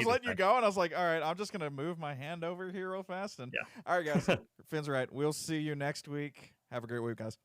letting you go, and I was like, all right, I'm just gonna move my hand over here real fast, and yeah. All right, guys. Finn's right. We'll see you next week. Have a great week, guys.